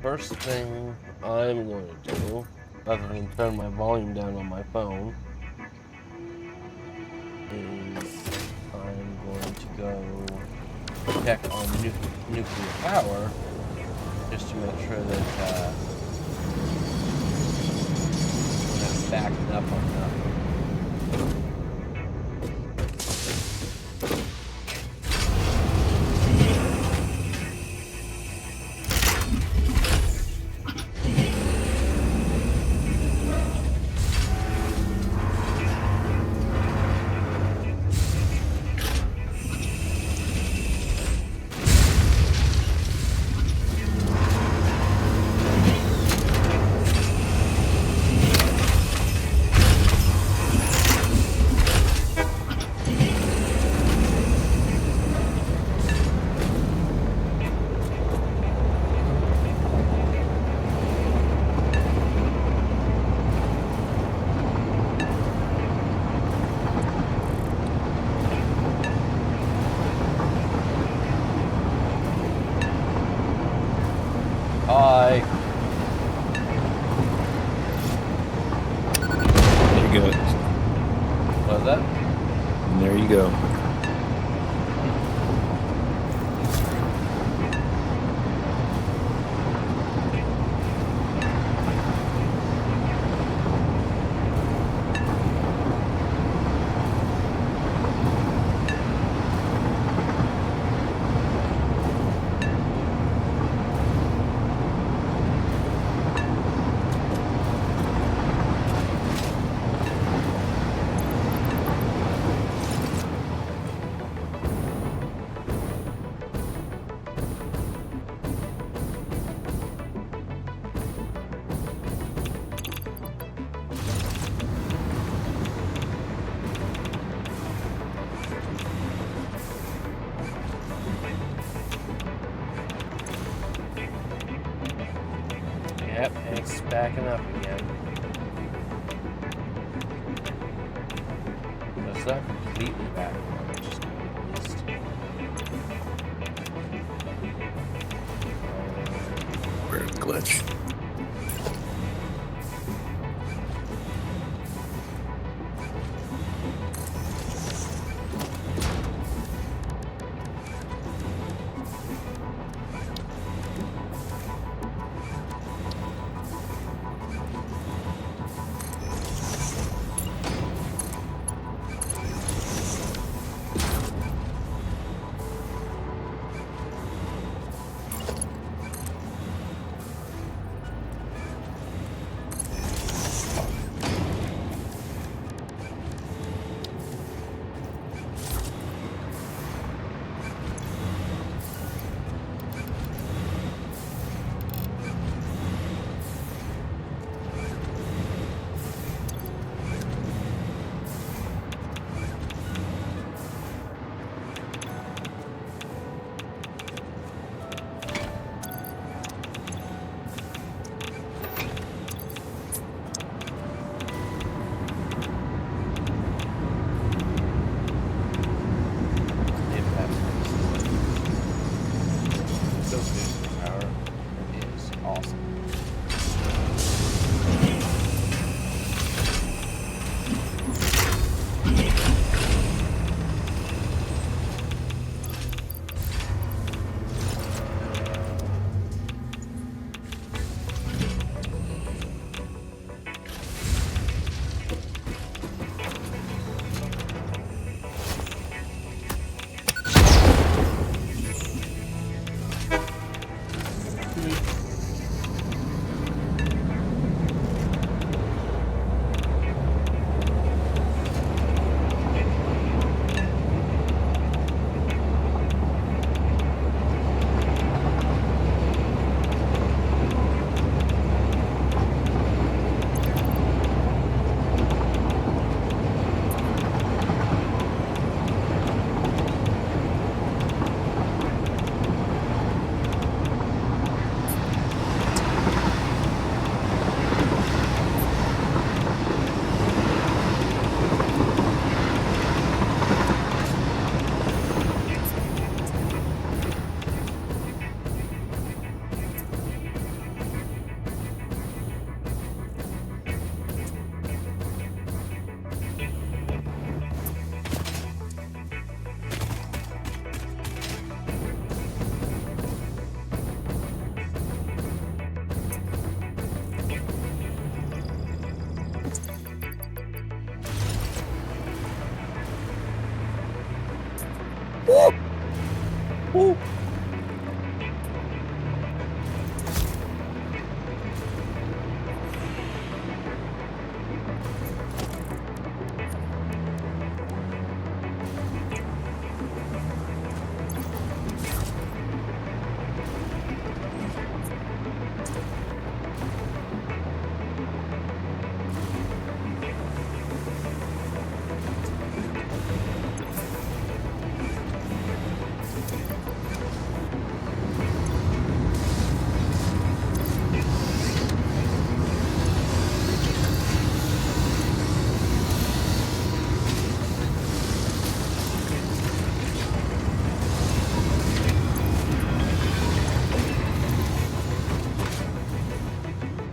first thing I'm going to do, other than turn my volume down on my phone, is I'm going to go check on nuclear power, just to make sure that we're not backing up on nothing. Hi. There you go. What was that? And there you go. Yep, it's backing up again. It's not completely backing up, it's just at least. Weird glitch.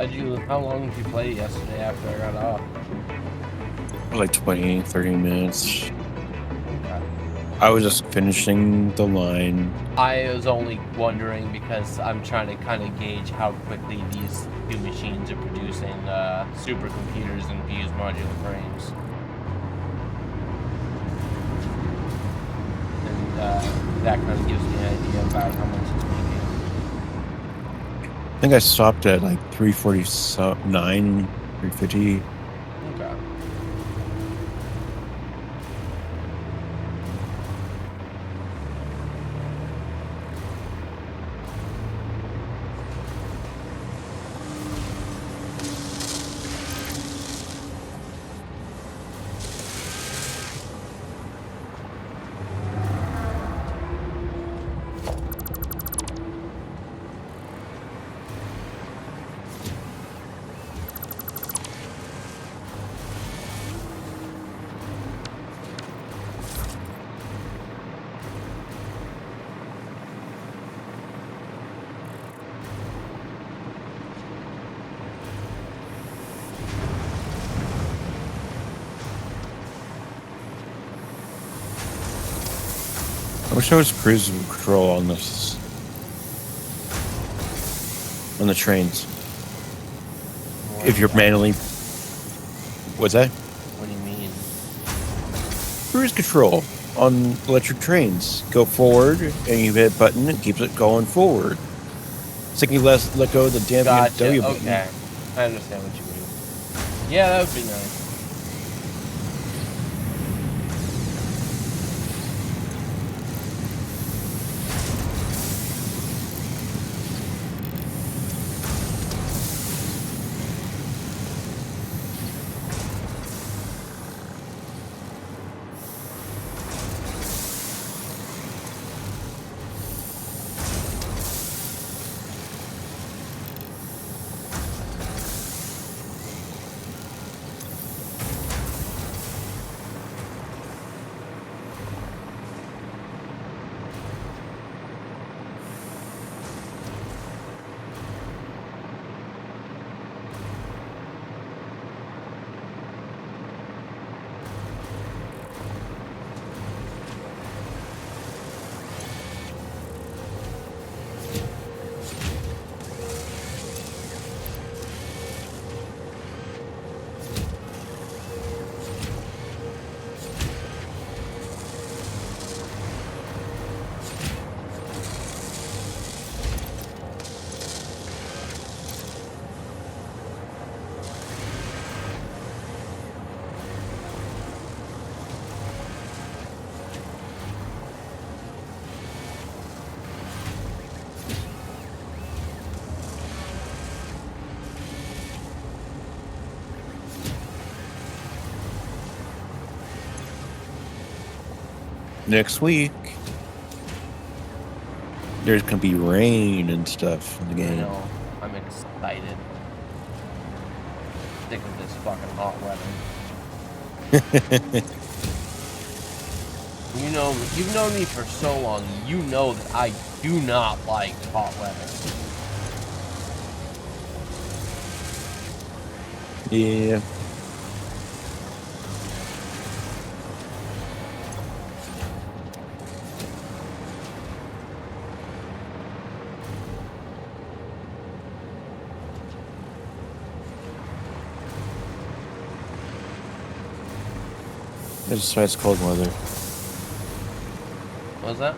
How long did you play yesterday after I got off? Like 20, 30 minutes. Okay. I was just finishing the line. I was only wondering because I'm trying to kind of gauge how quickly these two machines are producing supercomputers and fused modular frames. And that kind of gives me an idea about how much it's making. I think I stopped at like 349, 350. Okay. I wish there was cruise control on this. On the trains. If you're manually... What's that? What do you mean? Cruise control on electric trains. Go forward, and you hit a button, it keeps it going forward. It's like you let go of the damn Gotcha. BMW button. Okay. I understand what you mean. Yeah, that would be nice. Next week, there's gonna be rain and stuff in the I game. know. I'm excited. Sick of this fucking hot weather. You've known me for so long. You know that I do not like hot weather. Yeah. That's why it's cold weather. What was that?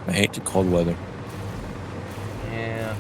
I hate the cold weather. Yeah.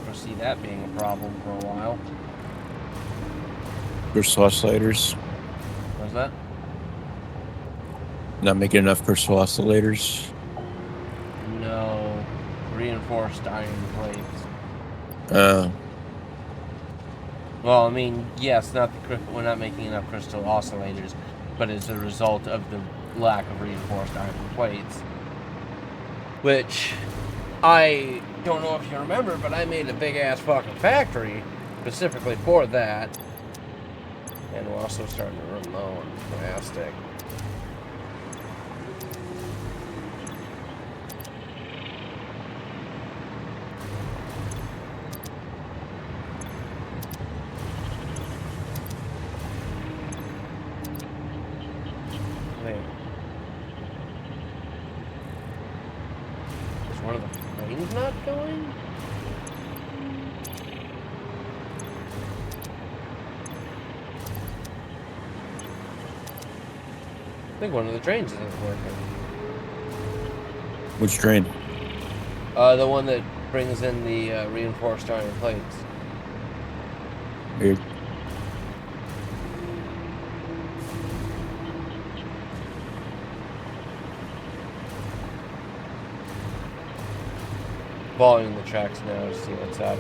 foresee that being a problem for a while. Crystal oscillators. What's that? Not making enough crystal oscillators. No. Reinforced iron plates. Well, I mean, yes, we're not making enough crystal oscillators, but as a result of the lack of reinforced iron plates. Which, I don't know if you remember, but I made a big-ass fucking factory specifically for that. And we're also starting to run low on plastic. Is one of the planes not going? I think one of the trains isn't working. Which train? The one that brings in the reinforced iron plates. Weird. Following the tracks now to see what's up.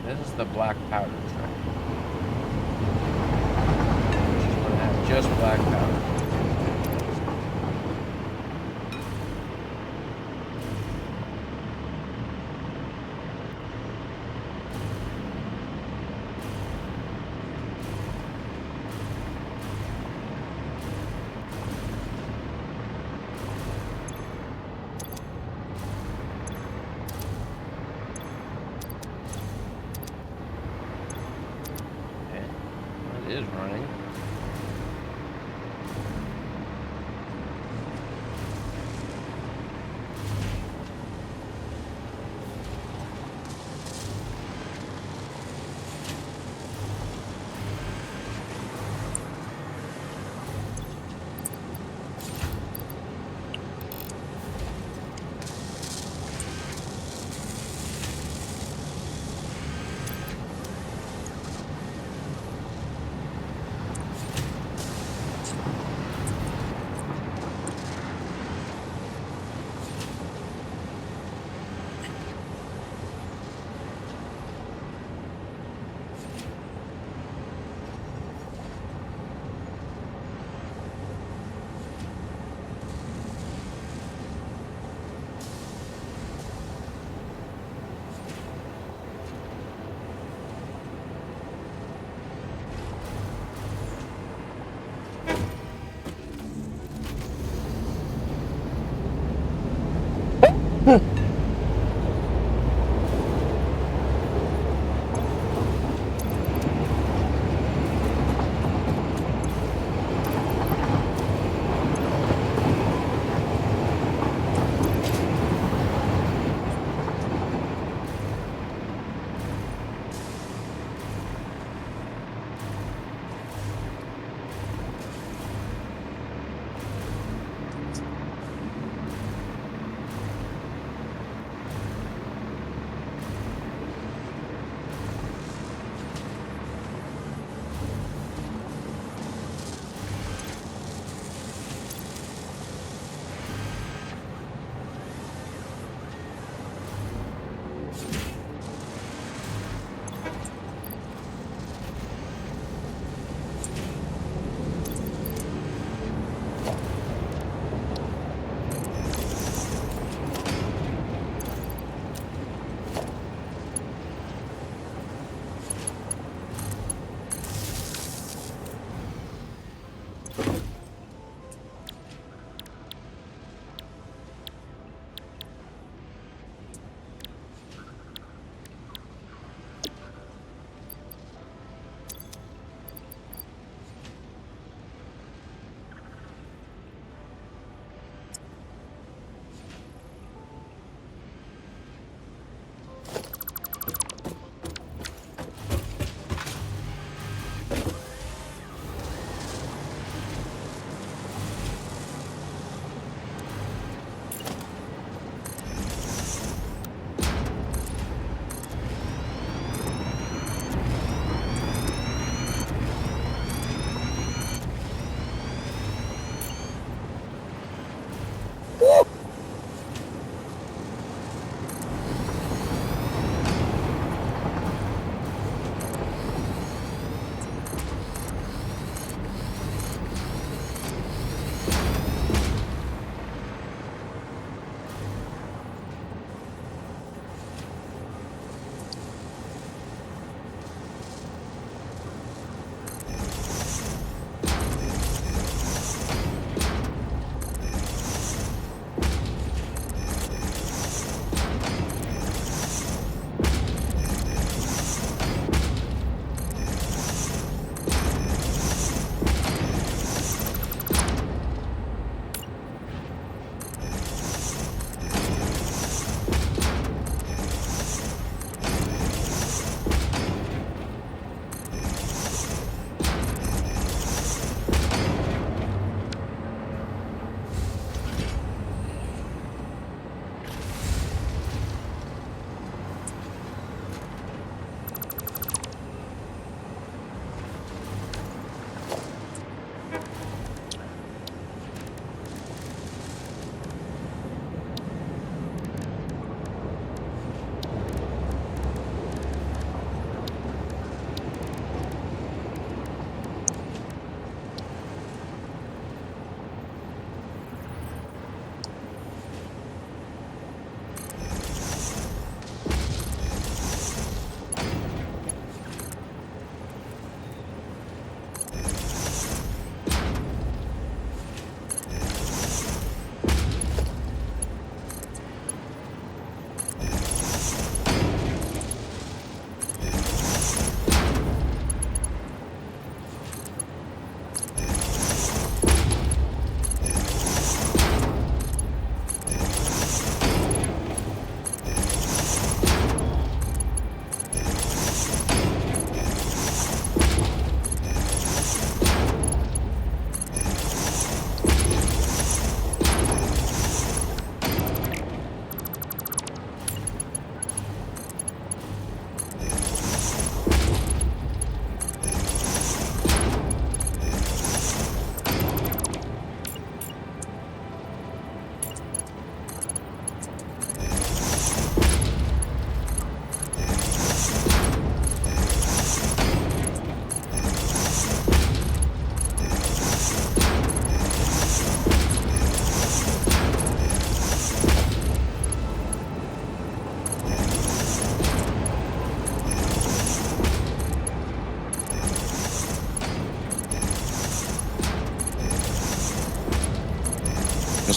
This is the black powder train. She's going to have just black powder. Is running.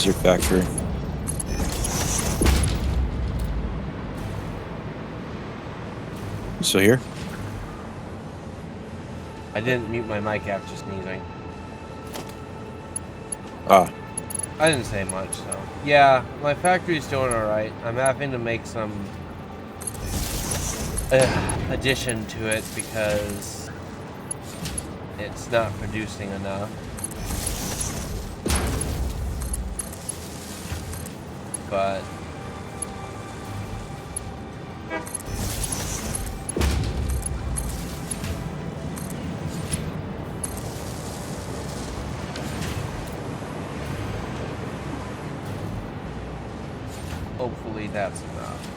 Satisfactory. still here? I didn't mute my mic after sneezing. Ah, I didn't say much, so. Yeah, my factory's doing alright. I'm having to make some addition to it because it's not producing enough. But hopefully that's enough.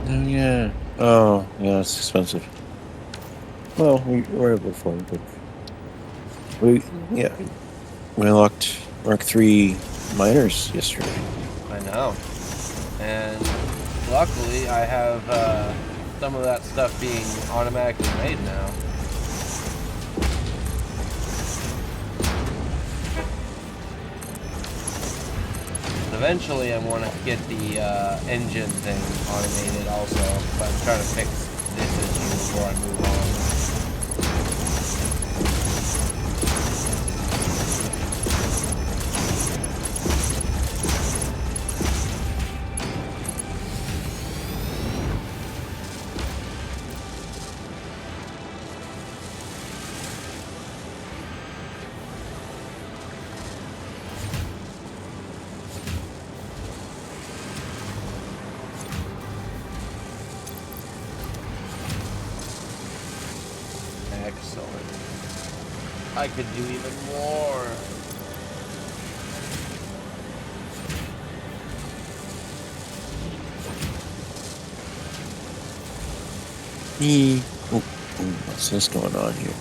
oh yeah. Oh, yeah, it's expensive. Well, we were able to afford it, but we unlocked Mark III miners yesterday. I know. And luckily I have some of that stuff being automatically made now. Eventually I want to get the engine thing automated also, but I'm trying to fix this issue before I move on. Excellent. I could do even more. What's this going on here?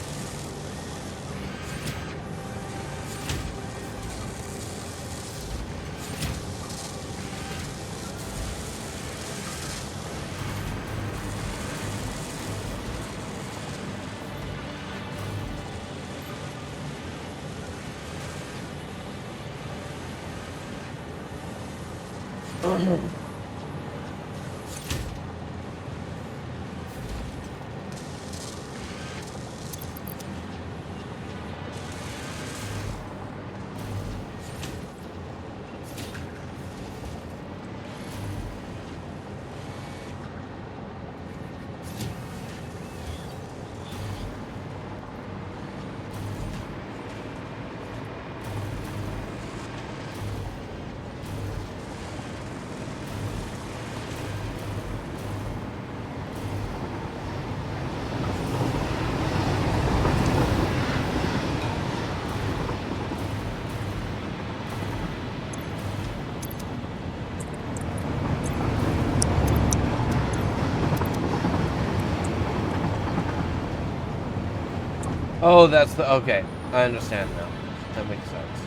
Oh, that's the... Okay, I understand now. That makes sense.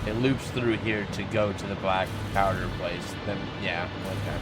It loops through here to go to the black powder place. Then, yeah, okay.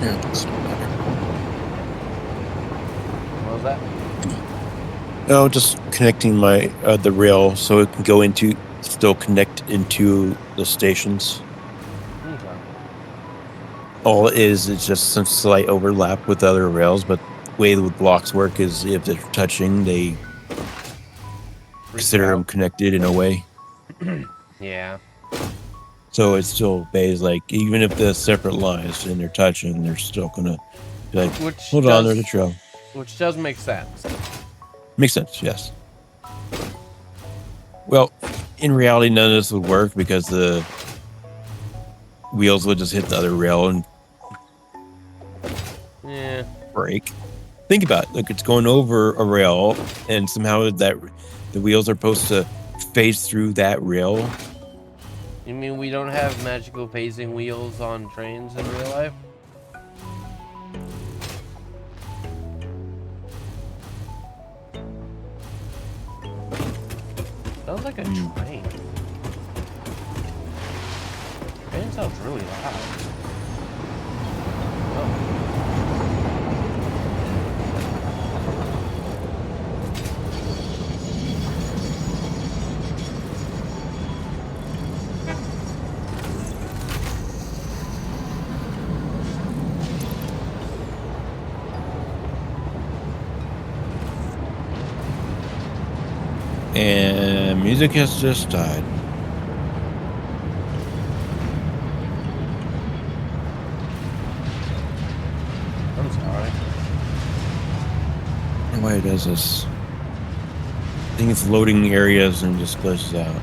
Yeah, it doesn't matter. What was that? No, just connecting my the rail so it can go into still connect into the stations. Okay. All it is just some slight overlap with other rails, but the way the blocks work is if they're touching, they Reach consider them out. connected in a way. Yeah. So it still obeys, like, even if they're separate lines and they're touching, they're still gonna be like, Which hold on, there's a does trail. make sense. Makes sense, yes. Well, in reality, none of this would work because the wheels would just hit the other rail and Yeah. break. Think about it. Look, it's going over a rail, and somehow that the wheels are supposed to phase through that rail. You mean we don't have magical phasing wheels on trains in real life? Sounds like a train. Train sounds really loud. Oh. And music has just died. I'm sorry. I don't know why it does this. I think it's loading areas and just glitches out.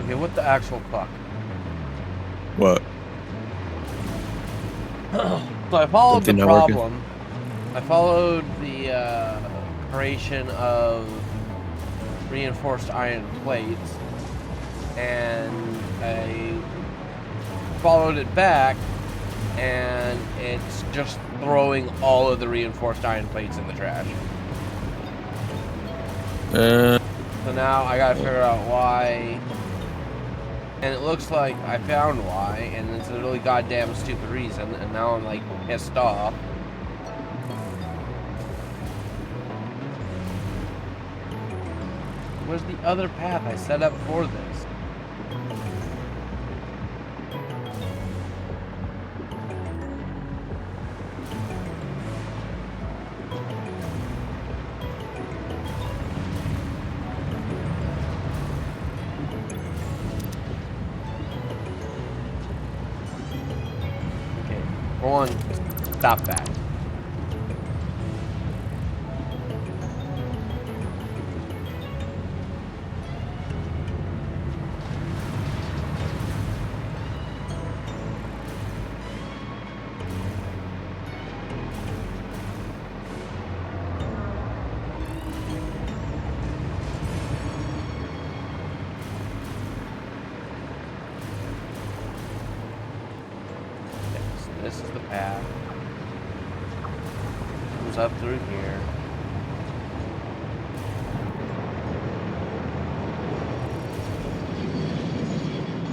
Okay, what the actual fuck? What? So I followed the Something not working? problem. I followed the creation of reinforced iron plates, and I followed it back, and it's just throwing all of the reinforced iron plates in the trash. So now I gotta figure out why. And it looks like I found why, and it's a really goddamn stupid reason, and now I'm like pissed off. Where's the other path I set up for this? Okay, go on, stop that. This is the path. Comes up through here.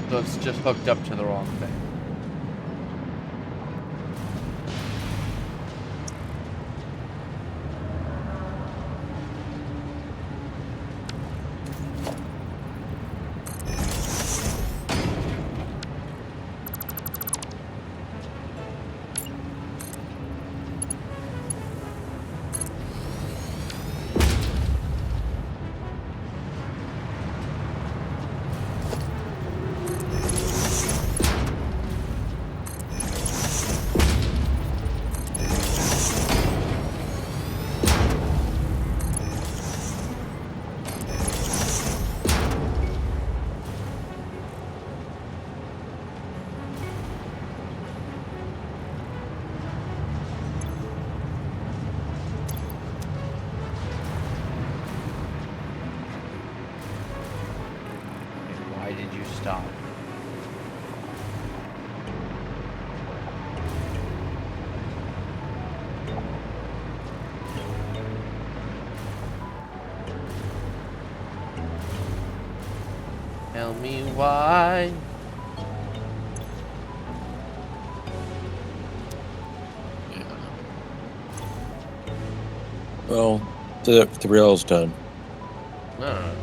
So it's just hooked up to the wrong thing. Why did you stop? Tell me why. Well, the rail's done. No.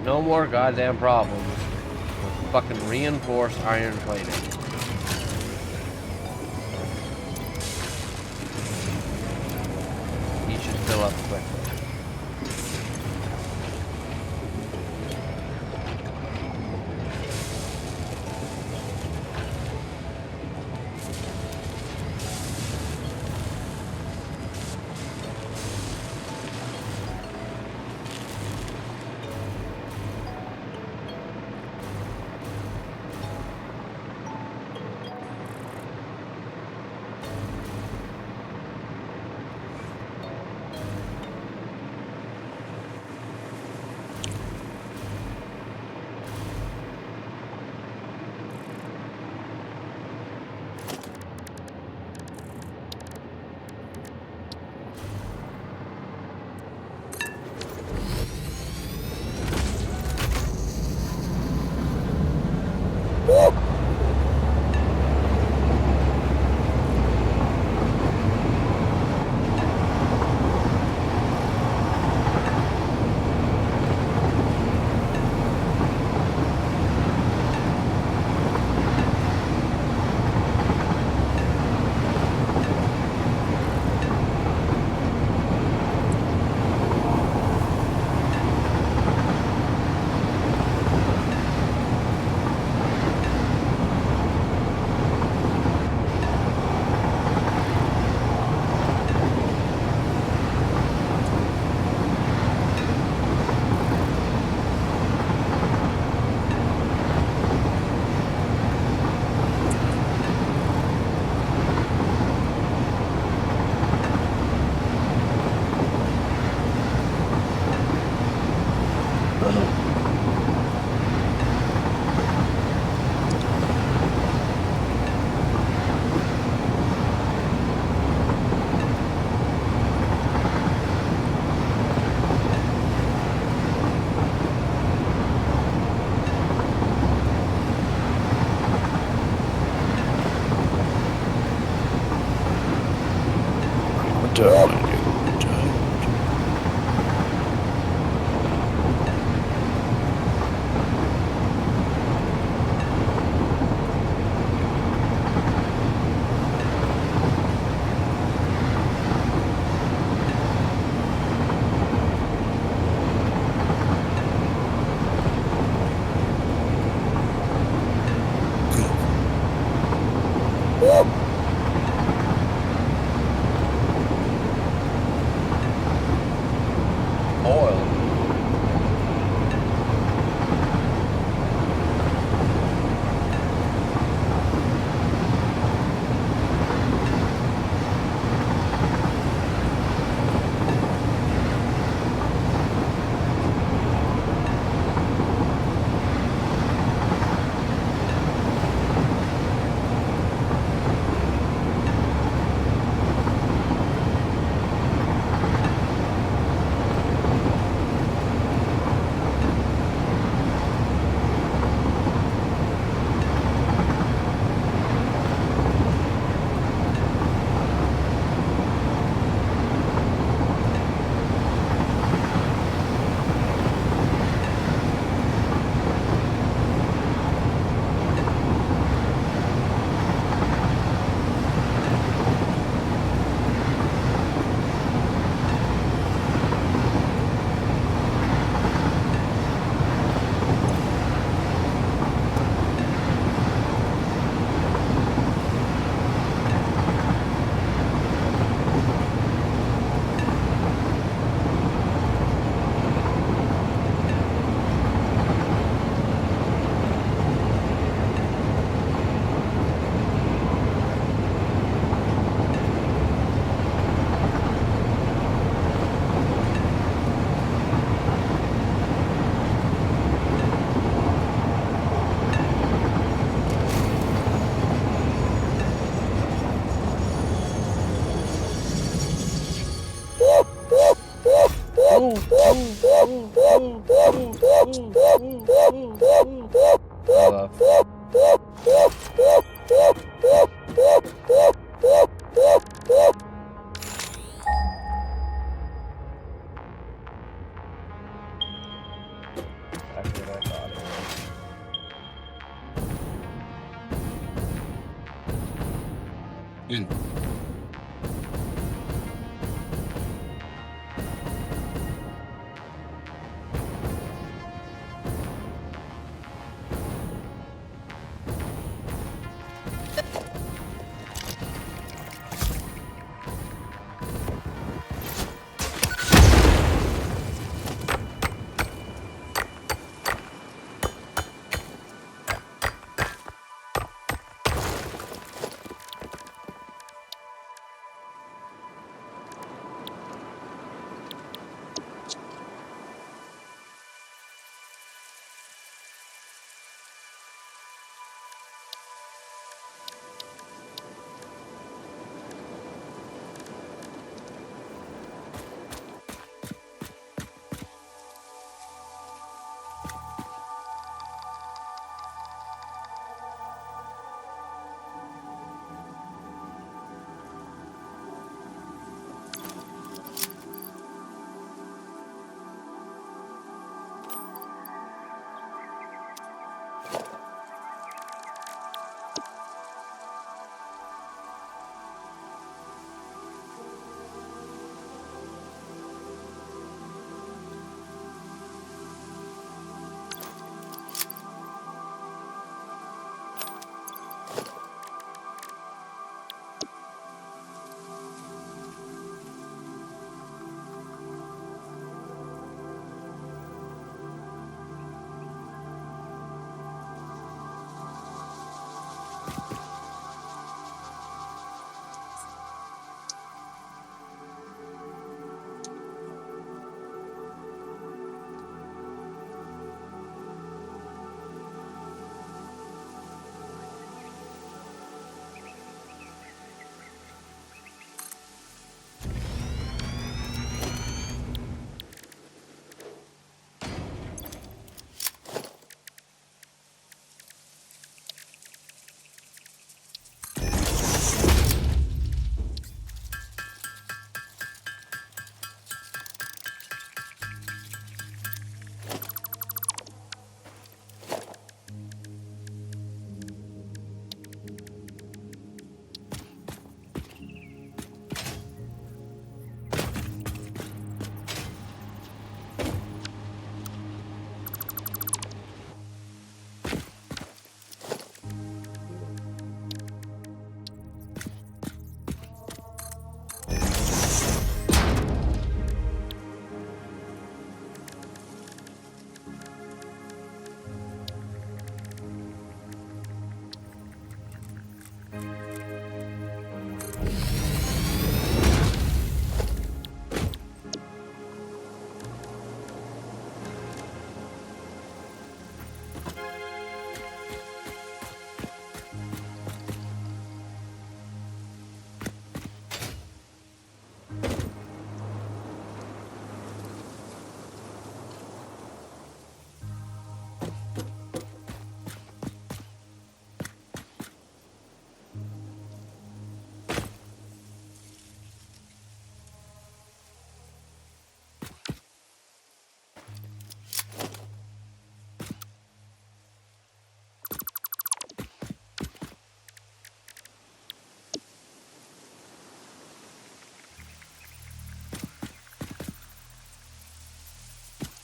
No more goddamn problems with fucking reinforced iron plating. He should fill up quickly.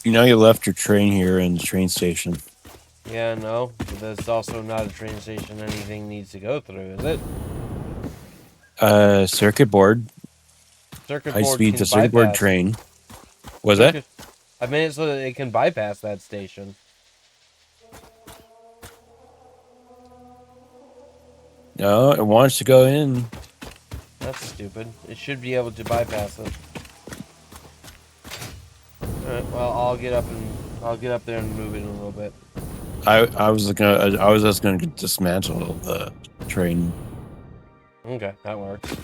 You know, you left your train here in the train station. Yeah, no, but that's also not a train station anything needs to go through, is it? Circuit board, Circuit high board speed can to circuit board bypass. train. Was that? Circuit. I made it so that it can bypass that station. No, it wants to go in. That's stupid. It should be able to bypass it. Alright, well, I'll get up there and move it in a little bit. I was just gonna dismantle the train. Okay, that works.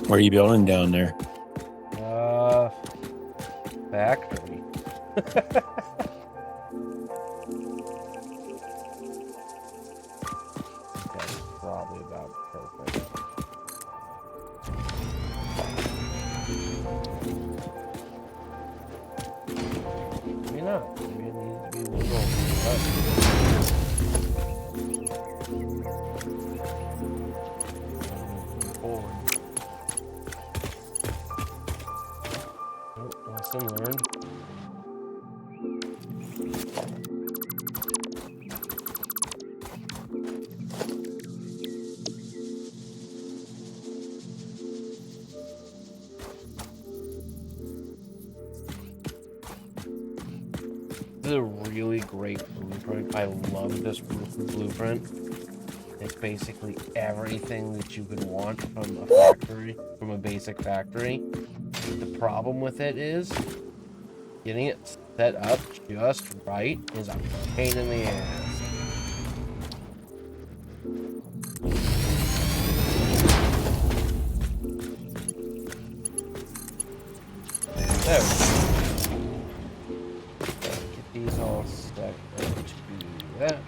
What are you building down there? Factory. That's probably about perfect. Maybe not. Maybe it needs to be a little forward. Oh, lesson learned. This is a really great blueprint. I love this blueprint. It's basically everything that you could want from a factory, from a basic factory. But the problem with it is getting it set up just right is a pain in the ass. There we go. Get these all set up to that.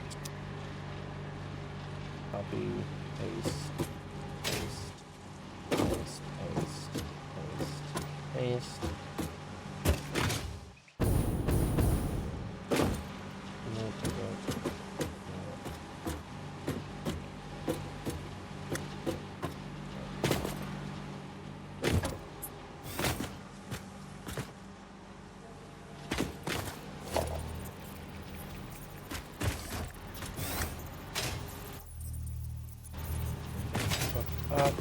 Copy, paste, paste, paste, paste, paste, paste. Up.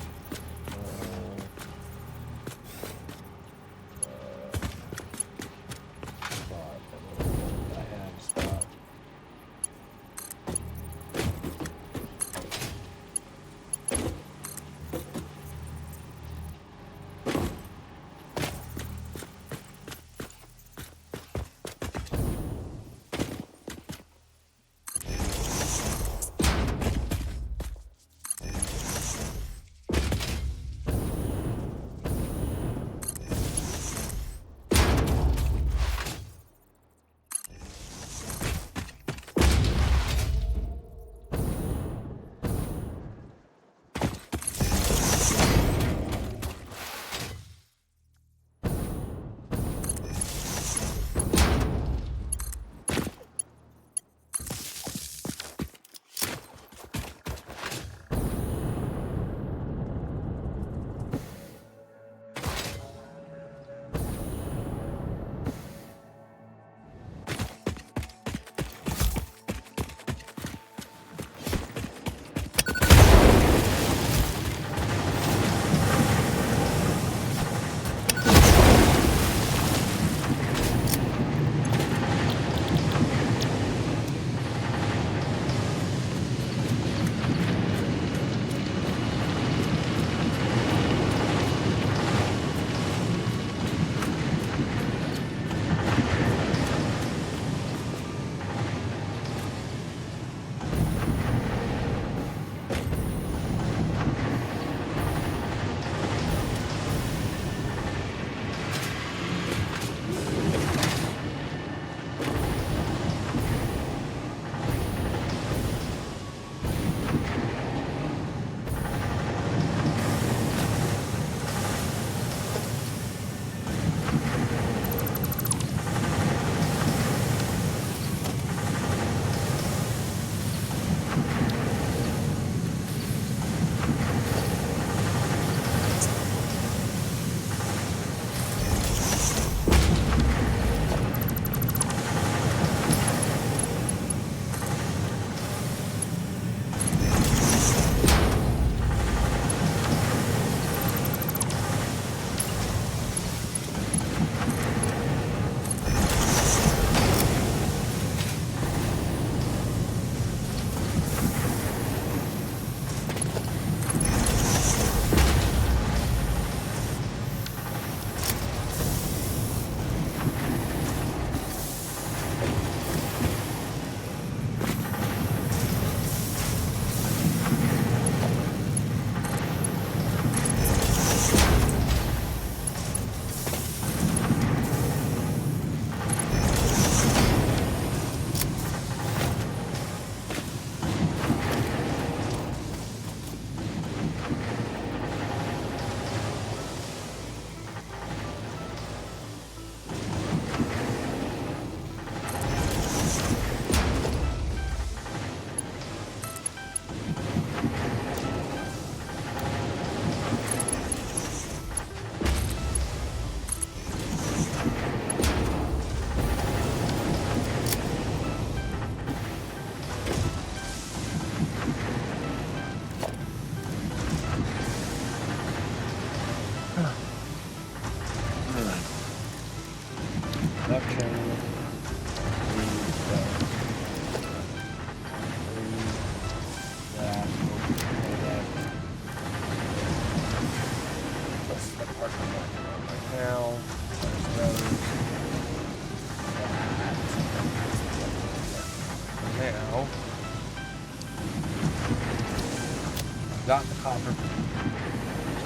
now, I've got the copper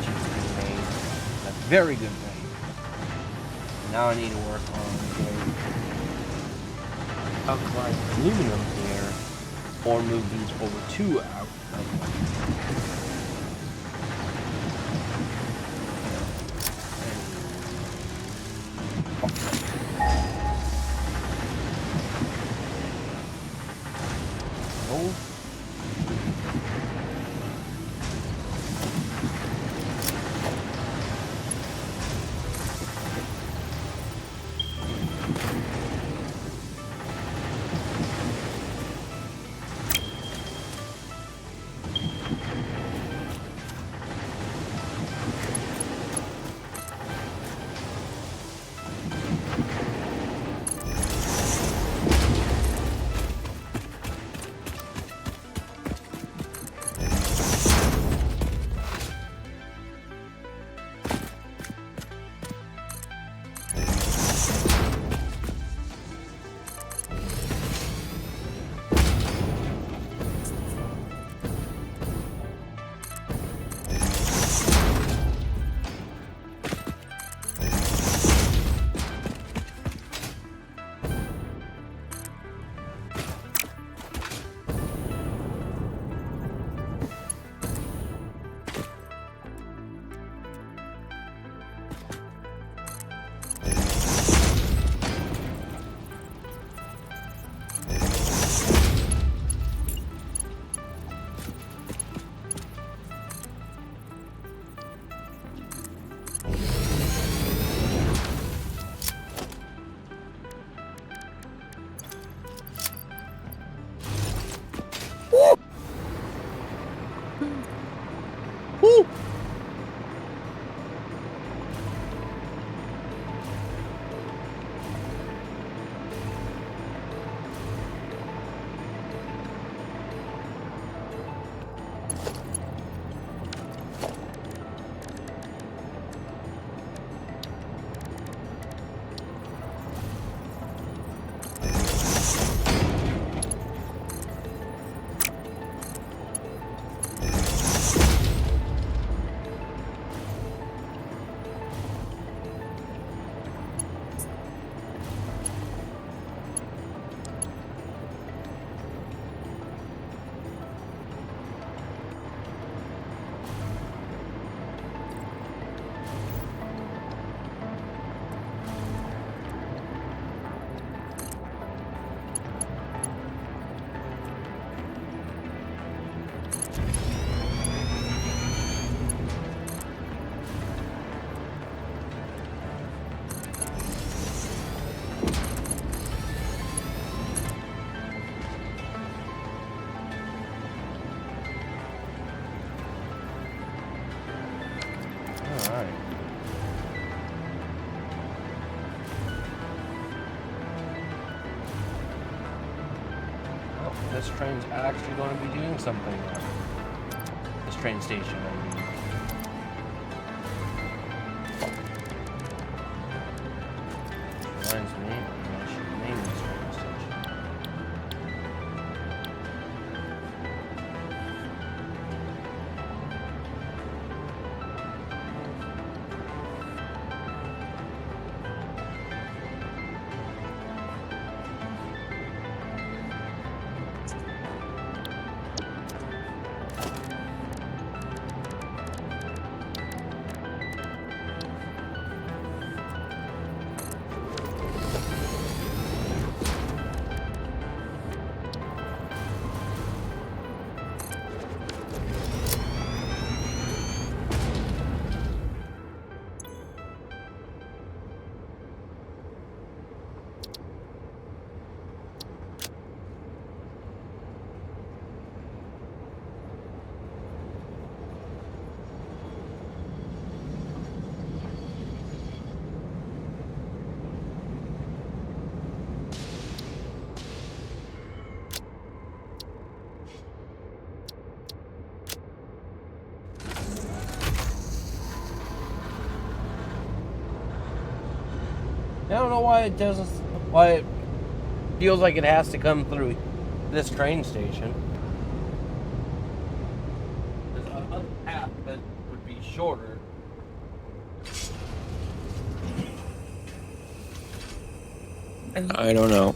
sheets being made. That's very good thing. Now I need to work on getting alkaline aluminum here, or move these over to alkaline. Woo! Alright. Oh, this train's actually going to be doing something now. This train station, I mean. Reminds me, I should name this train station. I don't know why it doesn't, why it feels like it has to come through this train station. There's another path that would be shorter. I don't know.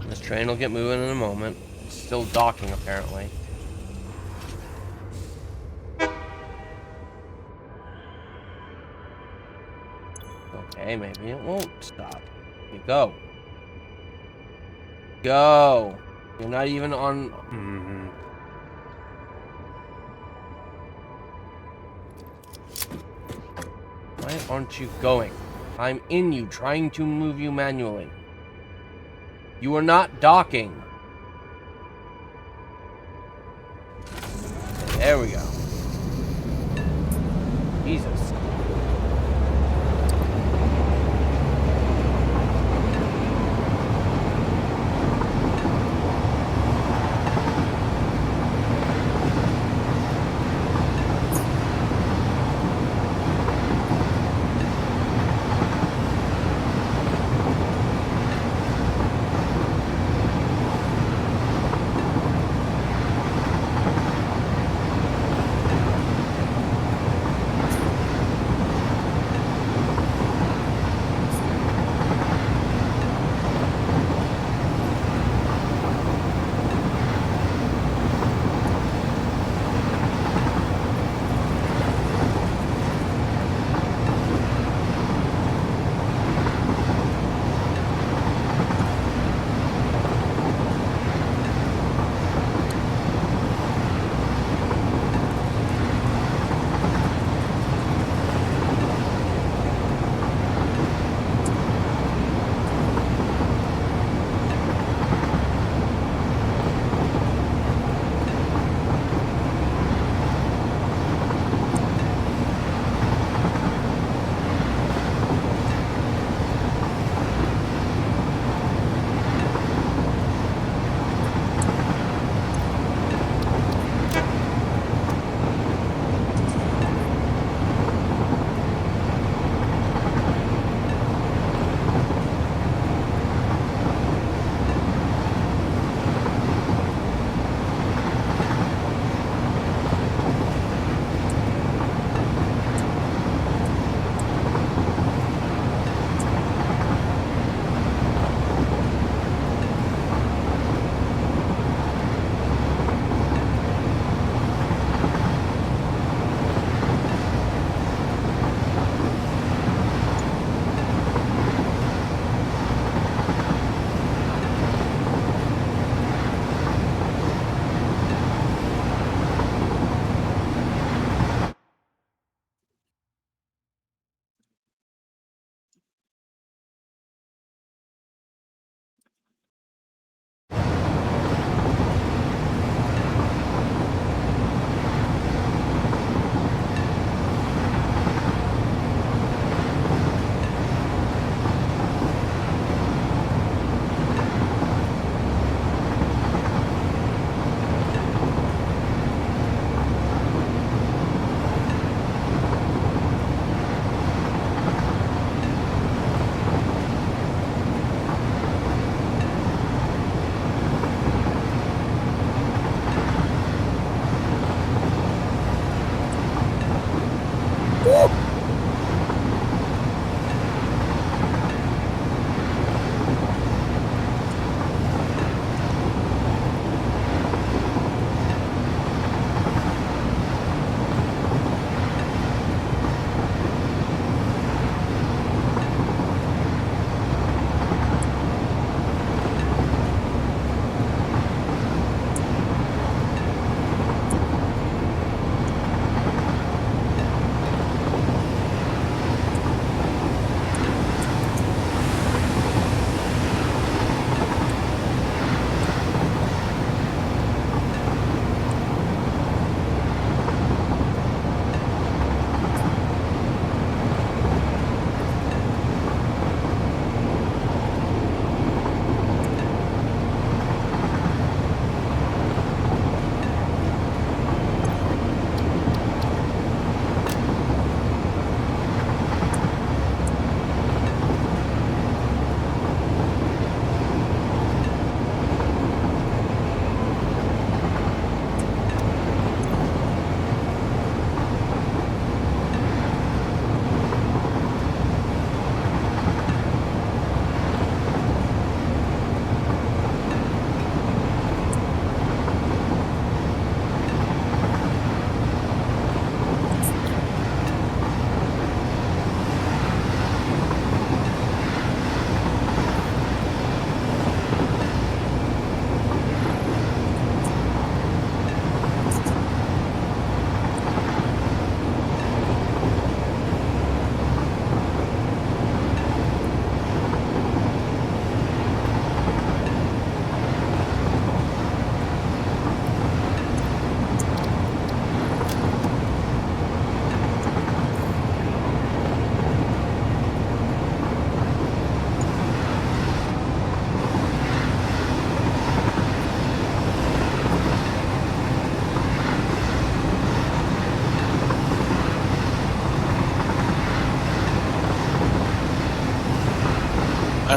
This train will get moving in a moment. It's still docking, apparently. Okay, maybe it won't stop. You go. Go. You're not even on... Why aren't you going? I'm in you, trying to move you manually. You are not docking. There we go. Jesus.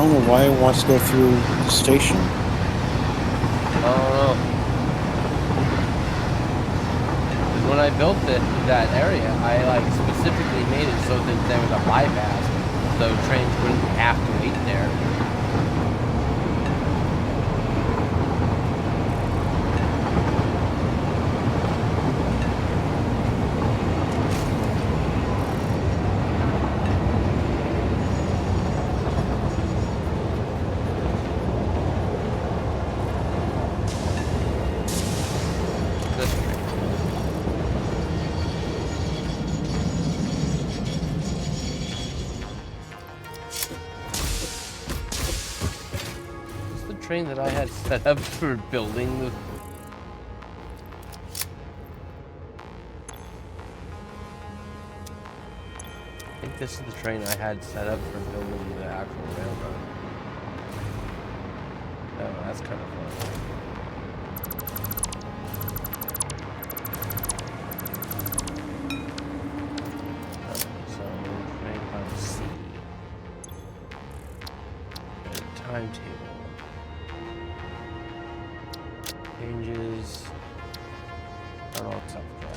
don't know why it wants to go through the station. I don't know. 'Cause when I built that area, I like specifically made it so that there was a bypass, so trains wouldn't have to wait there. Train that I had set up for building the... I think this is the train I had set up for building the actual railroad. Oh, that's kind of fun. So, train by C. Timetable. Changes. I don't know what's up with that.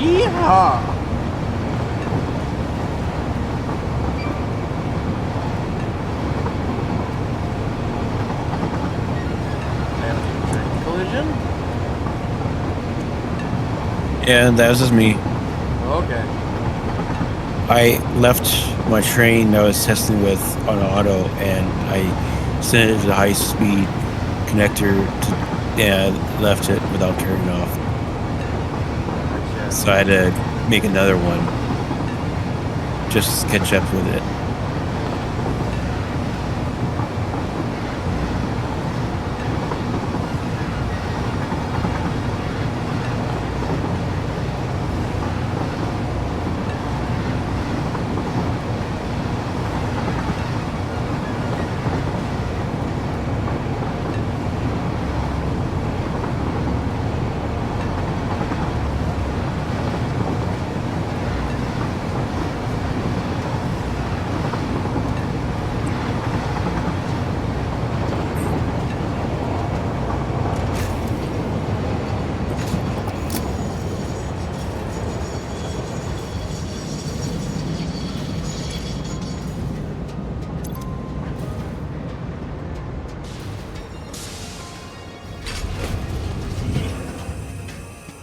Yeehaw! Collision? Yeah, that was just me. Okay. I left my train I was testing with on auto, and I sent it to the high-speed connector and left it without turning it off. So I had to make another one just to catch up with it.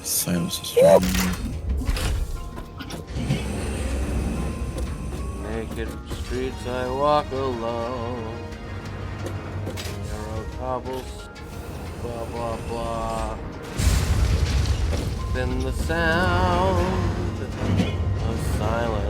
Silence is strong. Naked streets I walk alone. Narrow cobbles, blah blah blah. than the sound of silence.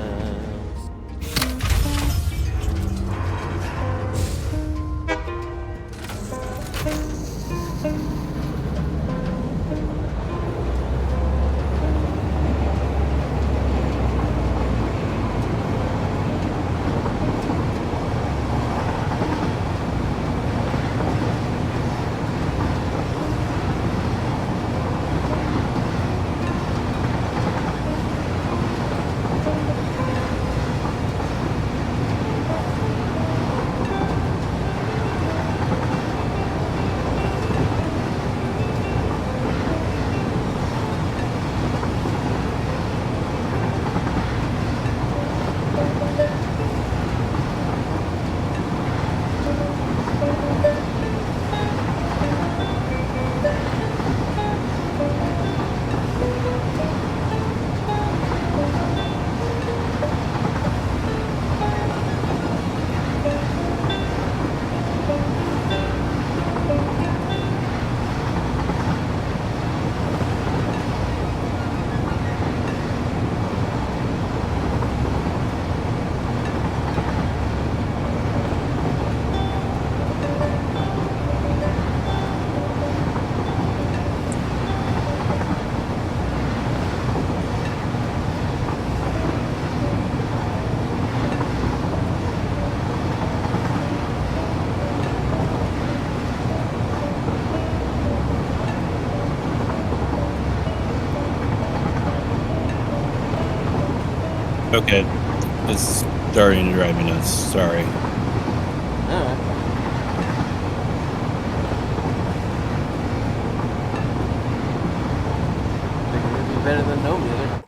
Okay, it's starting to drive me nuts. Sorry. Alright. Figured it'd be better than no music.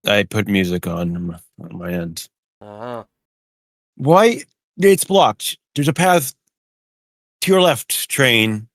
I put music on my end. Uh-huh. Why? It's blocked. There's a path to your left, train.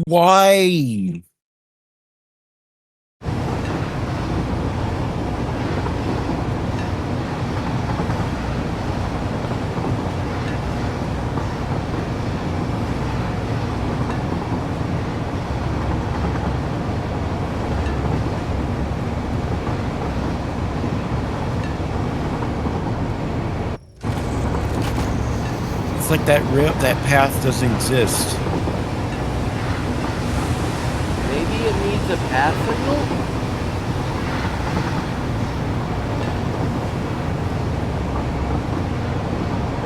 Why? It's like that path doesn't exist. Maybe it needs a path signal?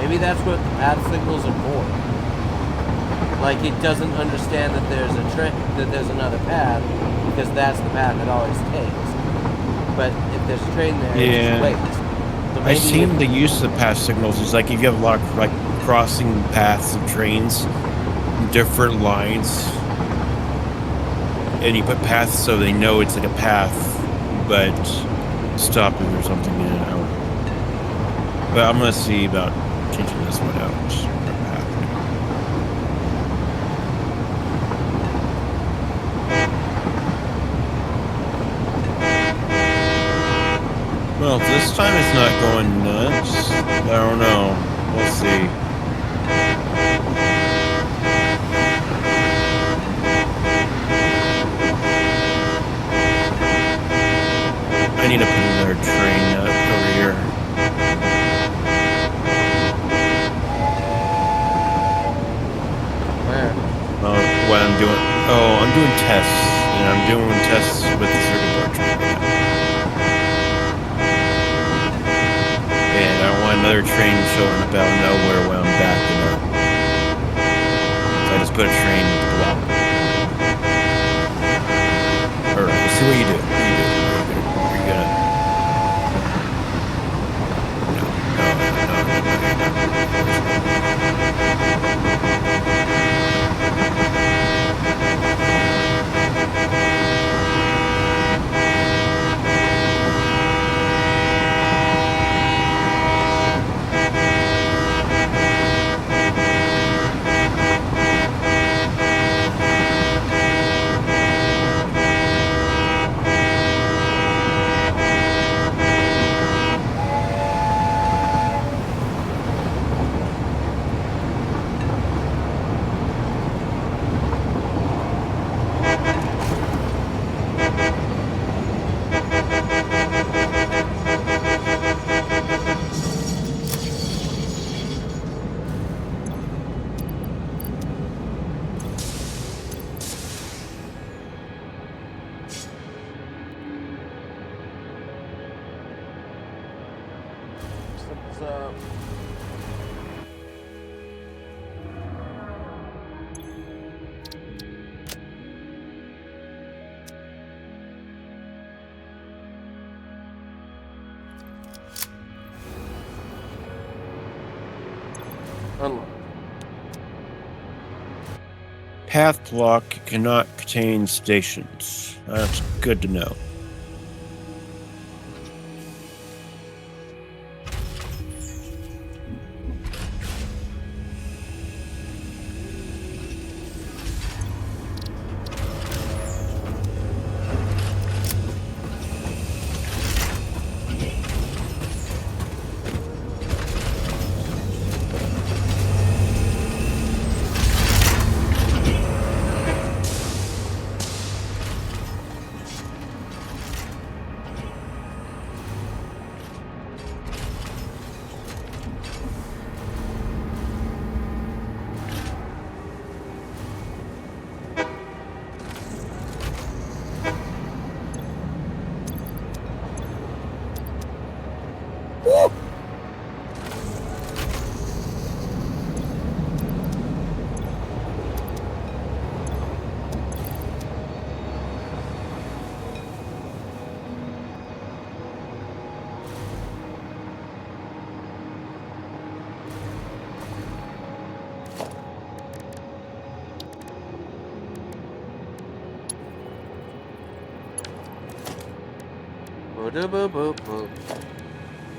Maybe that's what the path signals are for. Like, it doesn't understand that there's that there's another path, because that's the path it always takes. But if there's a train there, it just waits. So I've seen the use of path signals. It's like if you have a lot of like crossing paths of trains, different lines, and you put paths so they know it's like a path, but stopping or something, you know. But I'm gonna see about changing this one out. Well, this time it's not going nuts. I don't know. We'll see. I need to put another train over here. another train showing up out of nowhere when I'm backing up. So I just put a train block. Alright, let's see what you do. You're gonna... What's up? Unlock. Path block cannot contain stations. That's good to know.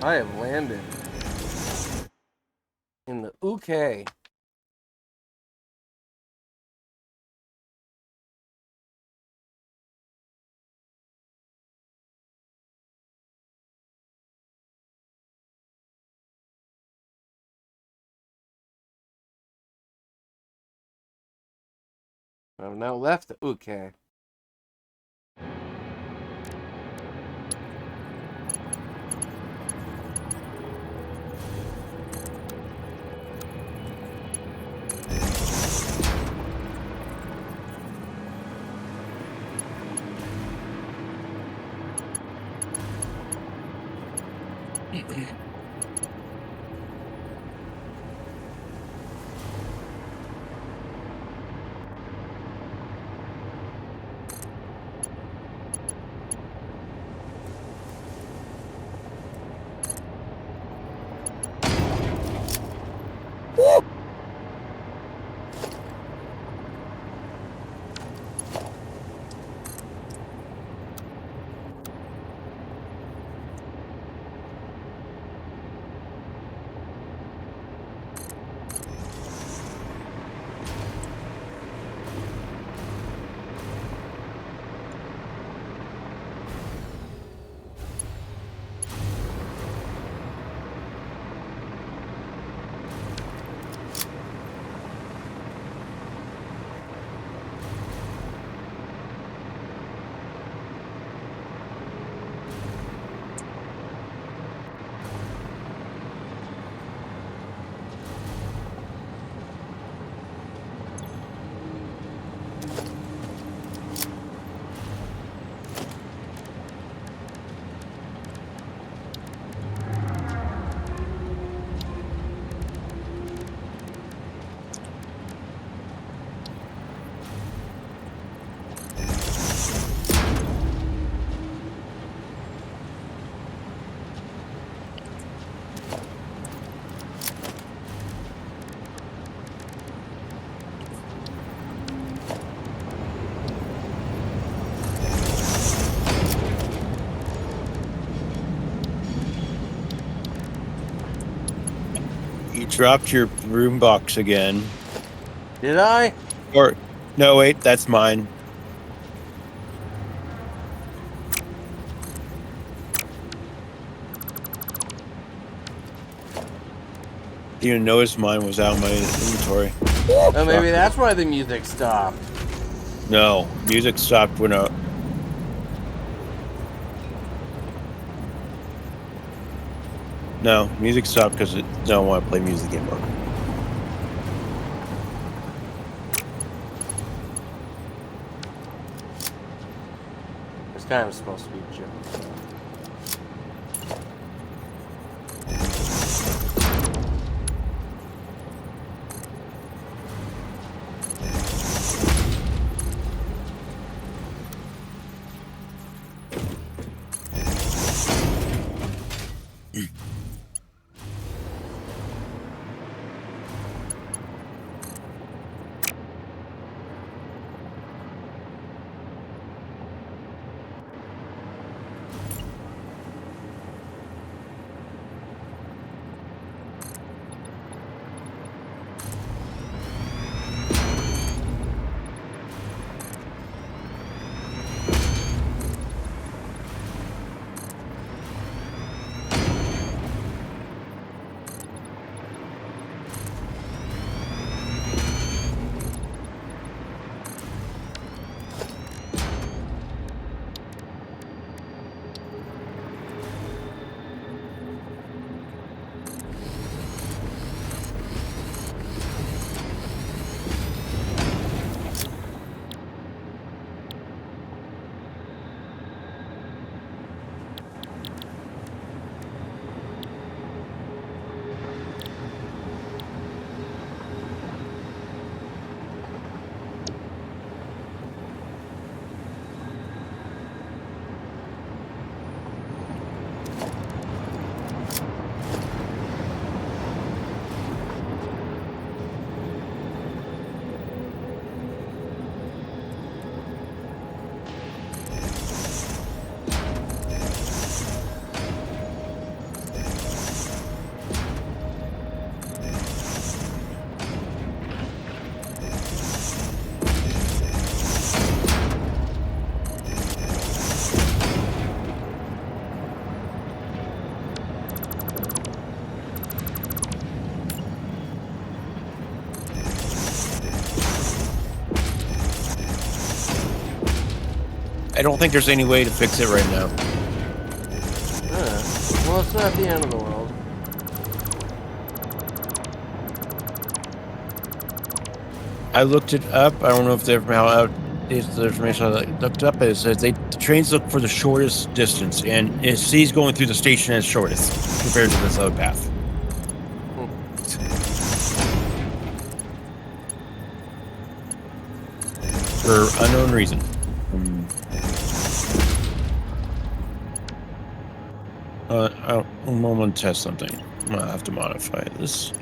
I have landed in the UK. I've now left the UK. You dropped your room box again. Did I? Or no, wait, that's mine. You didn't notice mine was out of my inventory. Oh, maybe that's why the music stopped. No, music stopped when No, music stopped because it don't want to play music anymore. It's kind of supposed to be a joke. I don't think there's any way to fix it right now. Well, it's not the end of the world. I looked it up. I don't know if the information I looked up. It says the trains look for the shortest distance, and it sees going through the station as shortest compared to this other path. For unknown reason. I'm going to test something. I'm going to have to modify this.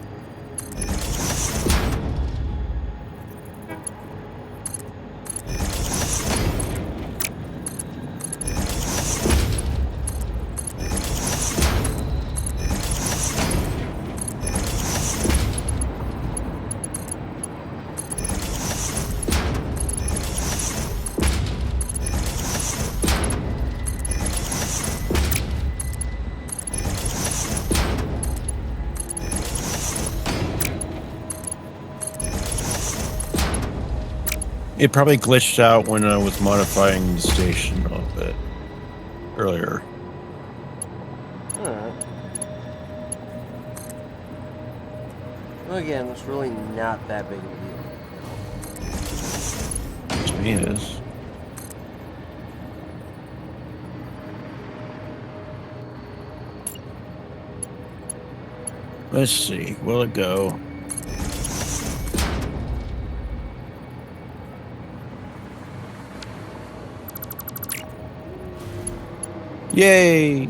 It probably glitched out when I was modifying the station a little bit earlier. Alright. Well, again, it's really not that big of a deal. To me, it is. Let's see. Will it go? Yay!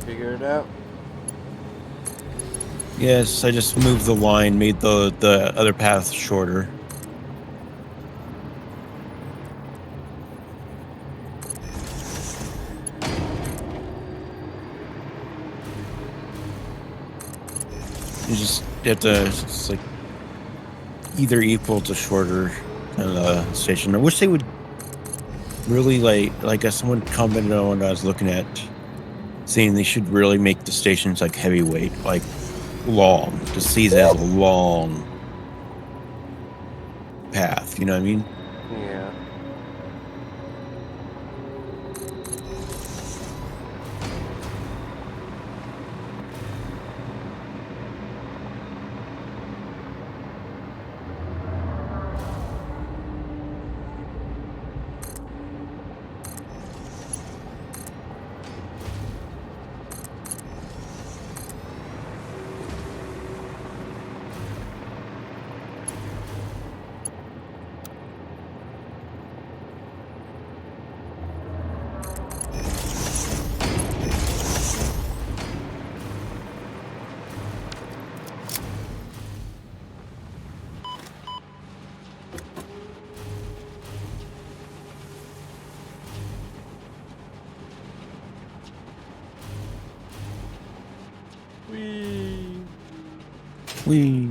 Figure it out. Yes, I just moved the line, made the other path shorter. You have to, it's like either equal to shorter station. I wish they would really like someone commented on what I was looking at, saying they should really make the stations like heavyweight, like long, to see it as a long path. You know what I mean? Yeah. We.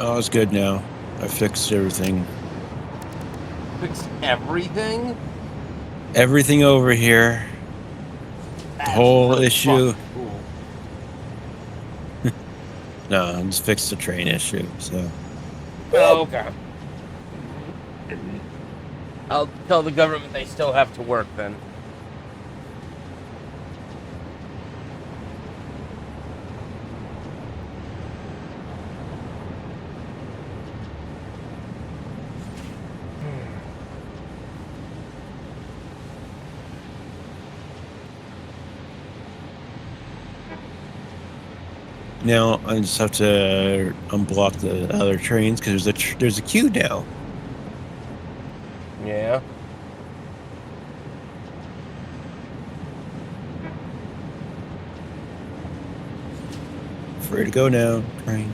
Oh, it's good now. I fixed everything. Fix everything? Everything over here. The whole really issue. Cool. No, I just fixed the train issue. So. Oh, okay. I'll tell the government they still have to work then. Now I just have to unblock the other trains because there's a queue now. Yeah. Free to go now, train.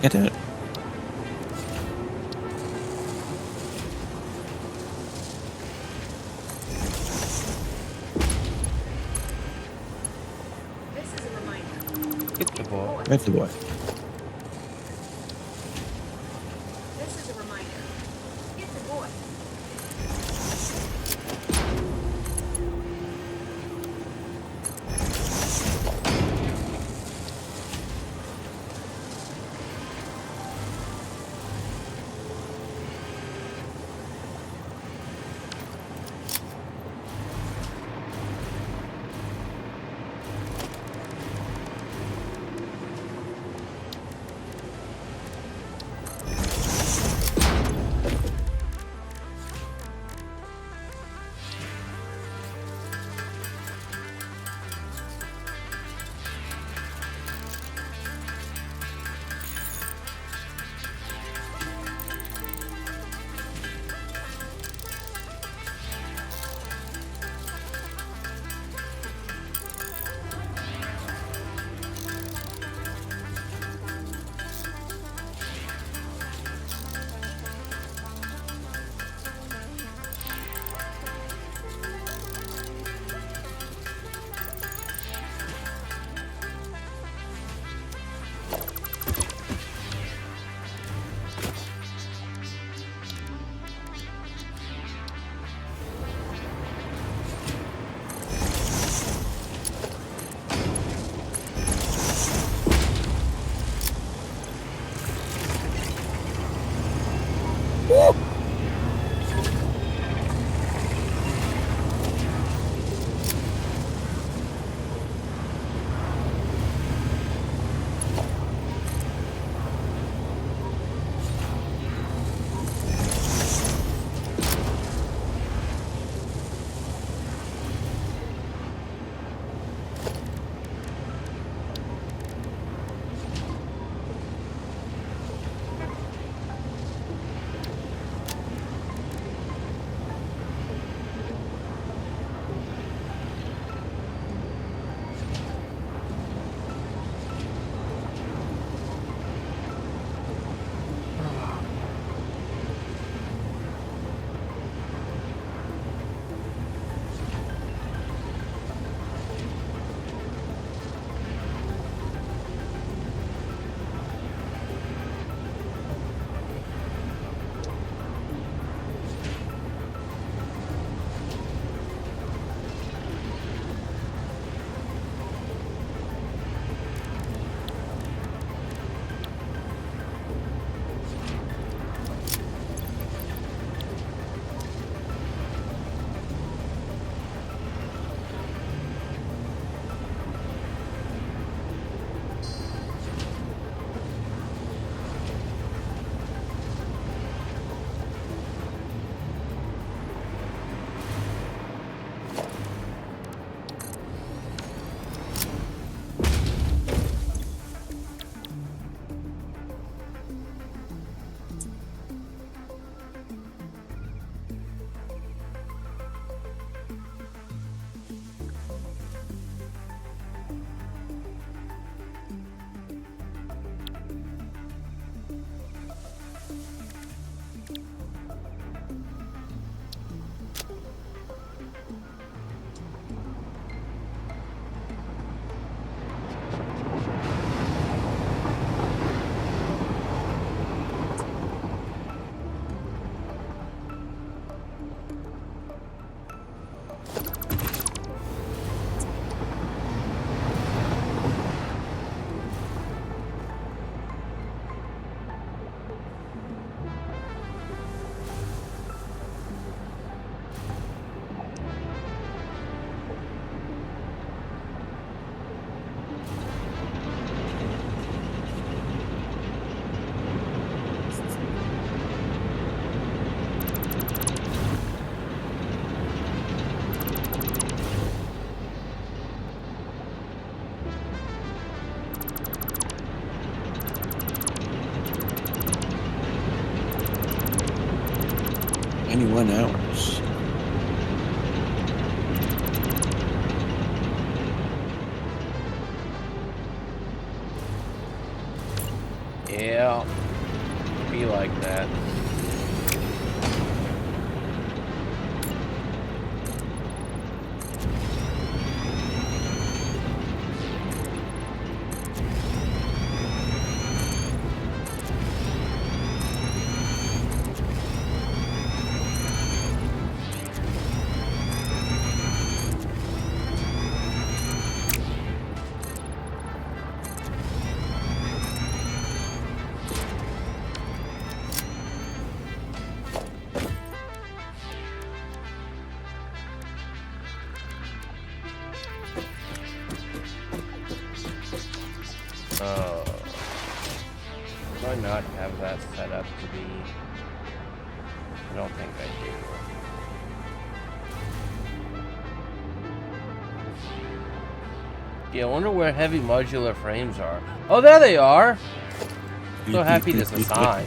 Get it. This is a reminder. Get the ball. That's the boy. This is a reminder. Get the boy. 21 hours. Yeah, be like that. Do I not have that set up to be? I don't think I do. Yeah, I wonder where heavy modular frames are. Oh, there they are! So happy there's a sign.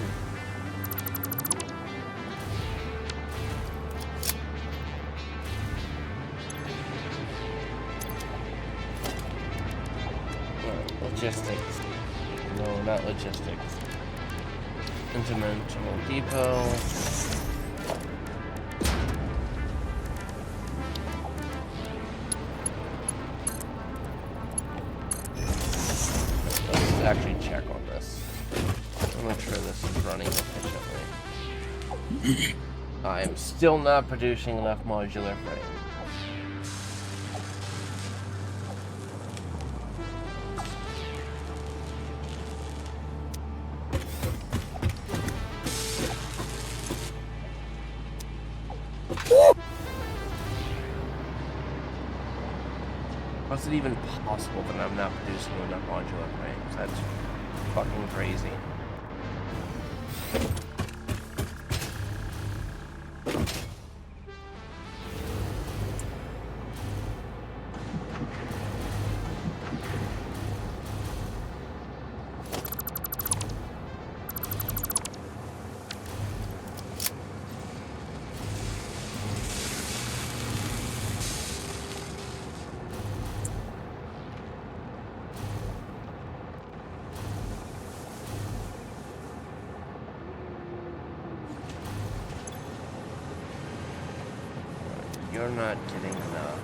Logistics. No, not logistics. Interdimensional depot. Let's actually check on this. I'll make sure this is running efficiently. I am still not producing enough modular frames. How's it even possible that I'm not producing enough modular frames? That's fucking crazy. You're not getting enough.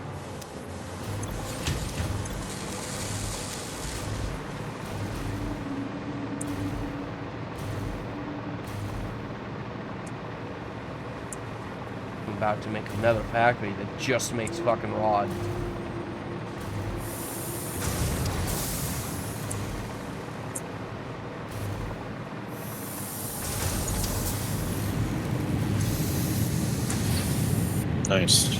I'm about to make another factory that just makes fucking rods. Nice.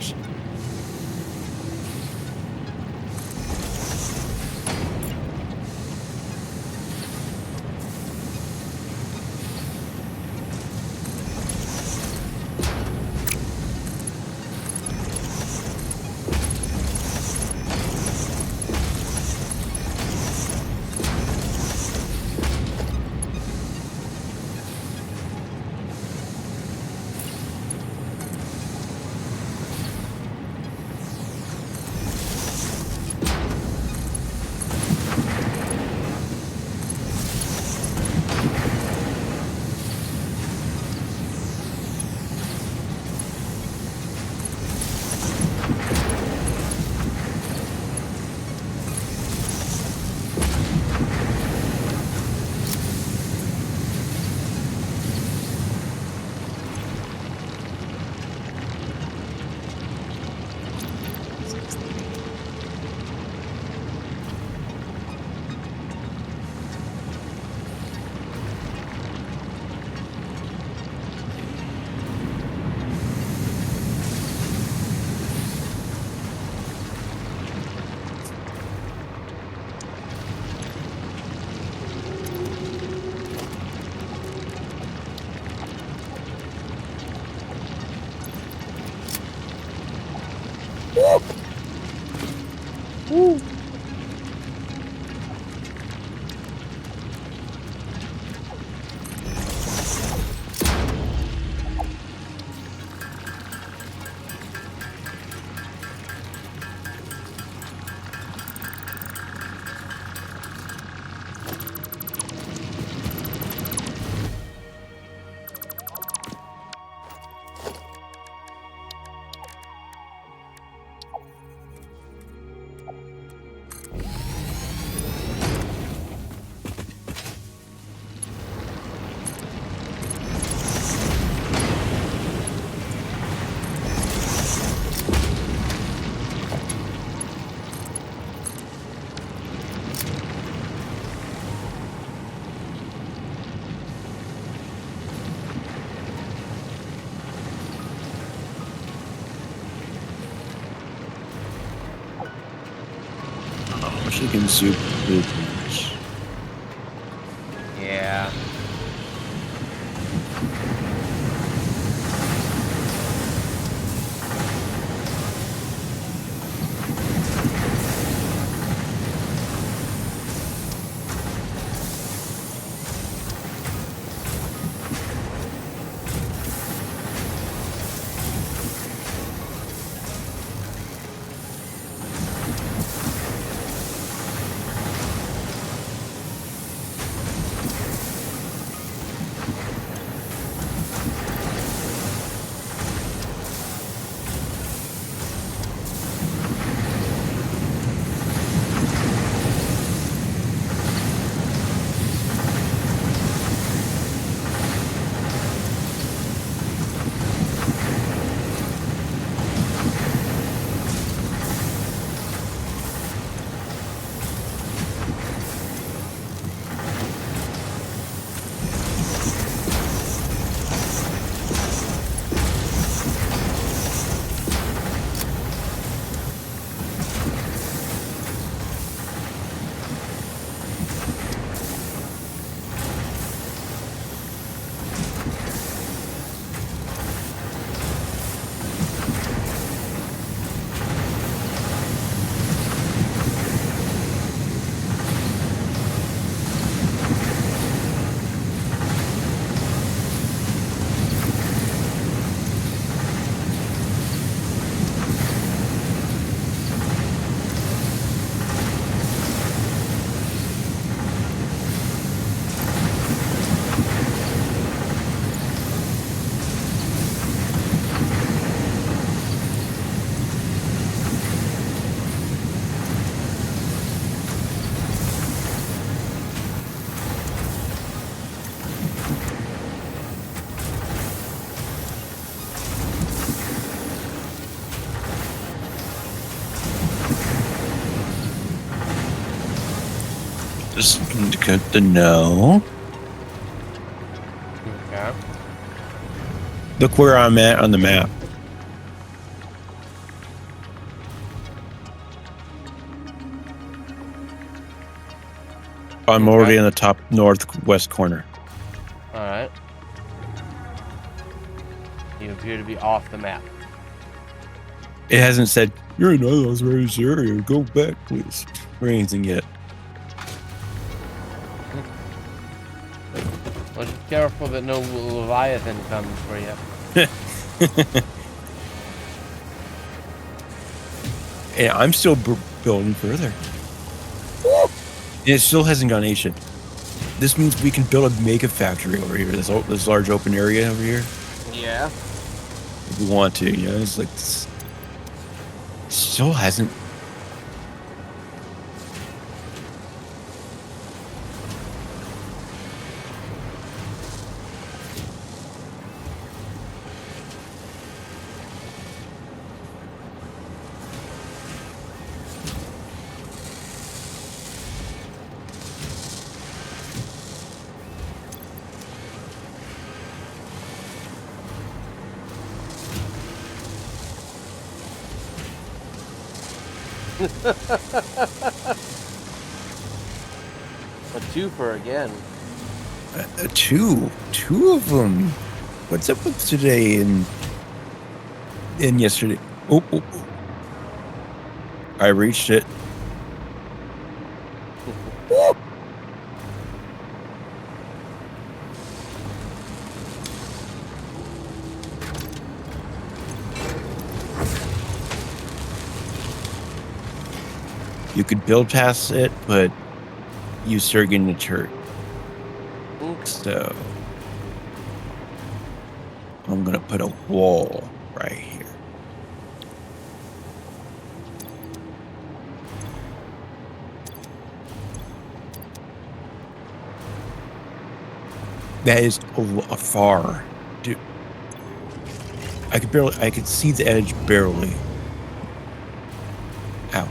course. She can zoom really much. Yeah. Just indicate the no. Okay. Look where I'm at on the map. I'm Okay. already in the top northwest corner. All right. You appear to be off the map. It hasn't said, you're in unauthorized area, go back, please, or anything yet. Well, just careful that no Leviathan comes for you. Yeah, I'm still building further. And it still hasn't gone ancient. This means we can build a mega factory over here. This large open area over here. Yeah. If we want to, you know, it's like this. Still hasn't. A twofer again. Two of them. What's up with today and yesterday? Oh. I reached it. You could build past it, but you start getting a turret. So I'm gonna put a wall right here. That is a far, dude. I could see the edge barely. Ow.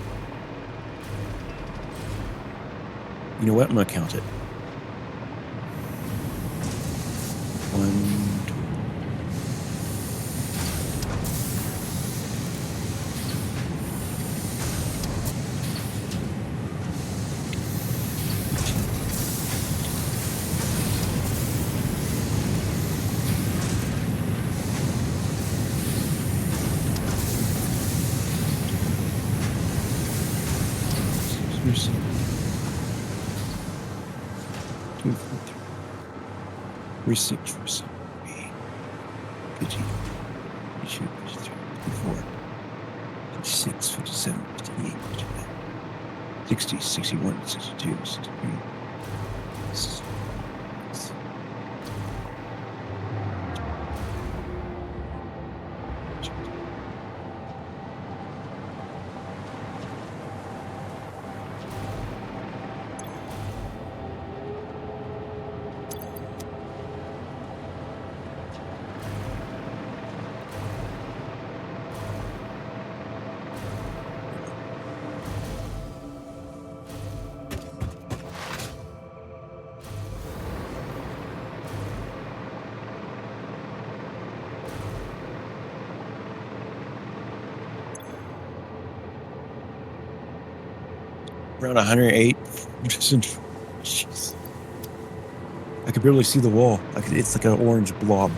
You know what? I'm gonna count it. 1, 2. Here's 2, 3, 6, 7, 8, 50, 52, 53, 54, 56, 57, 58, 59, 60, 61, 62, 63. Around 108. Jeez. I could barely see the wall. It's like an orange blob.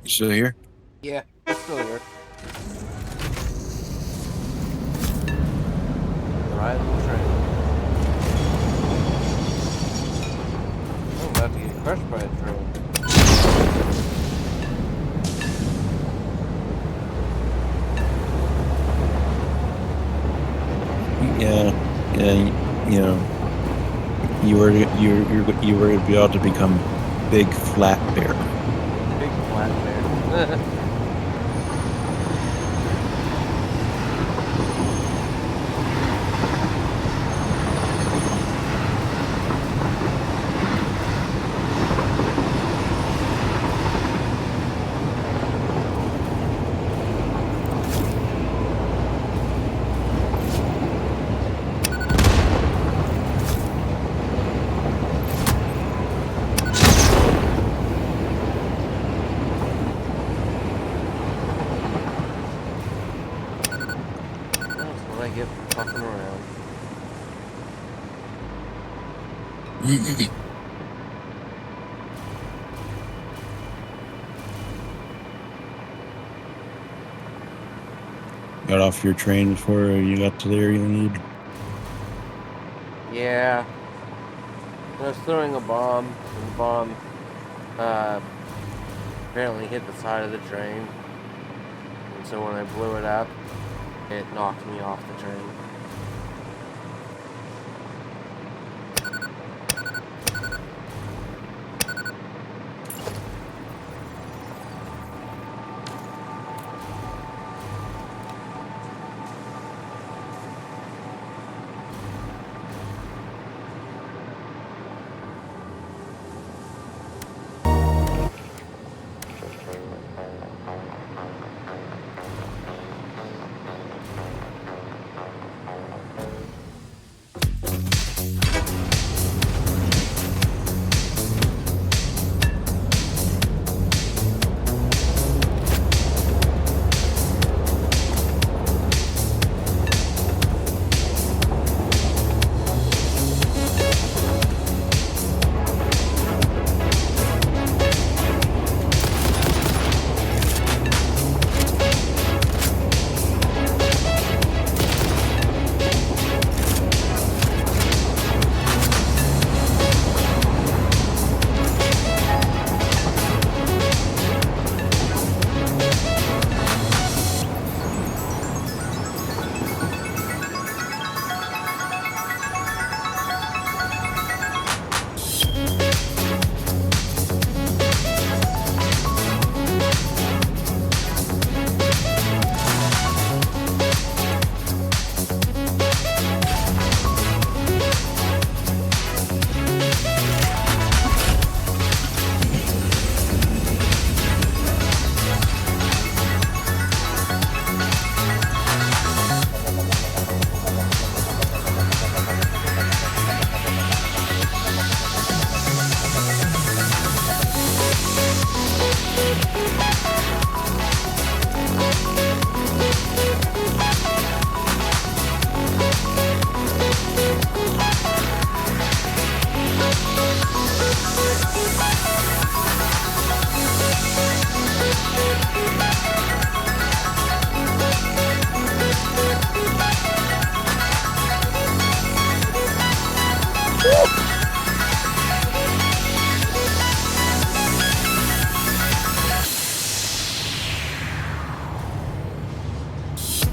Still here? Yeah, it's still here. Riding the train. I'm about to get crushed by a train. Yeah, you know, you were to be able to become big flat bear. Big flat bear. That's what I get for fucking around. Got off your train before you got to the area you need. Yeah. I was throwing a bomb, and the bomb apparently hit the side of the train. And so when I blew it up, it knocked me off the train.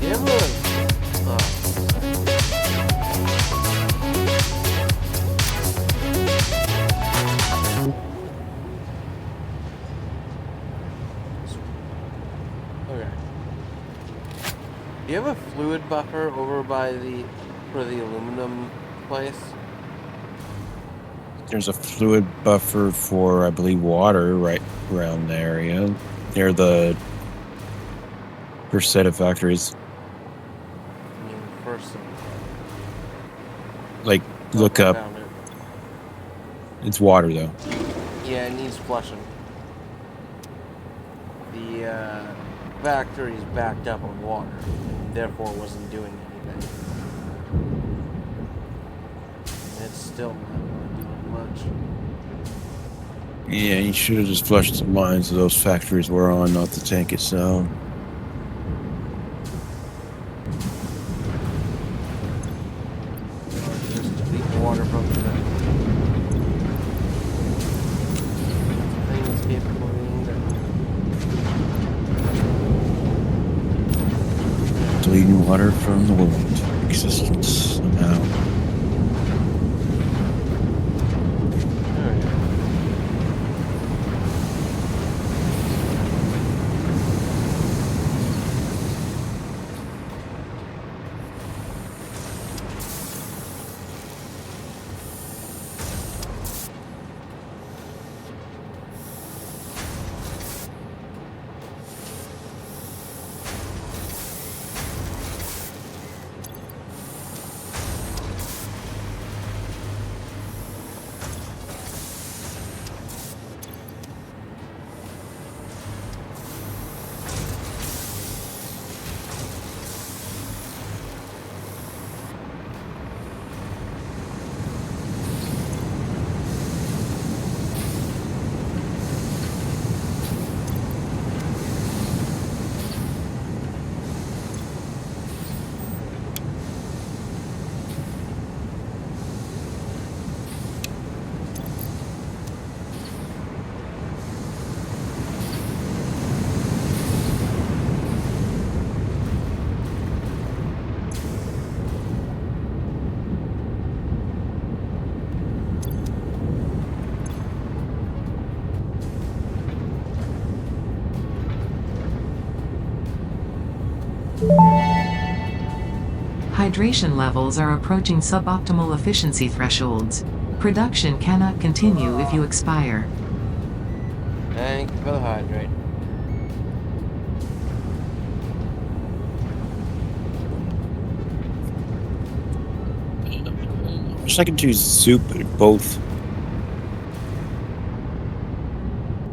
Yeah, oh, okay. Do you have a fluid buffer over by for the aluminum place? There's a fluid buffer for, I believe, water right around the area near the first set of factories. I mean, first. Like, look up. Found it. It's water, though. Yeah, it needs flushing. The factory's backed up on water, and therefore wasn't doing anything. It's still not doing much. Yeah, you should have just flushed the mines those factories were on, not the tank itself. Or just delete water from the thing that's capable of being done. Deleting water from the world existence somehow. Alright. Hydration levels are approaching suboptimal efficiency thresholds. Production cannot continue if you expire. Thank you for the hydrate. I wish I could do soup in both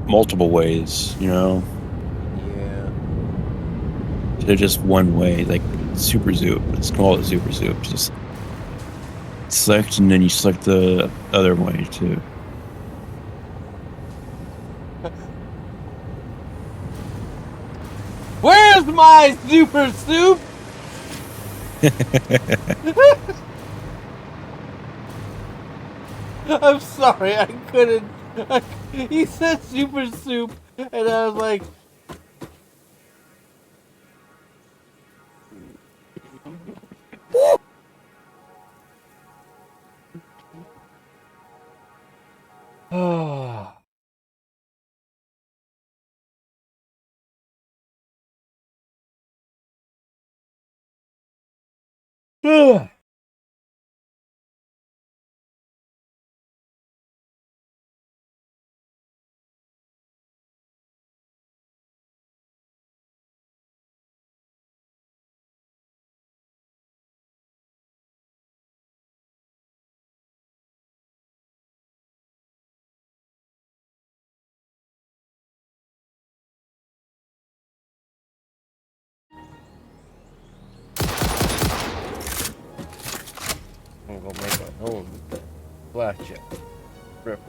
multiple ways, you know? Yeah. They're just one way, like super soup. Let's call it super soup. Just select and then you select the other way too. Where's my super soup? I'm sorry, I couldn't. He said super soup, and I was like, oh. I'm gonna make my own blackjack. Rip.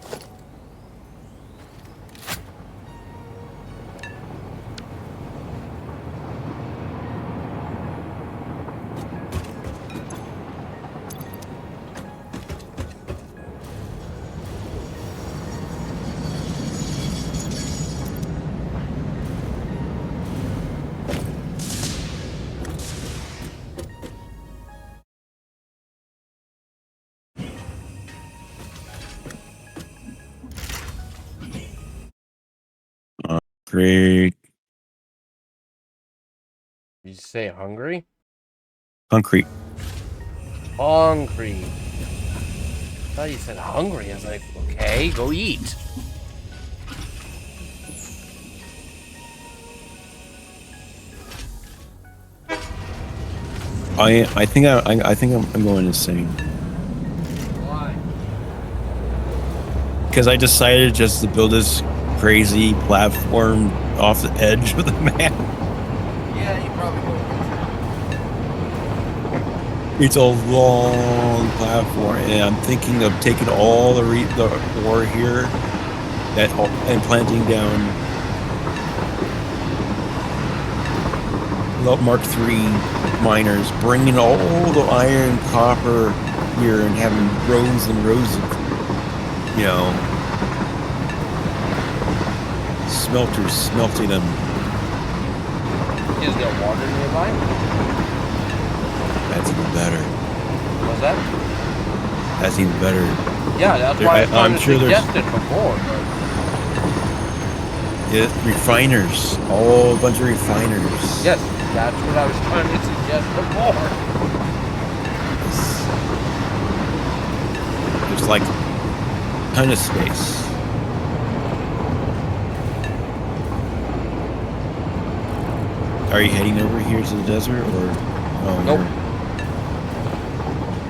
Great. Did you say hungry? Concrete. Hungry. I thought you said hungry. I was like, okay, go eat. I think I'm going insane Why? because I decided just to build this crazy platform off the edge of the map. Yeah, you probably will. It's a long platform, and I'm thinking of taking all the ore here and planting down Mark III miners, bringing all the iron, copper here, and having rows and rows of, smelters smelting them. Is there water nearby? That's even better. What's that? That's even better. Yeah, that's why I was trying to suggest it before. Yeah, refiners. Oh, a bunch of refiners. Yes, that's what I was trying to suggest before. There's like a ton of space. Are you heading over here to the desert, or? Oh, nope.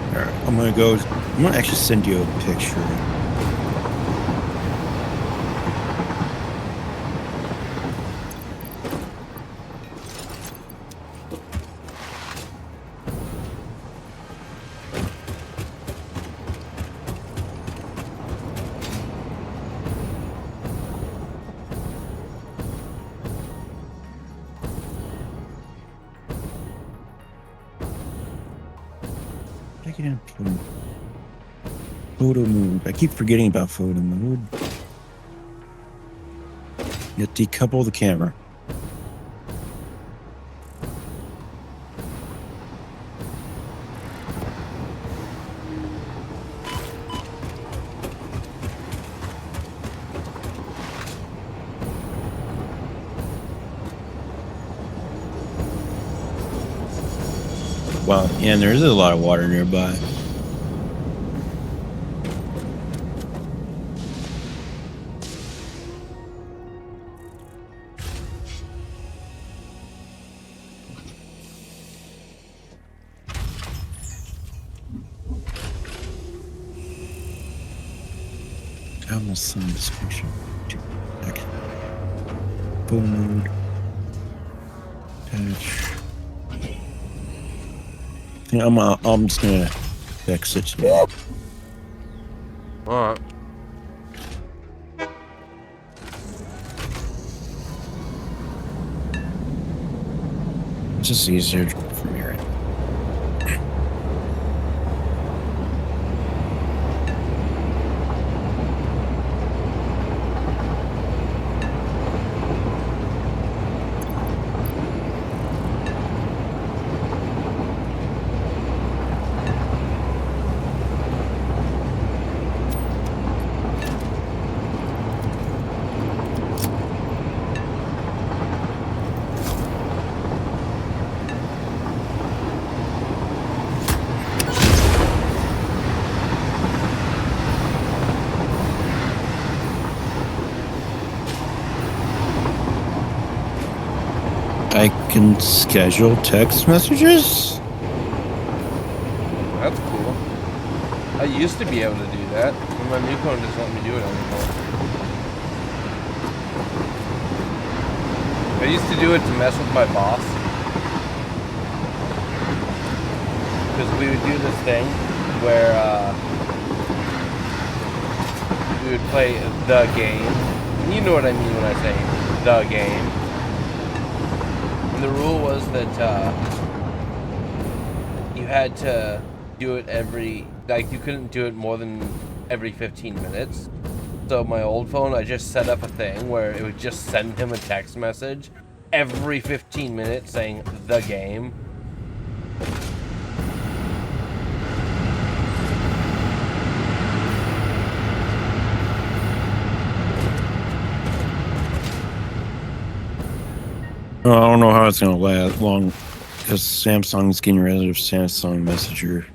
All right, I'm gonna actually send you a picture. Photo mode. I keep forgetting about photo mode. You have to decouple the camera. Wow, yeah, and there is a lot of water nearby. Almost some description. Full mode. Touch. Yeah, I'm just gonna exit. Alright. It's just easier from here. I can schedule text messages? That's cool. I used to be able to do that, and my new phone doesn't let me do it anymore. I used to do it to mess with my boss. Because we would do this thing where we would play the game. And you know what I mean when I say the game. And the rule was that you had to do it you couldn't do it more than every 15 minutes. So my old phone, I just set up a thing where it would just send him a text message every 15 minutes saying the game. Well, I don't know how it's going to last long because Samsung's getting rid of Samsung Messenger,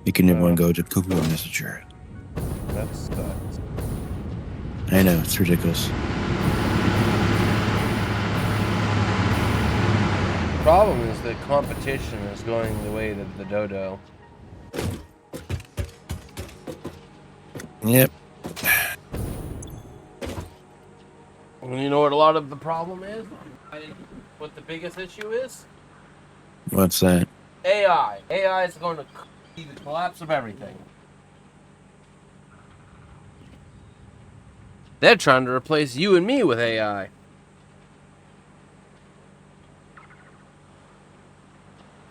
making everyone go to Google Messenger. That sucks. I know, it's ridiculous. The problem is that competition is going the way of the dodo. Yep. And you know what a lot of the problem is? What the biggest issue is? What's that? AI. AI is going to be the collapse of everything. They're trying to replace you and me with AI.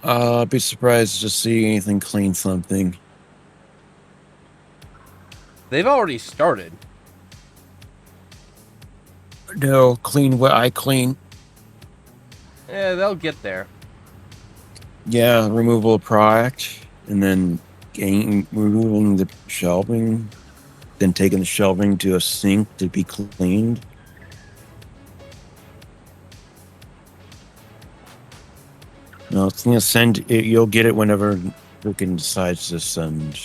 I'd be surprised to see anything clean something. They've already started. No, clean what I clean. Yeah, they'll get there. Yeah, removal of product, and then removing the shelving, then taking the shelving to a sink to be cleaned. No, it's gonna send it. You'll get it whenever freaking decides to send.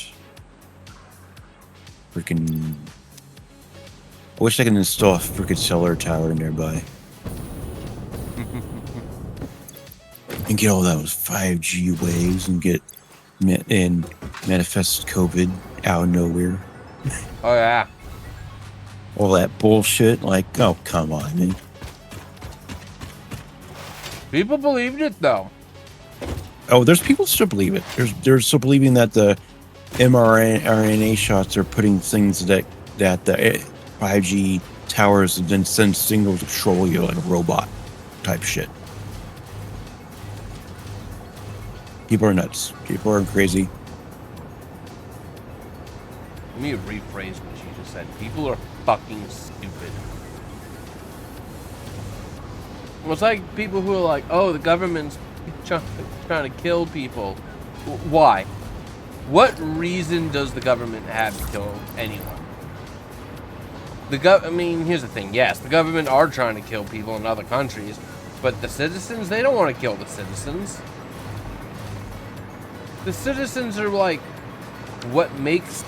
Freaking. I wish I could install a freaking cellular tower nearby and get all those 5G waves and get and manifest COVID out of nowhere. Oh yeah. All that bullshit. Like, oh come on, man. People believed it though. Oh, there's people still believe it. They're still believing that the mRNA shots are putting things that the 5G towers and then send signals to control you like a robot type shit. People are nuts. People are crazy. Let me rephrase what you just said. People are fucking stupid. Well, it's like people who are like, oh, the government's trying to kill people. Why? What reason does the government have to kill anyone? I mean, here's the thing. Yes, the government are trying to kill people in other countries, but the citizens, they don't want to kill the citizens. The citizens are like what makes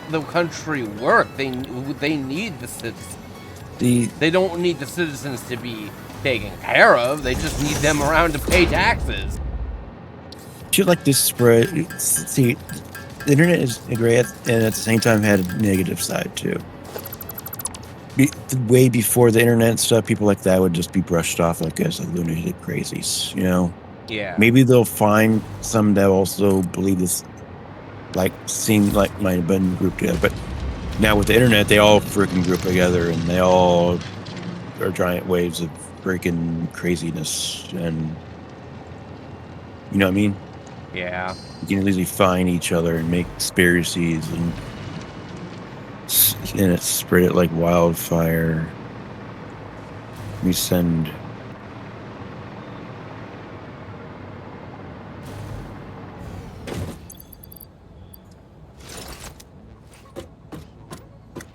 the country work. They need the citizens. They don't need the citizens to be taken care of. They just need them around to pay taxes. Shit like this spread. See, the internet is great, and at the same time had a negative side too. Way before the internet and stuff, people like that would just be brushed off like as lunatic crazies, you know? Yeah. Maybe they'll find some that also believe this, like, seem like might have been grouped together. But now with the internet, they all freaking group together, and they all are giant waves of freaking craziness. And you know what I mean? Yeah. You can easily find each other and make conspiracies and it spread it like wildfire. We send.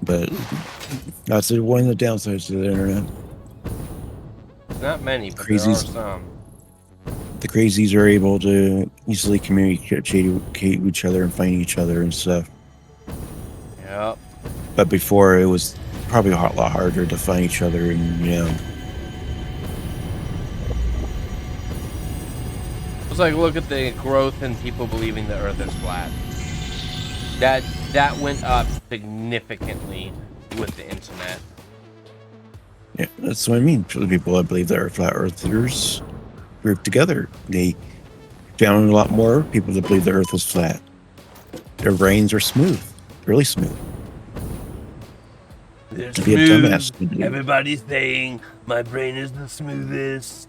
But that's one of the downsides to the internet. Not many, but Crazies. there are some. The crazies are able to easily communicate with each other and find each other and stuff. Yep. But before, it was probably a lot harder to find each other, and you know. It's like, look at the growth in people believing the Earth is flat. That went up significantly with the internet. Yeah, that's what I mean. For the people that believe that are flat earthers grouped together, they found a lot more people that believe the Earth was flat. Their brains are smooth, really smooth. They're To be a dumbass. smooth. Everybody's saying my brain is the smoothest.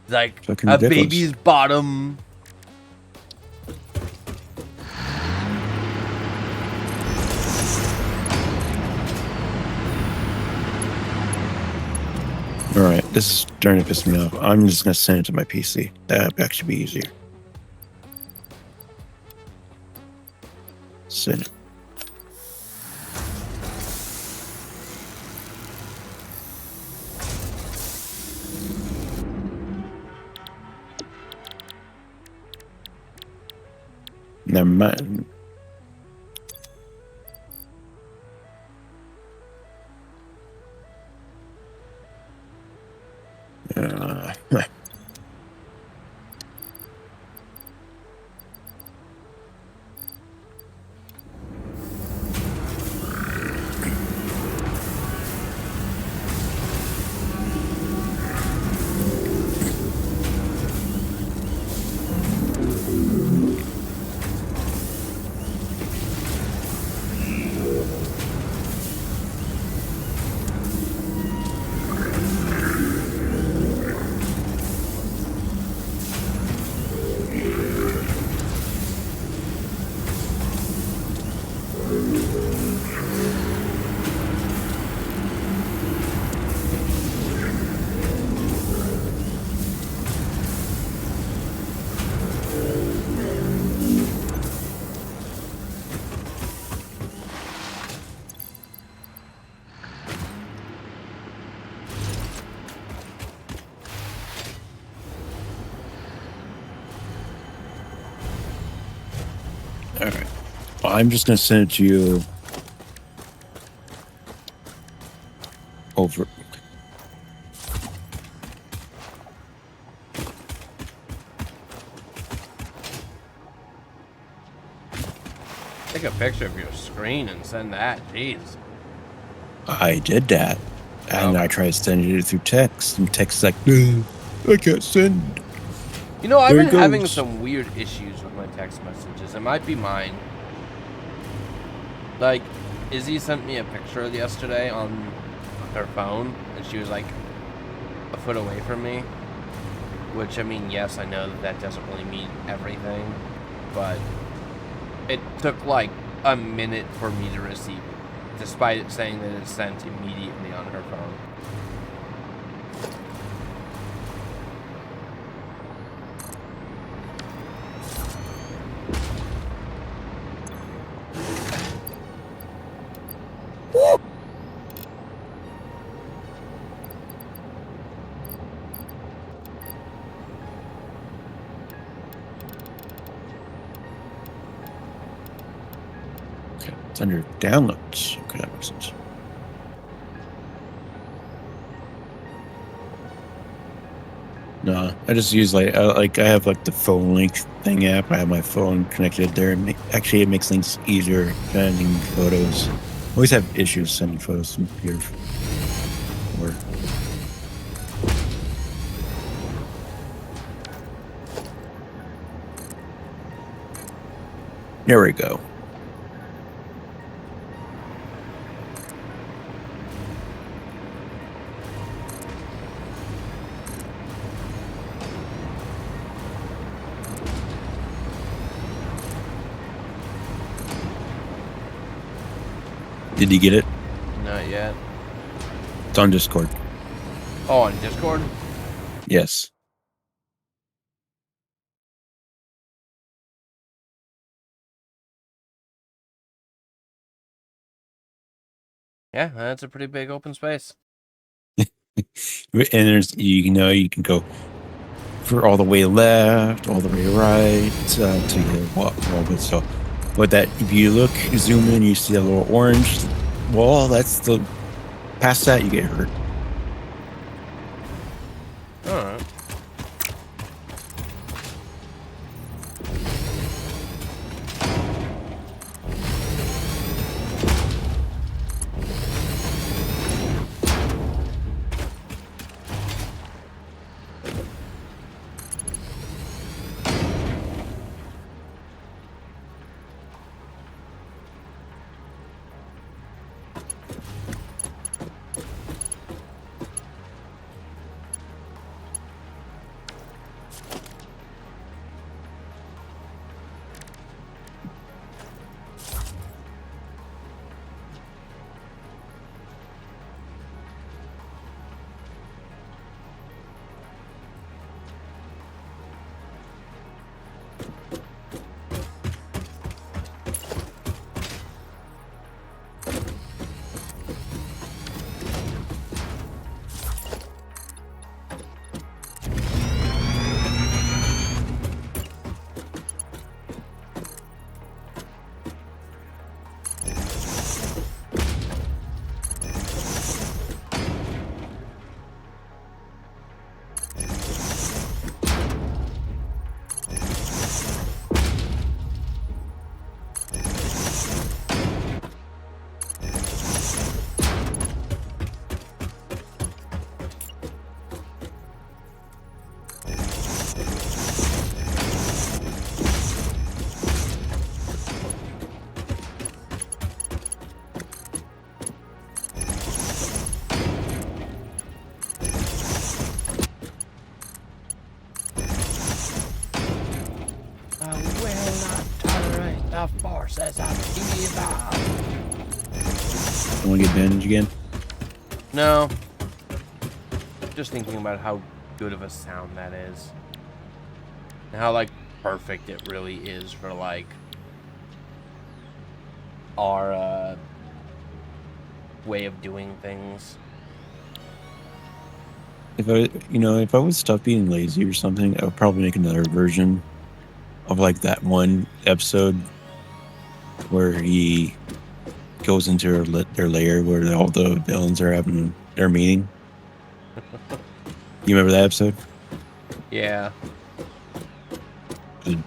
It's like Fucking a ridiculous. baby's bottom. All right, this is starting to piss me off. I'm just gonna send it to my PC. That'd actually be easier. Send it. Never mind. All right. Well, I'm just gonna send it to you over. Take a picture of your screen and send that. Jeez. I did that, and Oh. I tried sending it through text, and text is like, I can't send. You know, I've There been it having goes. some weird issues with my text messages. It might be mine. Like, Izzy sent me a picture yesterday on her phone, and she was like a foot away from me. Which, I mean, yes, I know that doesn't really mean everything, but it took like a minute for me to receive it, despite it saying that it's sent immediately on her phone. Okay, it's under downloads. Okay, that makes sense. No, I just use I have like the phone link thing app. I have my phone connected there. And actually, it makes things easier sending photos. I always have issues sending photos from here. Or there we go. Did you get it? Not yet. It's on Discord. Oh, on Discord? Yes. Yeah, that's a pretty big open space. And there's you can go for all the way left, all the way right to your wall. But so, but that if you look, zoom in, you see a little orange wall. That's the past that you get hurt. Alright. I will not tolerate the forces of evil. You want to get bandaged again? No. Just thinking about how good of a sound that is. And how, like, perfect it really is for, like, our, way of doing things. If I would stop being lazy or something, I would probably make another version of like that one episode where he goes into their lair where all the villains are having their meeting. You remember that episode? Yeah. Good.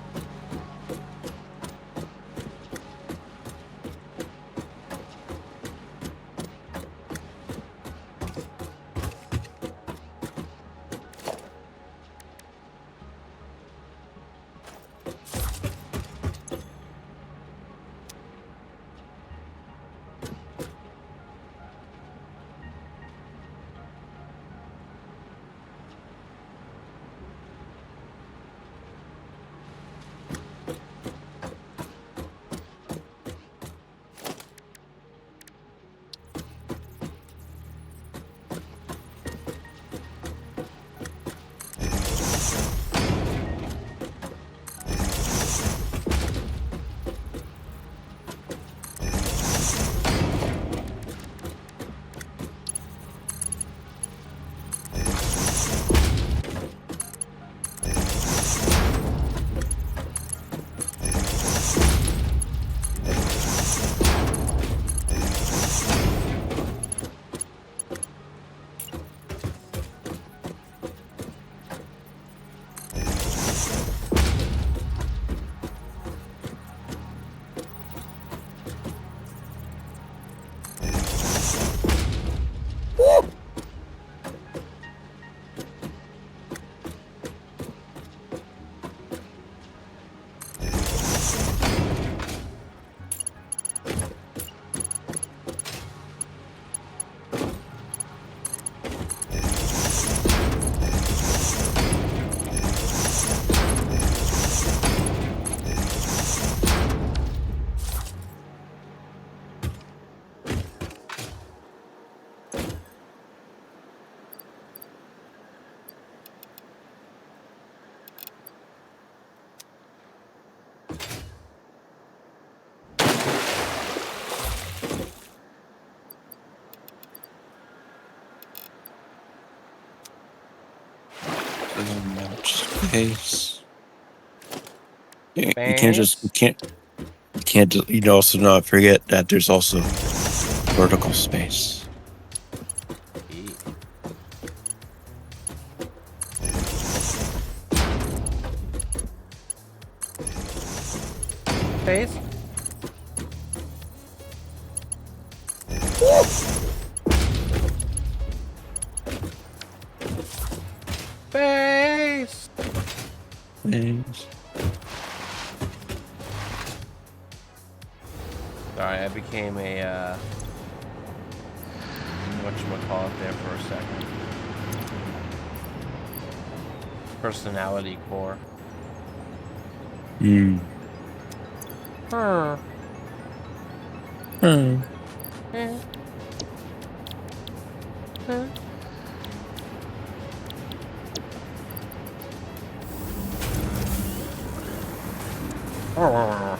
Space. You can't just you'd also not forget that there's also vertical space. Space? Space! Space. Sorry, I became a, whatchamacallit there for a second. Personality core. Hmm. Huh. Hmm. Eh. Huh. Oh.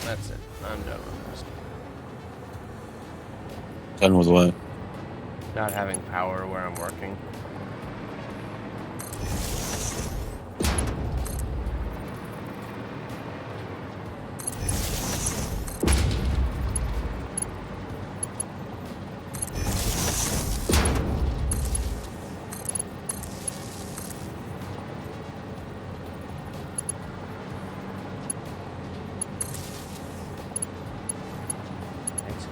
That's it. I'm done with this. Done with what? Not having power where I'm working. Thanks.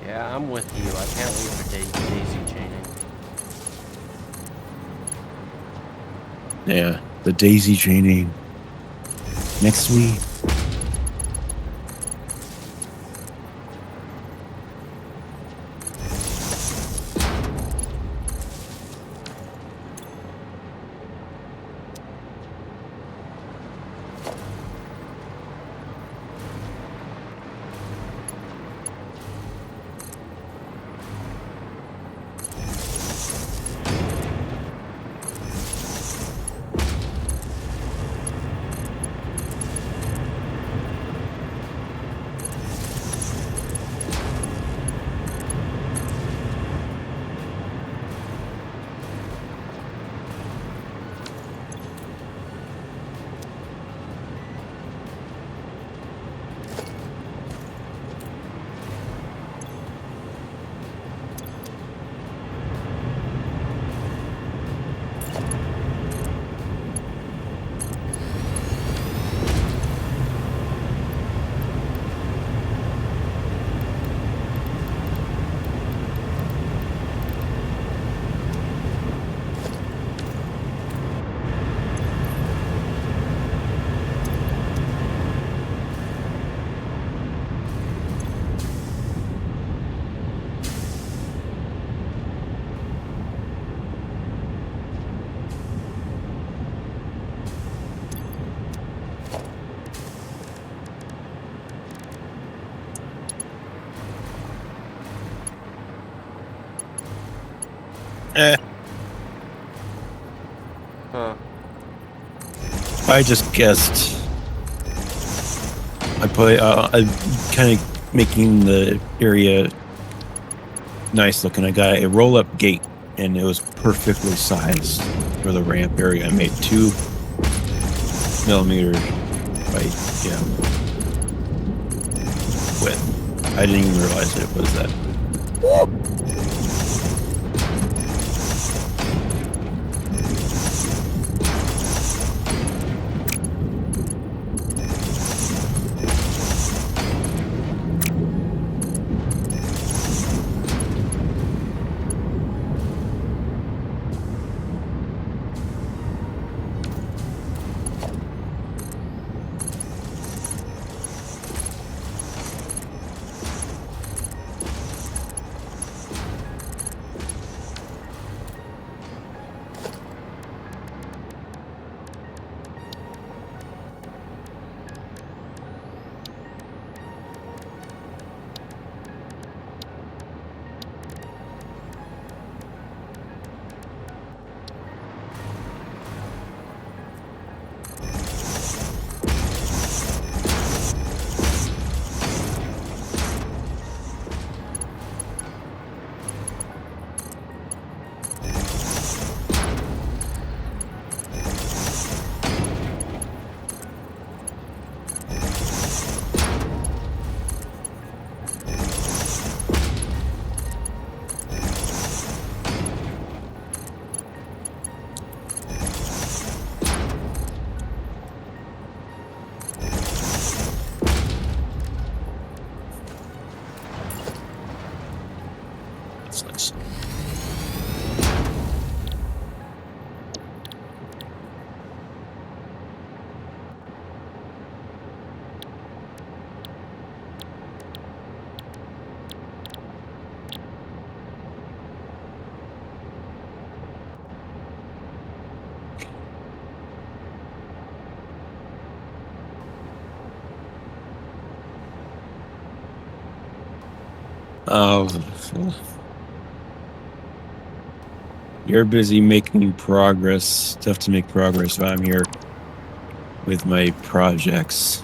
Yeah, I'm with you. I can't wait for daisy chaining. Yeah, the daisy chaining. Next week. Huh. I just guessed. I'm kind of making the area nice looking. I got a roll up gate, and it was perfectly sized for the ramp area. I made 2 millimeter by width. I didn't even realize it was that. That's nice. You're busy making progress, stuff to make progress. So I'm here with my projects.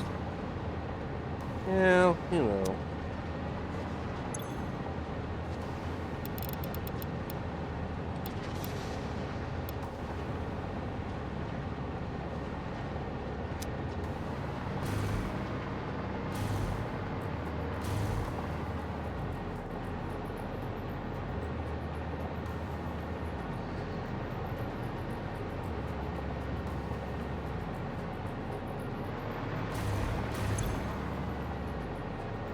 Yeah, you know.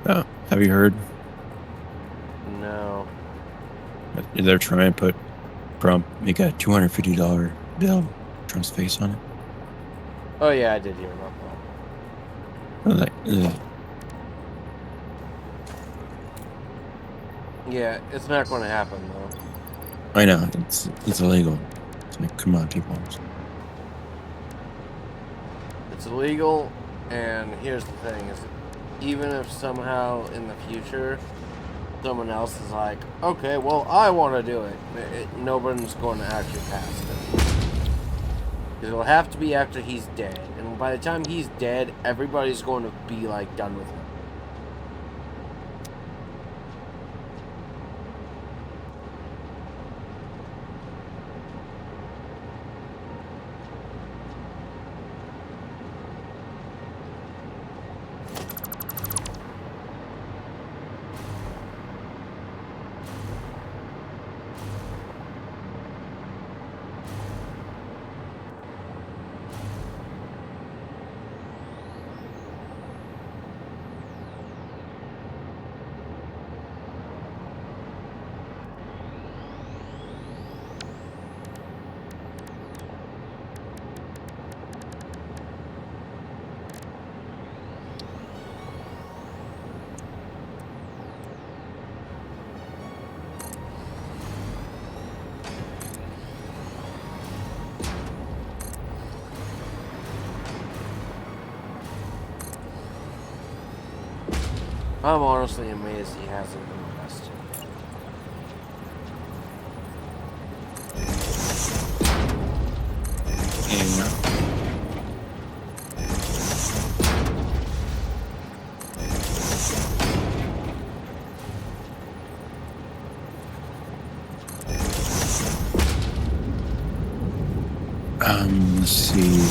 Oh, have you heard? No. They're trying to put Trump, make a $250 bill, Trump's face on it. Oh yeah, I did hear about that. I'm like, ugh. Yeah, it's not going to happen though. I know it's illegal. It's like, come on, people. It's illegal, and here's the thing: is even if somehow in the future someone else is like, okay, well, I want to do it, nobody's going to actually pass it. It'll have to be after he's dead, and by the time he's dead, everybody's going to be like done with him. I'm honestly amazed he hasn't been arrested. And let's see.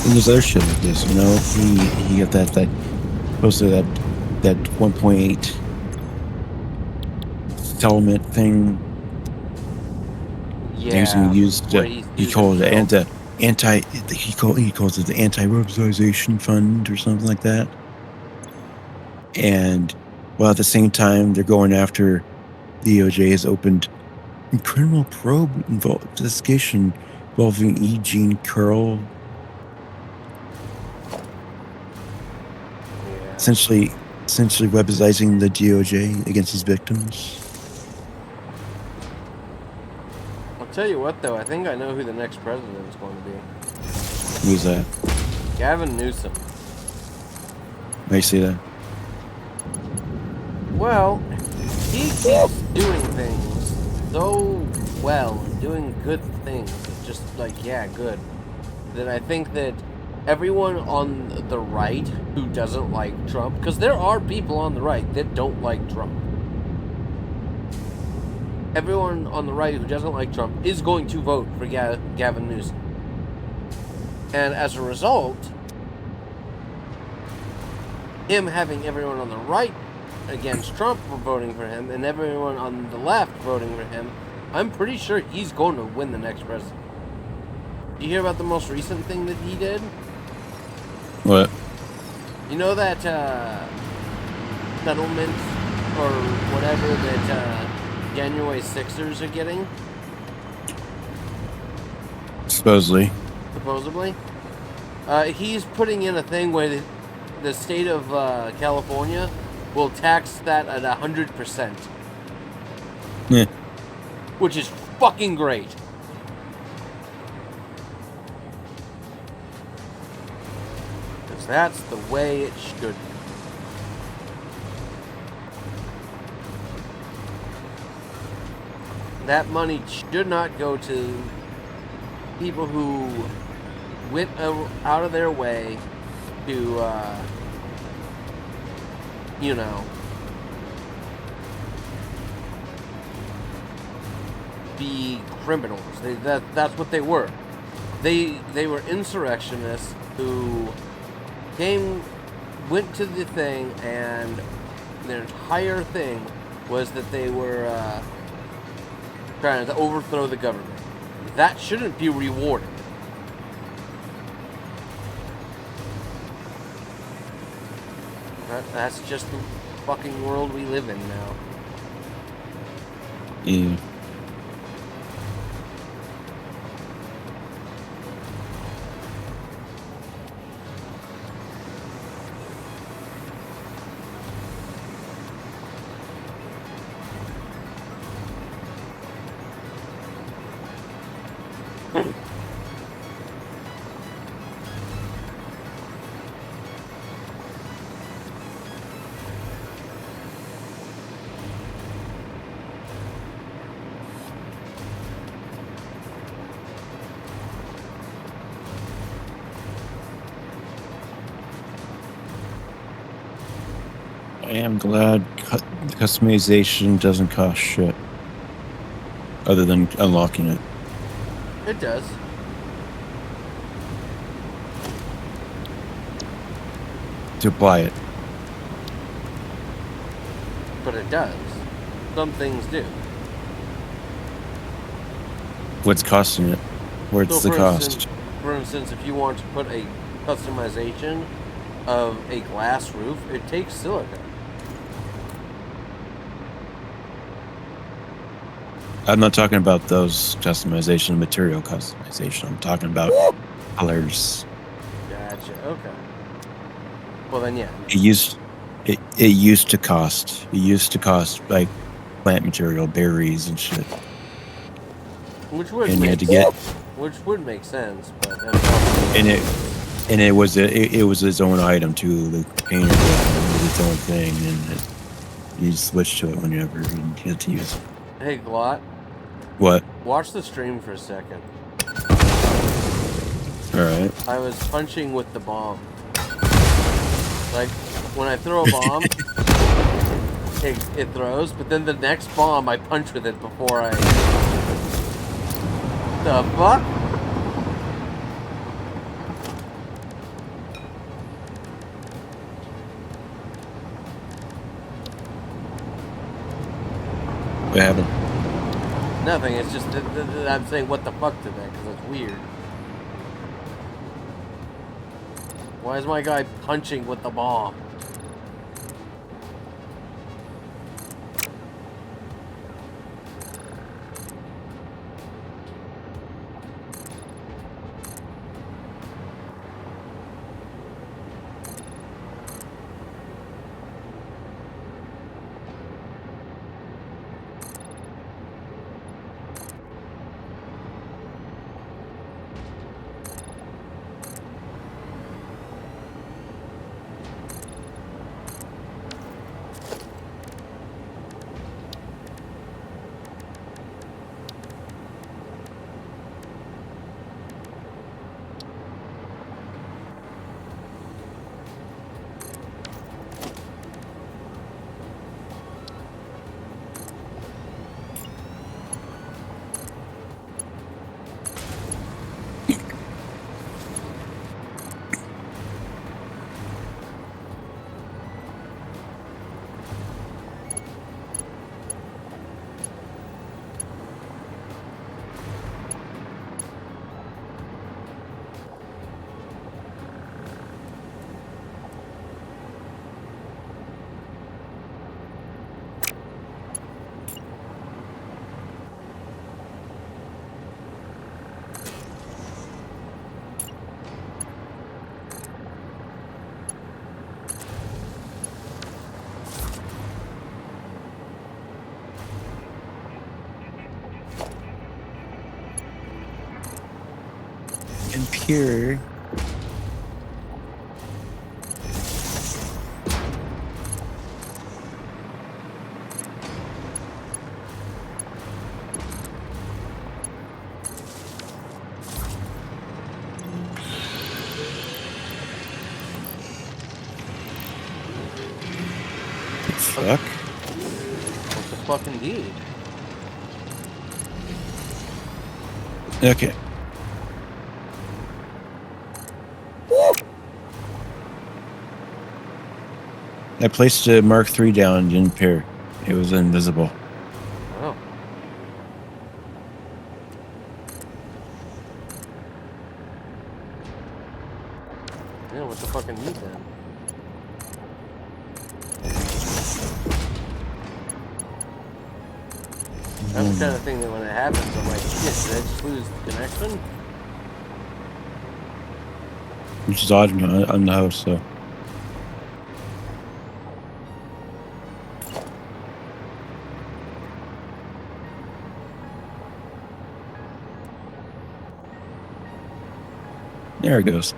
And there's other shit like this, you know. He got that posted that 1.8 settlement thing. Yeah, He's going to use where he called it he calls it the anti-robberization fund or something like that. And while at the same time they're going after the DOJ has opened a criminal probe investigation involving E. Jean Curl, yeah. essentially weaponizing the DOJ against his victims. I'll tell you what, though, I think I know who the next president is going to be. Who's that? Gavin Newsom. I see that. Well, he keeps doing things so well and doing good things. It's just like, yeah, good. That I think that everyone on the right who doesn't like Trump, because there are people on the right that don't like Trump. Everyone on the right who doesn't like Trump is going to vote for Gavin Newsom. And as a result, him having everyone on the right against Trump for voting for him and everyone on the left voting for him, I'm pretty sure he's going to win the next president. Did you hear about the most recent thing that he did? What? You know that settlement or whatever that January 6ers are getting? Supposedly. supposedly. He's putting in a thing where the state of California will tax that at 100%, Yeah. which is fucking great. Because that's the way it should be. That money should not go to people who went out of their way to, you know, be criminals. That's what they were. They were insurrectionists who went to the thing, and their entire thing was that they were trying to overthrow the government. That shouldn't be rewarded. That's just the fucking world we live in now. Yeah. I am glad customization doesn't cost shit. Other than unlocking it. It does. To buy it. But it does. Some things do. What's costing it? What's the cost? For instance, if you want to put a customization of a glass roof, it takes silica. I'm not talking about those customization, material customization. I'm talking about colors. Gotcha. Okay. Well then, yeah. It used to cost. It used to cost like plant material, berries and shit. Which would And you had make to get which would make sense, but and it was its own item too. The painter was its own thing, and you switch to it whenever you get to use it. Hey, Glot. What? Watch the stream for a second. All right. I was punching with the bomb. Like when I throw a bomb, it throws, but then the next bomb I punch with it before I. The fuck? What happened? Nothing. It's just I'm saying what the fuck to that because it's weird. Why is my guy punching with the bomb? impure. Fuck. What the fuck indeed? Okay. I placed a Mark III down and didn't pair. It was invisible. Oh. Yeah, what the fucking need then? That's the kind of thing that when it happens, I'm like, shit, did I just lose the connection? Which is odd on the house, so. There it goes.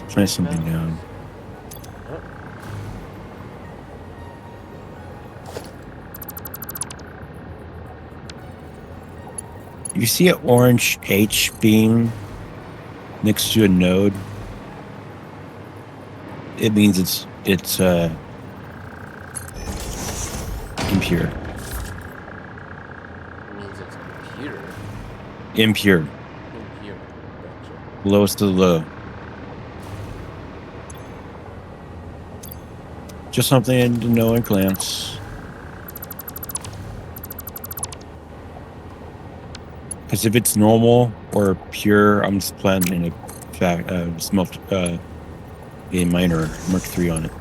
Place something down. You see an orange H beam next to a node? It means it's impure. It means it's computer. Impure. Impure. Gotcha. Lowest of the low. Just something to know and glance. Because if it's normal or pure, I'm just planning a smelt a minor Mark III on it.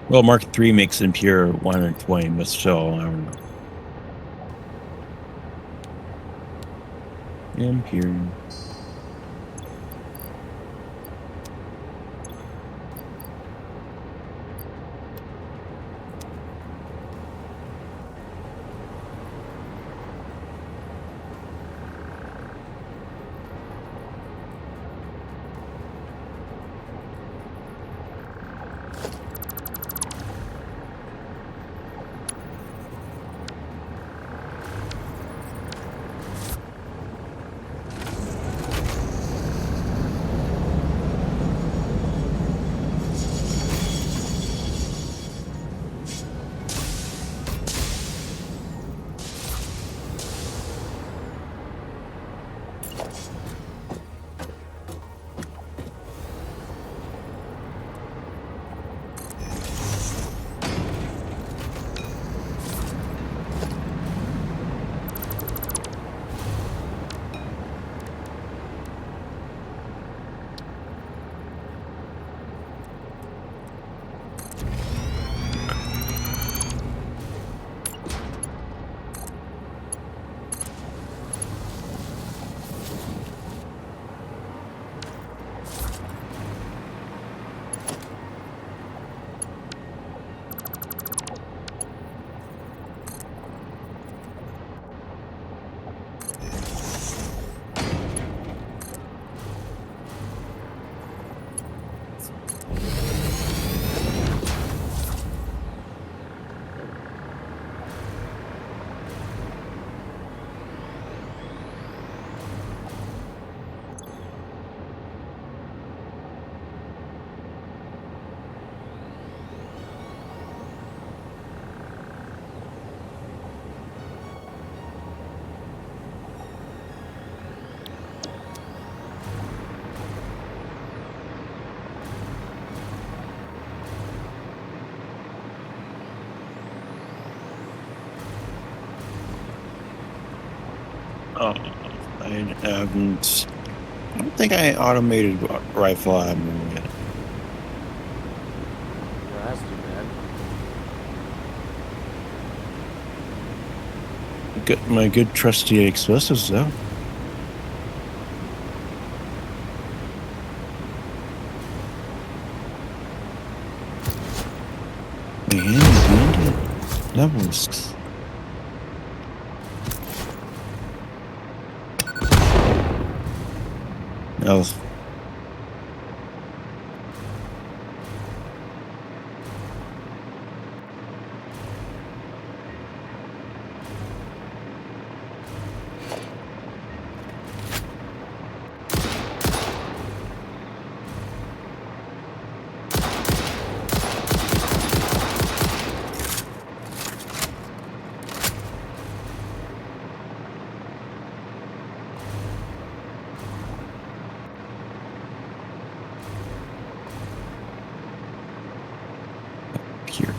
Well, Mark III makes impure 120, but still, I don't know. Impure. Oh, I haven't. I don't think I automated rifle ammo yet. Well, that's too bad. Got my good trusty explosives though. My handy levels. Oh, here.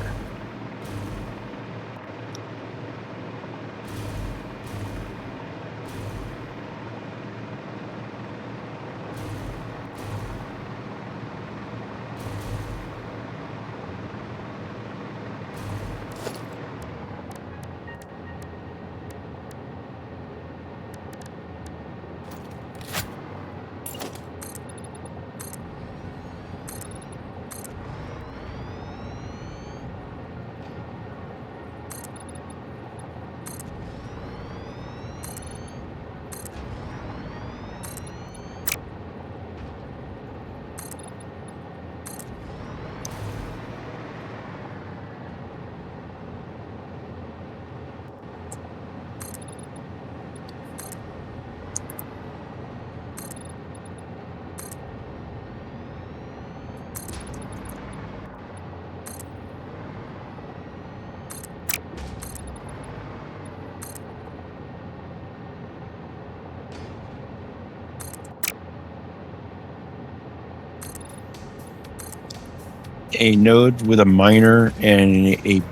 A node with a miner and a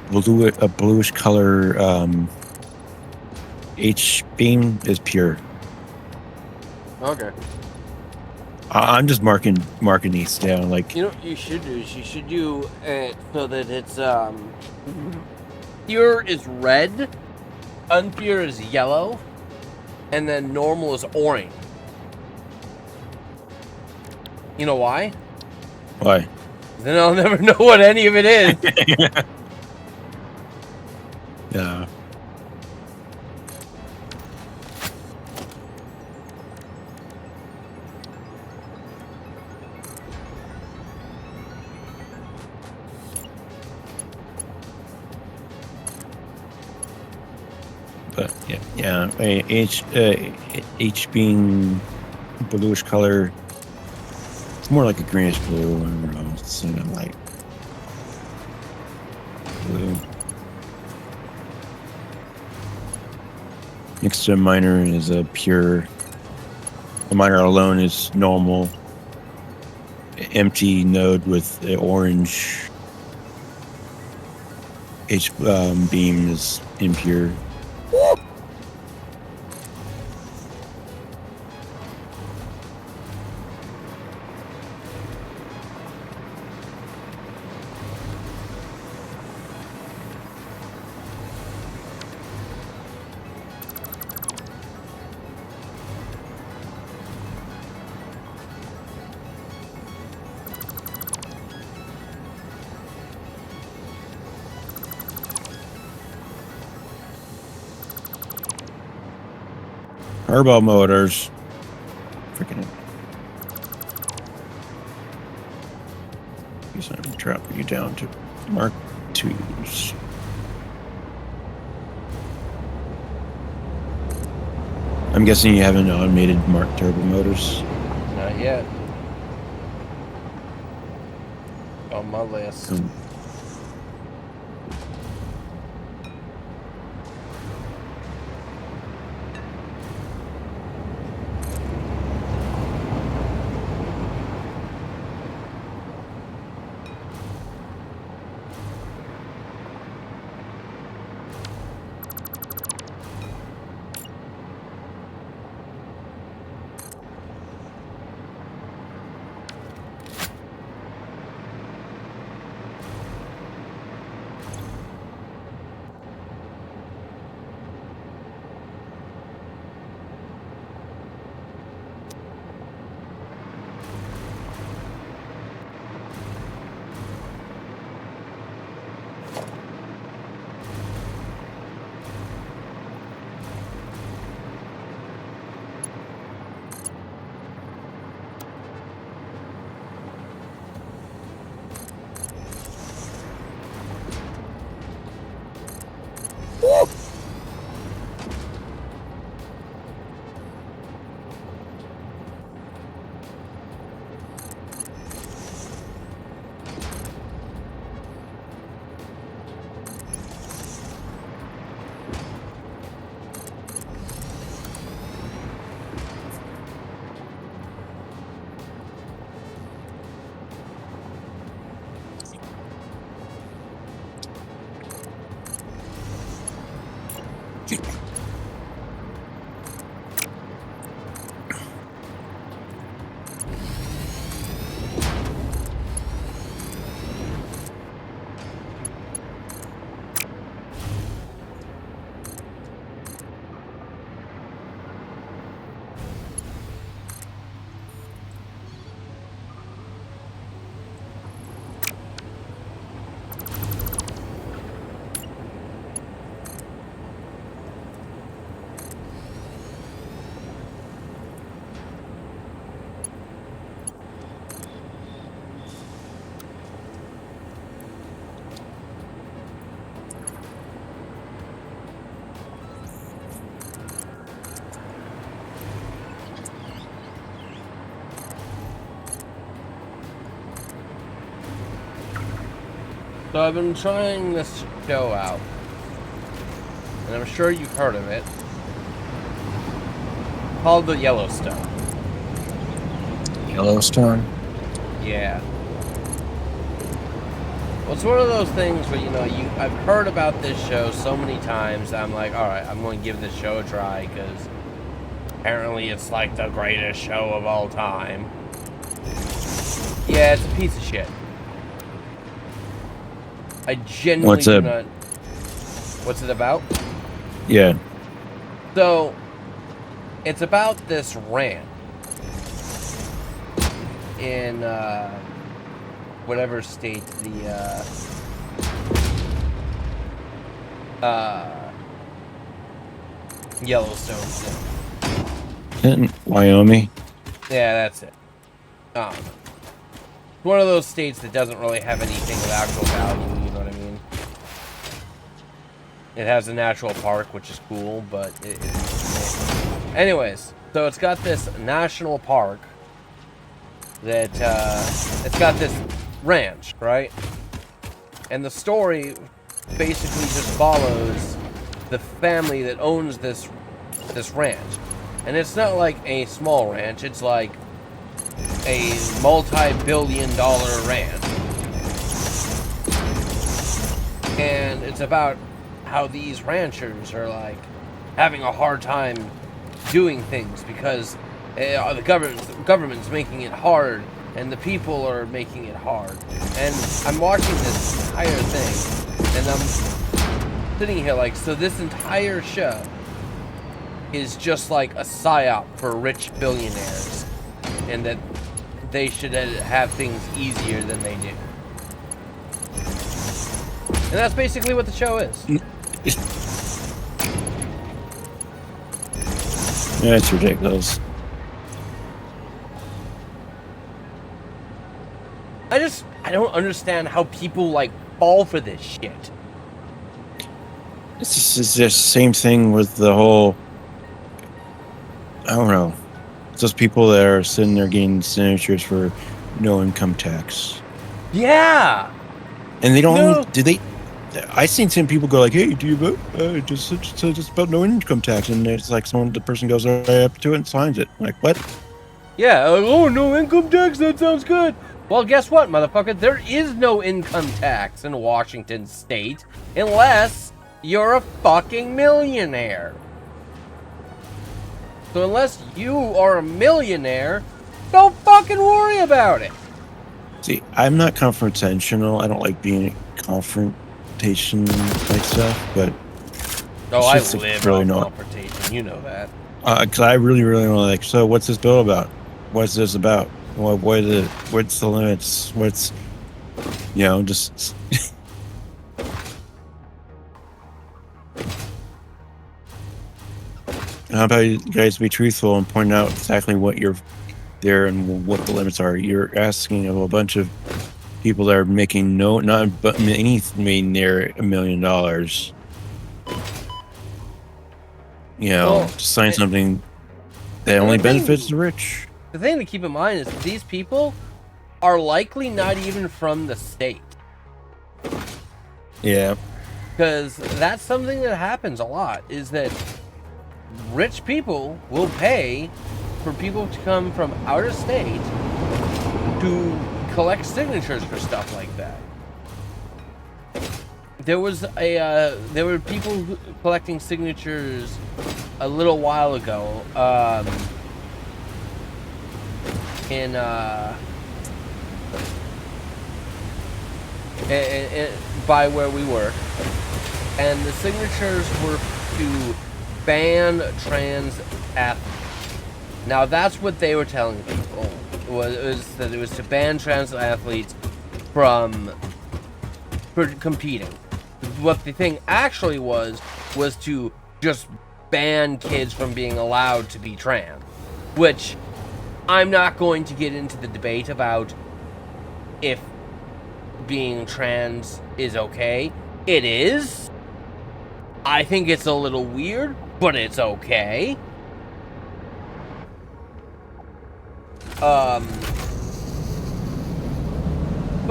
bluish color H beam is pure. Okay. I'm just marking these down. Like, You know what you should do is you should do it so that it's pure is red, unpure is yellow, and then normal is orange. You know why? why? Then I'll never know what any of it is. Yeah. But yeah. H being bluish color. It's more like a greenish blue. I don't know. It's like blue. Next to a miner is a pure. The miner alone is normal. Empty node with the orange H beam is impure. Turbo motors. Freaking. Guess I'm dropping you down to Mark IIs. I'm guessing you haven't automated Mark turbo motors. Not yet. On my list. So I've been trying this show out, and I'm sure you've heard of it, called the Yellowstone. Yellowstone. Yeah. Well, it's one of those things where, I've heard about this show so many times, I'm like, alright, I'm going to give this show a try, because apparently it's like the greatest show of all time. Yeah, it's a piece of shit. I genuinely do not... What's it about? Yeah. So, it's about this ranch in, whatever state the, Yellowstone's in. Wyoming. Yeah, that's it. One of those states that doesn't really have anything of actual value, you know what I mean? It has a natural park, which is cool, but anyways, so it's got this national park that, it's got this ranch, right? And the story basically just follows the family that owns this ranch. And it's not like a small ranch, it's like a multi-billion-dollar ranch. And it's about how these ranchers are like having a hard time doing things because the government's making it hard and the people are making it hard. And I'm watching this entire thing and I'm sitting here like, so this entire show is just like a psyop for rich billionaires and that they should have things easier than they do. And that's basically what the show is. Yeah, it's ridiculous. I don't understand how people like fall for this shit. It's just the same thing with the whole. I don't know. It's those people that are sitting there getting signatures for no income tax. Yeah. And they don't. No. Do they? I seen some people go like, "Hey, do you vote? Just about no income tax," and it's like the person goes right up to it and signs it. Like what? Yeah. Oh, no income tax. That sounds good. Well, guess what, motherfucker? There is no income tax in Washington State unless you're a fucking millionaire. So unless you are a millionaire, don't fucking worry about it. See, I'm not confrontational. I don't like being confrontation type stuff, but Oh, I just live really on not. confrontation. You know that. Because I really want to like. So, what's this bill about? What's this about? What's the limits? What's just. How about you guys be truthful and point out exactly what you're there and what the limits are? You're asking of a bunch of people that are making not anything near $1 million. To sign something that only benefits the rich. The thing to keep in mind is that these people are likely not even from the state. Yeah. Because that's something that happens a lot, is that rich people will pay for people to come from out of state to collect signatures for stuff like that. There were people collecting signatures a little while ago, in by where we work, and the signatures were to ban trans athletes. Now that's what they were telling people. It was that it was to ban trans athletes for competing. What the thing actually was to just ban kids from being allowed to be trans. Which I'm not going to get into the debate about if being trans is okay. It is. I think it's a little weird, but it's okay. But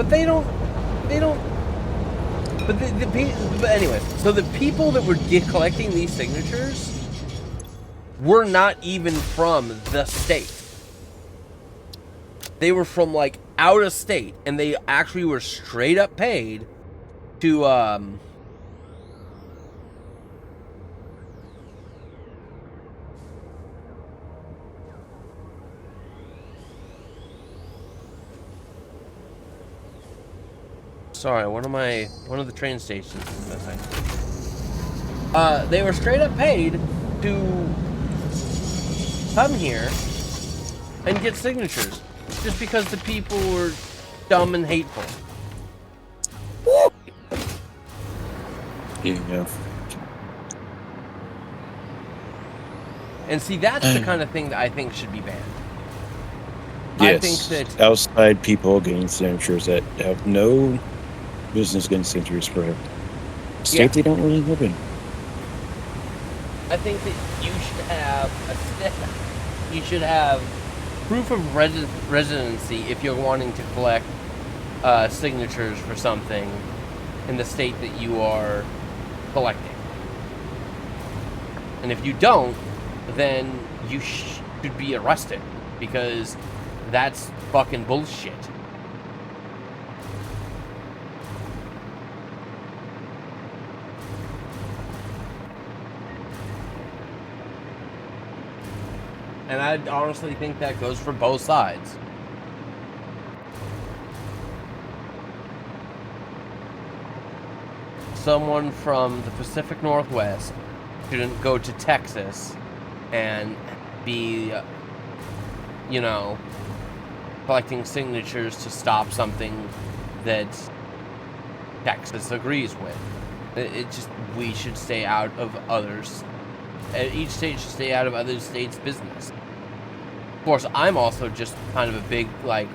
they don't but anyways, so the people that were collecting these signatures were not even from the state. They were from like out of state, and they actually were straight up paid to sorry, one of the train stations is missing. They were straight up paid to come here and get signatures just because the people were dumb and hateful. Yeah. And see, that's the kind of thing that I think should be banned. Yes. I think that outside people getting signatures that have no business getting signatures for a state they don't really live in. I think that you should have proof of residency if you're wanting to collect signatures for something in the state that you are collecting. And if you don't, then you should be arrested, because that's fucking bullshit. And I honestly think that goes for both sides. Someone from the Pacific Northwest shouldn't go to Texas and be, collecting signatures to stop something that Texas agrees with. We should stay out of others. Each state should stay out of other states' business. Of course, I'm also just kind of a big,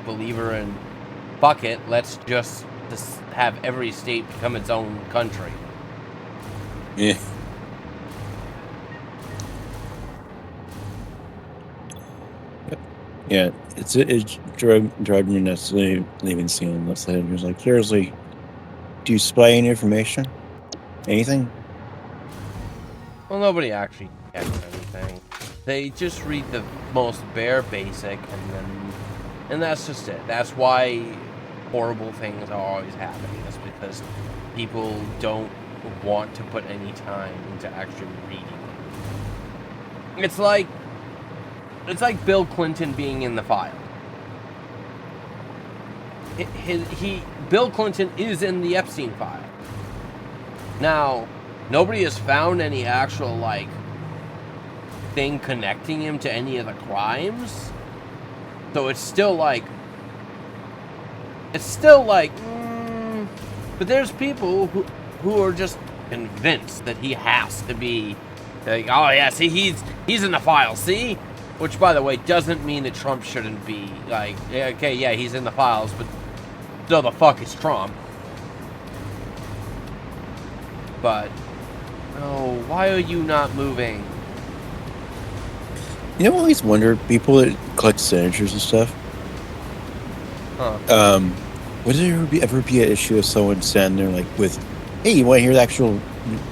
believer in, fuck it, let's just have every state become its own country. Yeah. Yeah, it's driving me nuts leaving scene. Let's say it's like, seriously, do you supply any information? Anything? Well, nobody actually checks anything. They just read the most bare basic, and that's just it. That's why horrible things are always happening. It's because people don't want to put any time into actually reading. It's like Bill Clinton being in the file. Bill Clinton is in the Epstein file. Now, nobody has found any actual, thing connecting him to any of the crimes. So it's still but there's people who are just convinced that he has to be, like, oh yeah, see, he's in the file, see? Which, by the way, doesn't mean that Trump shouldn't be, okay, yeah, he's in the files, but still the fuck is Trump. But, oh, why are you not moving? I always wonder, people that collect signatures and stuff, would there ever be an issue of someone standing there, with, hey, you want to hear the actual,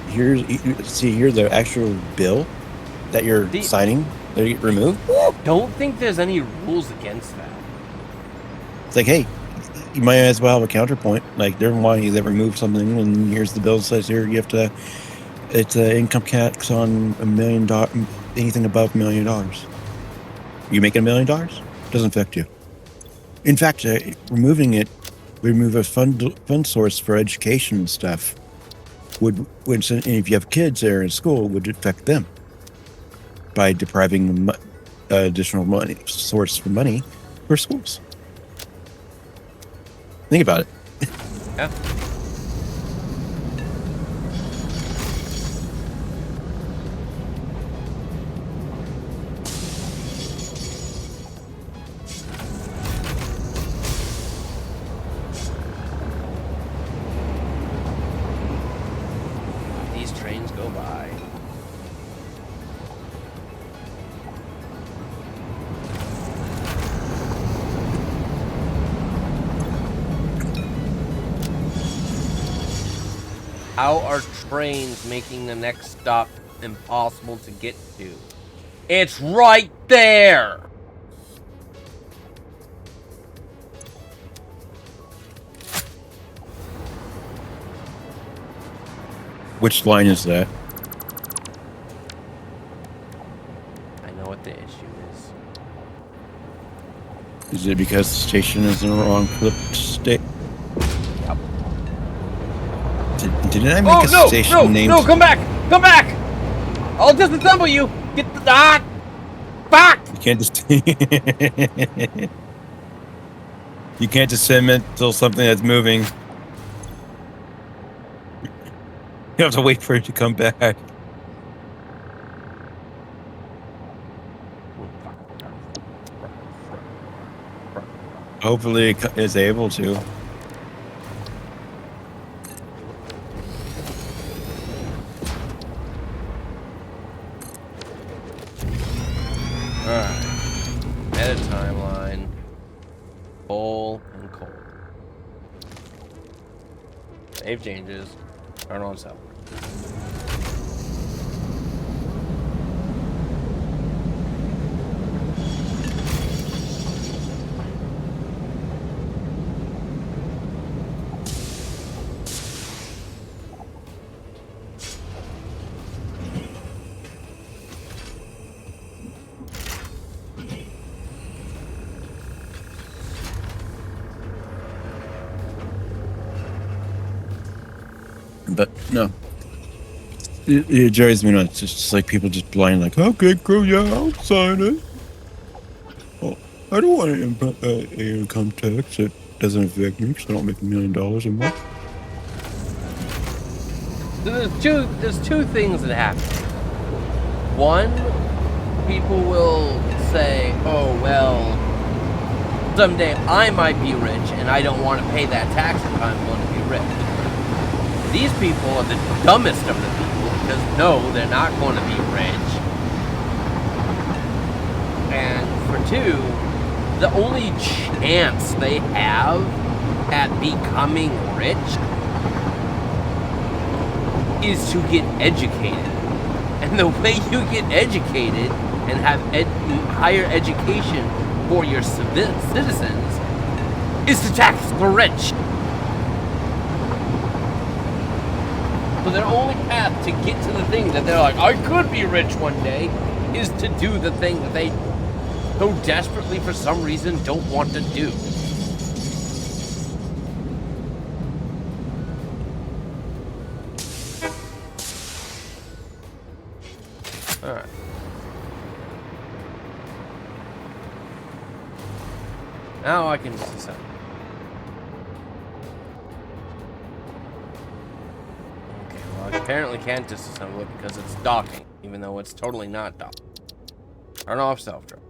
here's the actual bill that you're signing, that you get removed? Don't think there's any rules against that. It's like, hey, you might as well have a counterpoint. They're wanting to remove something, and here's the bill that says here you have to, it's income tax on $1 million, anything above $1 million. You making $1 million? Doesn't affect you. In fact, removing it, remove a fund source for education and stuff, would if you have kids there in school, would affect them by depriving them additional source for money for schools. Think about it. Yeah. These trains go by. How are trains making the next stop impossible to get to? It's right there! Which line is that? I know what the issue is. Is it because the station is in the wrong flip state? Yep. Didn't I make a station named? No, come back! Come back! I'll disassemble you! Get the fuck! You can't just. You can't dismantle something that's moving. You have to wait for it to come back. Hopefully it is able to. Alright. Edit timeline. Coal and coal. Save changes. Turn on cell. But no. It drives me nuts. It's just like people just blind, like, okay, cool, yeah, I'll sign it. Well, I don't want an income tax that doesn't affect me because I don't make $1 million a month. So there's two things that happen. One, people will say, oh, well, someday I might be rich and I don't want to pay that tax if I'm going to be rich. These people are the dumbest of the people because no, they're not going to be rich. And for two, the only chance they have at becoming rich is to get educated. And the way you get educated and have higher education for your citizens is to tax the rich. So their only path to get to the thing that they're like, I could be rich one day, is to do the thing that they so desperately for some reason don't want to do. Alright. Now I can disassemble. Okay, well I apparently can't disassemble it because it's docking, even though it's totally not docking. Turn off self-drive.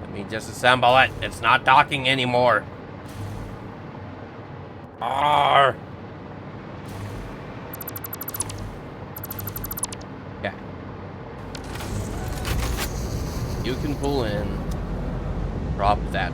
Let me disassemble it. It's not docking anymore. Arr! Okay. You can pull in. Drop that.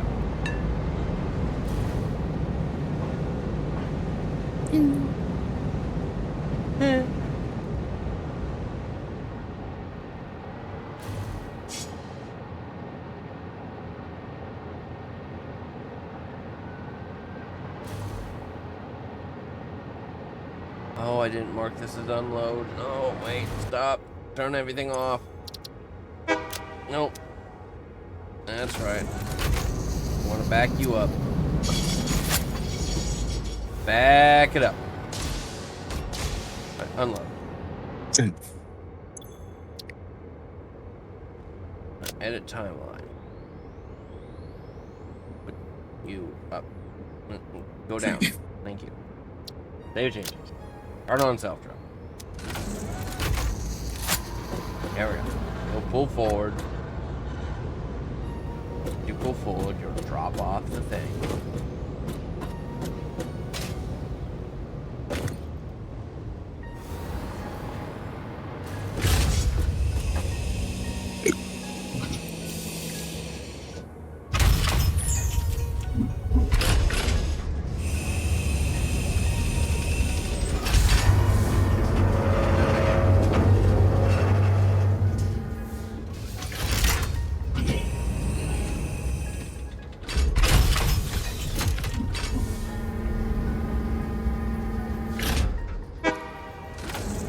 Oh, I didn't mark this as unload. No, wait, stop. Turn everything off. Nope. That's right. I want to back you up. Back it up. Right, unload. Right, edit timeline. Put you up. Go down. Thank you. Save changes. Turn on self-drop. There we go. Go pull forward. You pull forward, you'll drop off the thing.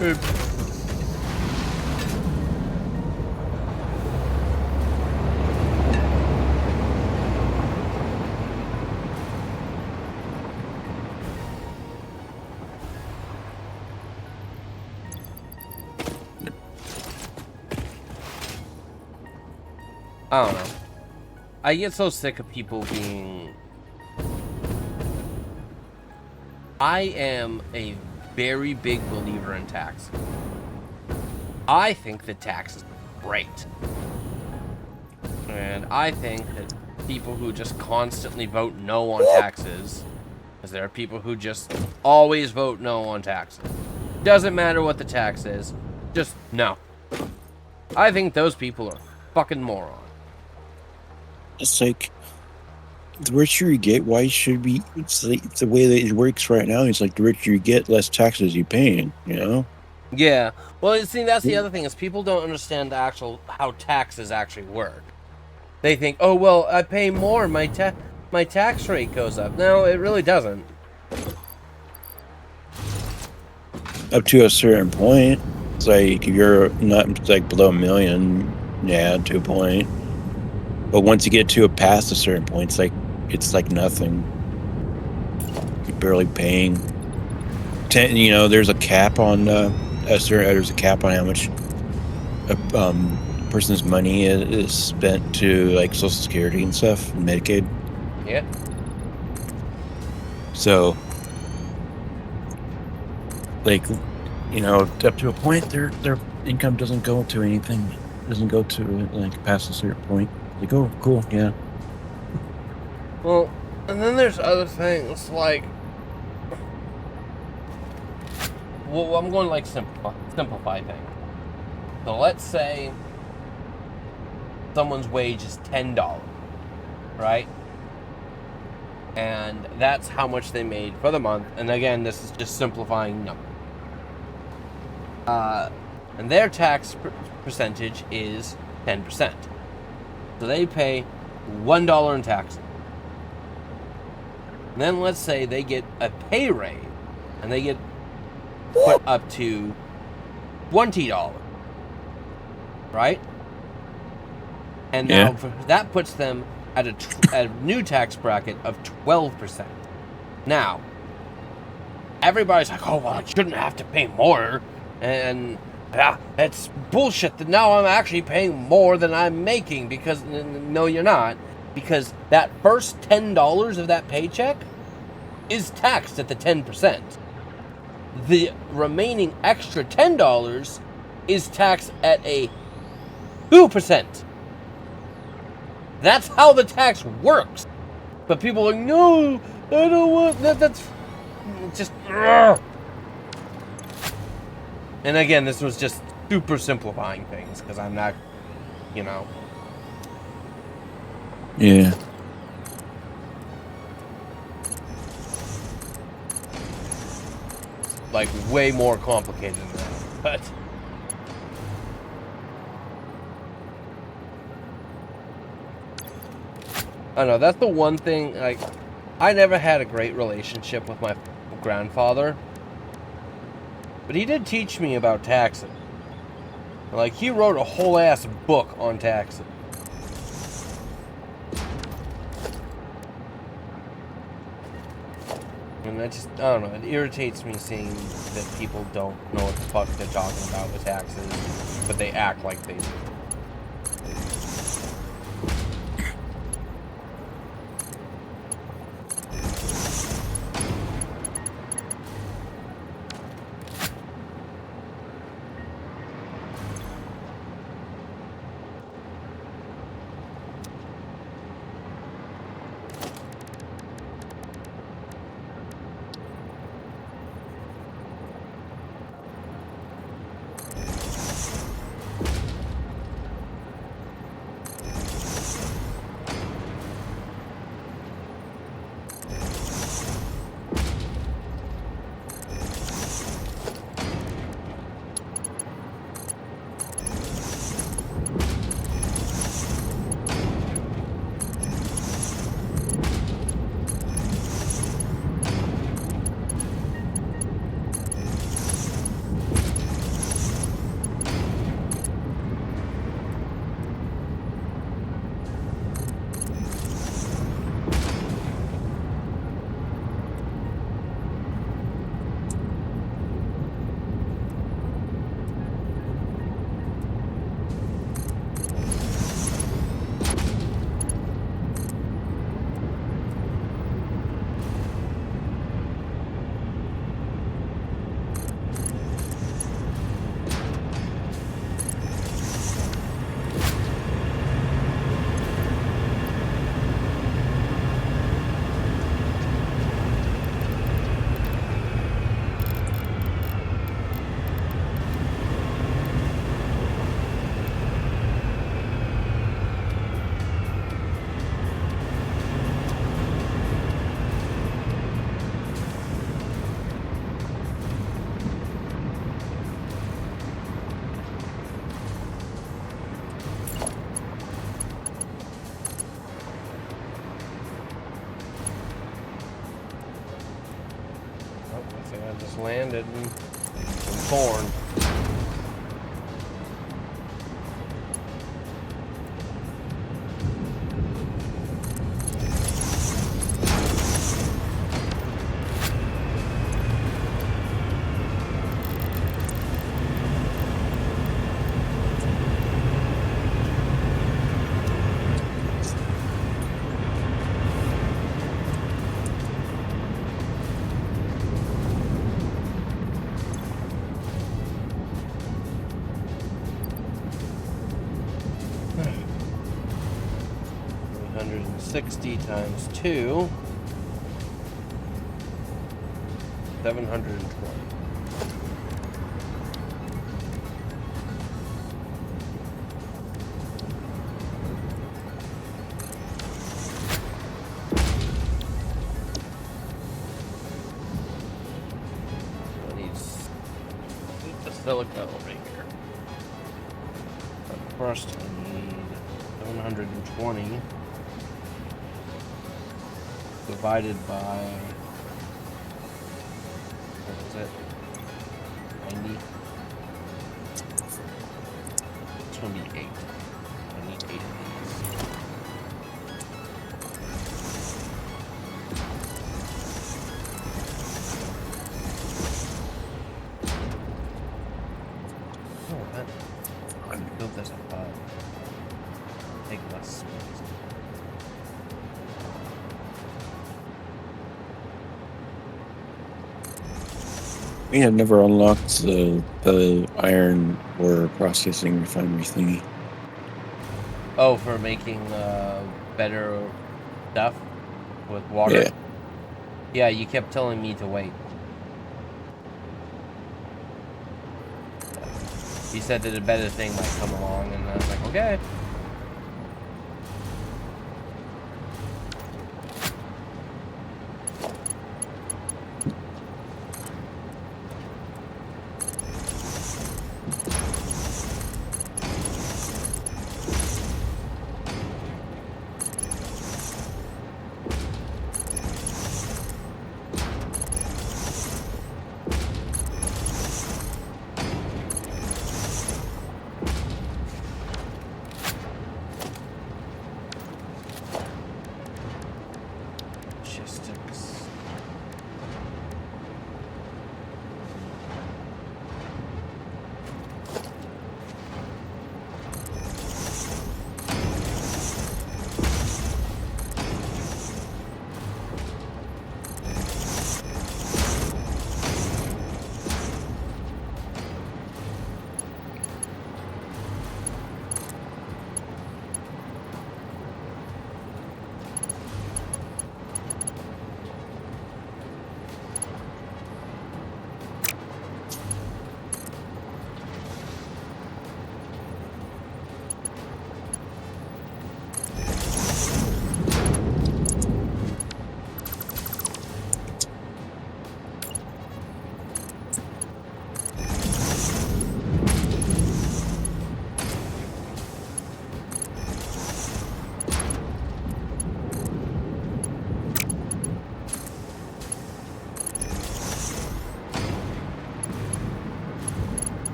I don't know. I get so sick of people being... I am a very big believer in tax. I think that tax is great. And I think that people who just constantly vote no on taxes, because there are people who just always vote no on taxes. Doesn't matter what the tax is, just no. I think those people are fucking morons. It's like, the richer you get, why should be? It's the way that it works right now. It's like the richer you get, less taxes you paying. You know? Yeah. Well, see, that's the other thing is people don't understand how taxes actually work. They think, oh well, I pay more, my tax rate goes up. No, it really doesn't. Up to a certain point, it's like if you're not, it's like below $1 million, yeah, to a point. But once you get to past a certain point, it's like nothing. You're barely paying. There's a cap on there's a cap on how much a person's money is spent to like Social Security and stuff, and Medicaid. Yeah. So, like, up to a point, their income doesn't go to anything. Doesn't go to like past a certain point. Like, oh, cool, yeah. Well, and then there's other things like, well, I'm going to like simplify things. So let's say someone's wage is $10, right? And that's how much they made for the month. And again, this is just simplifying numbers. And their tax percentage is 10%. So they pay $1 in taxes. And then let's say they get a pay raise, and they get put up to $20, right? And now that puts them at a new tax bracket of 12%. Now, everybody's like, oh, well, I shouldn't have to pay more. And it's bullshit that now I'm actually paying more than I'm making, because no, you're not. Because that first $10 of that paycheck is taxed at the 10%. The remaining extra $10 is taxed at a 2%. That's how the tax works. But people are like, no, I don't want that. That's just... And again, this was just super simplifying things, because I'm not, Yeah. like way more complicated than that. But I don't know, that's the one thing, like, I never had a great relationship with my grandfather, but he did teach me about taxes. Like, he wrote a whole ass book on taxes. And that just, I don't know, it irritates me seeing that people don't know what the fuck they're talking about with taxes, but they act like they do. I just landed and torn. Times 2, 720. I need the silica over here. But first, I need 720. Divided by, what was it, 90? It's going to be 8. I need 8 of these. Oh, that, I can build this above. Take less space. We had never unlocked the iron ore processing refinery thingy. Oh, for making better stuff with water? Yeah. Yeah, you kept telling me to wait. You said that a better thing might come along, and I was like, okay.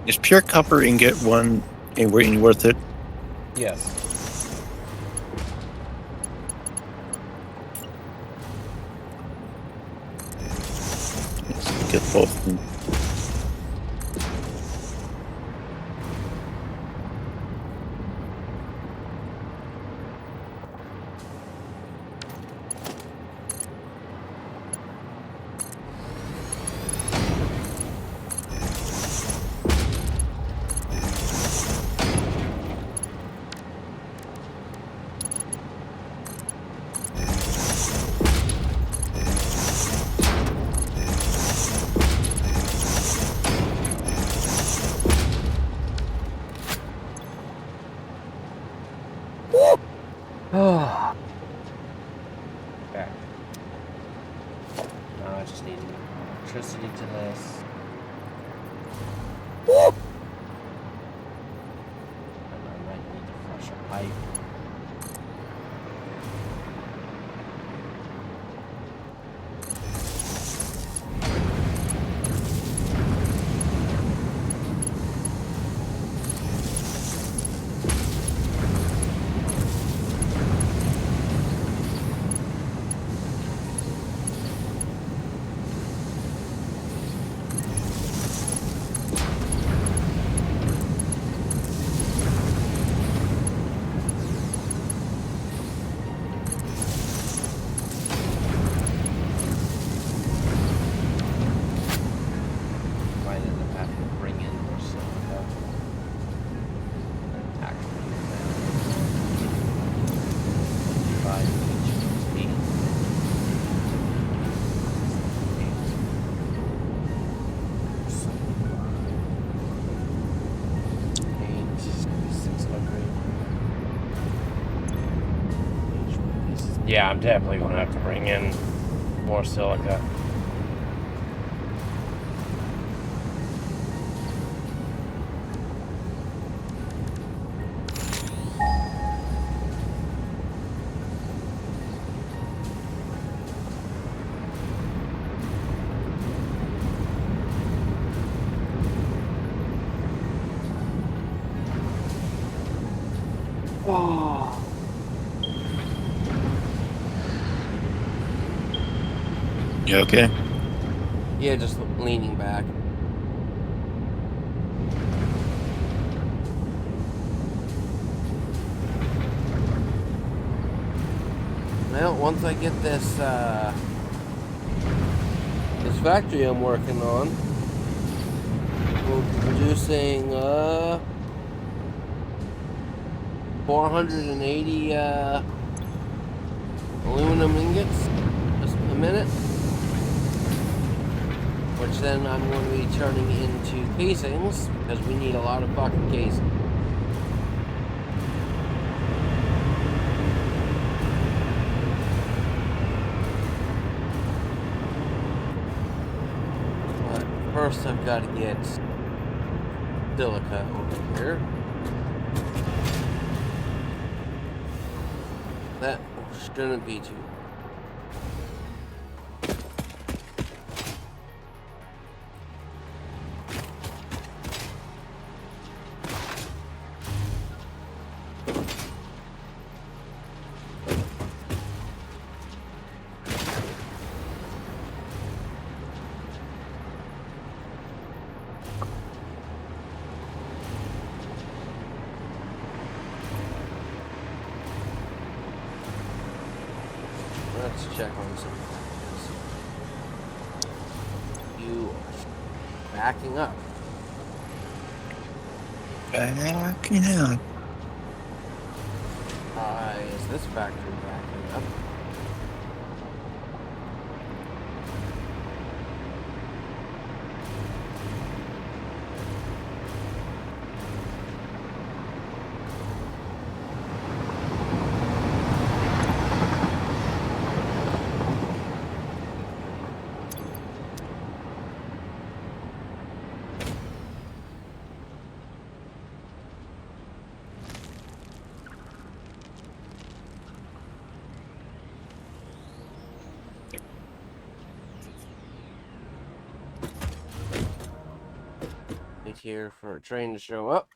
Is pure copper ingot one worth it? Yes. get both of them. Oh. Okay. Now I just need electricity to this. And I might need to flush a pipe. Might end up having to bring in more silica. And actually buy each of those 8. Yeah, I'm definitely gonna have to bring in more silica. Oh. You okay? Yeah, just leaning back. Well, once I get this this factory I'm working on, we'll be producing 480 aluminum ingots a minute, which then I'm going to be turning into casings because we need a lot of fucking casing. But first I've got to get silica over here. That shouldn't be too. Let's check on some things. You are backing up. Backing up. Is this factory backing up? Wait here for a train to show up.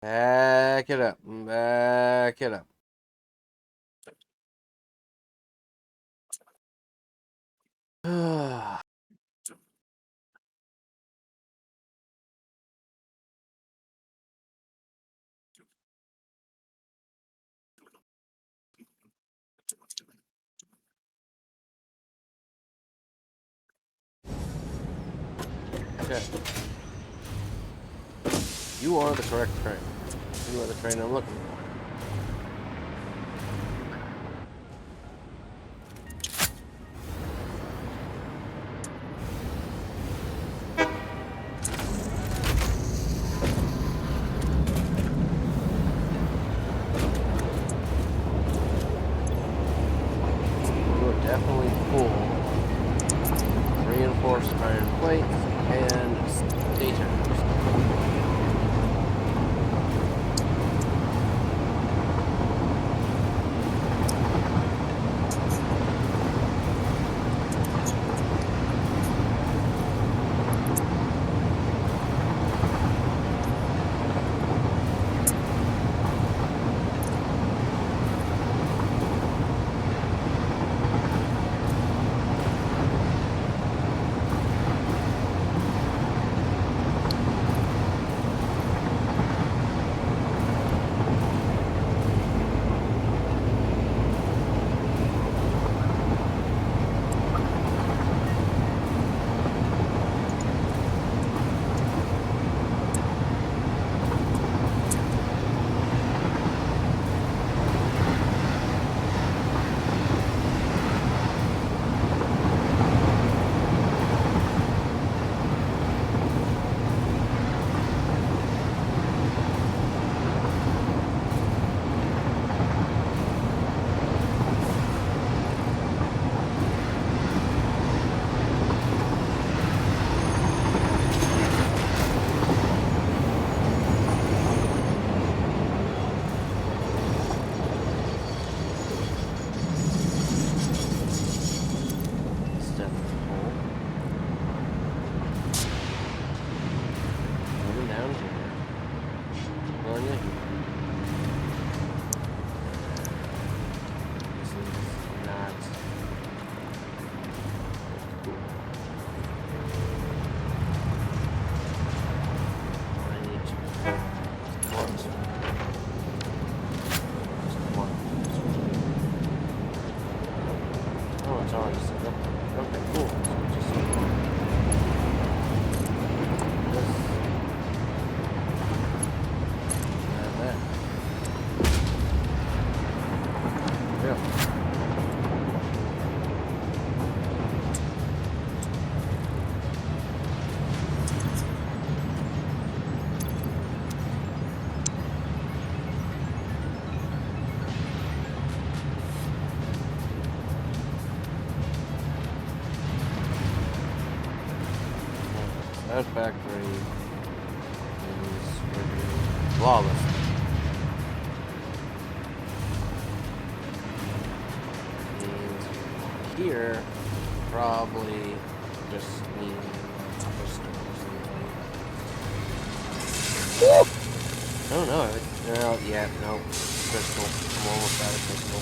Back it up. Back it up. Okay. You are the correct train. You are the train I'm looking for. You are definitely full. Reinforced iron plates and stators. Step hole. Moving down here. Going in here. This is not cool. I need to support. Oh, it's already set up. Okay, cool. So just this. And that. Yeah. Satisfactory is working flawless. And here, probably just need crystal or something. Oh no, well, yeah, no, crystal. I'm almost out of crystal.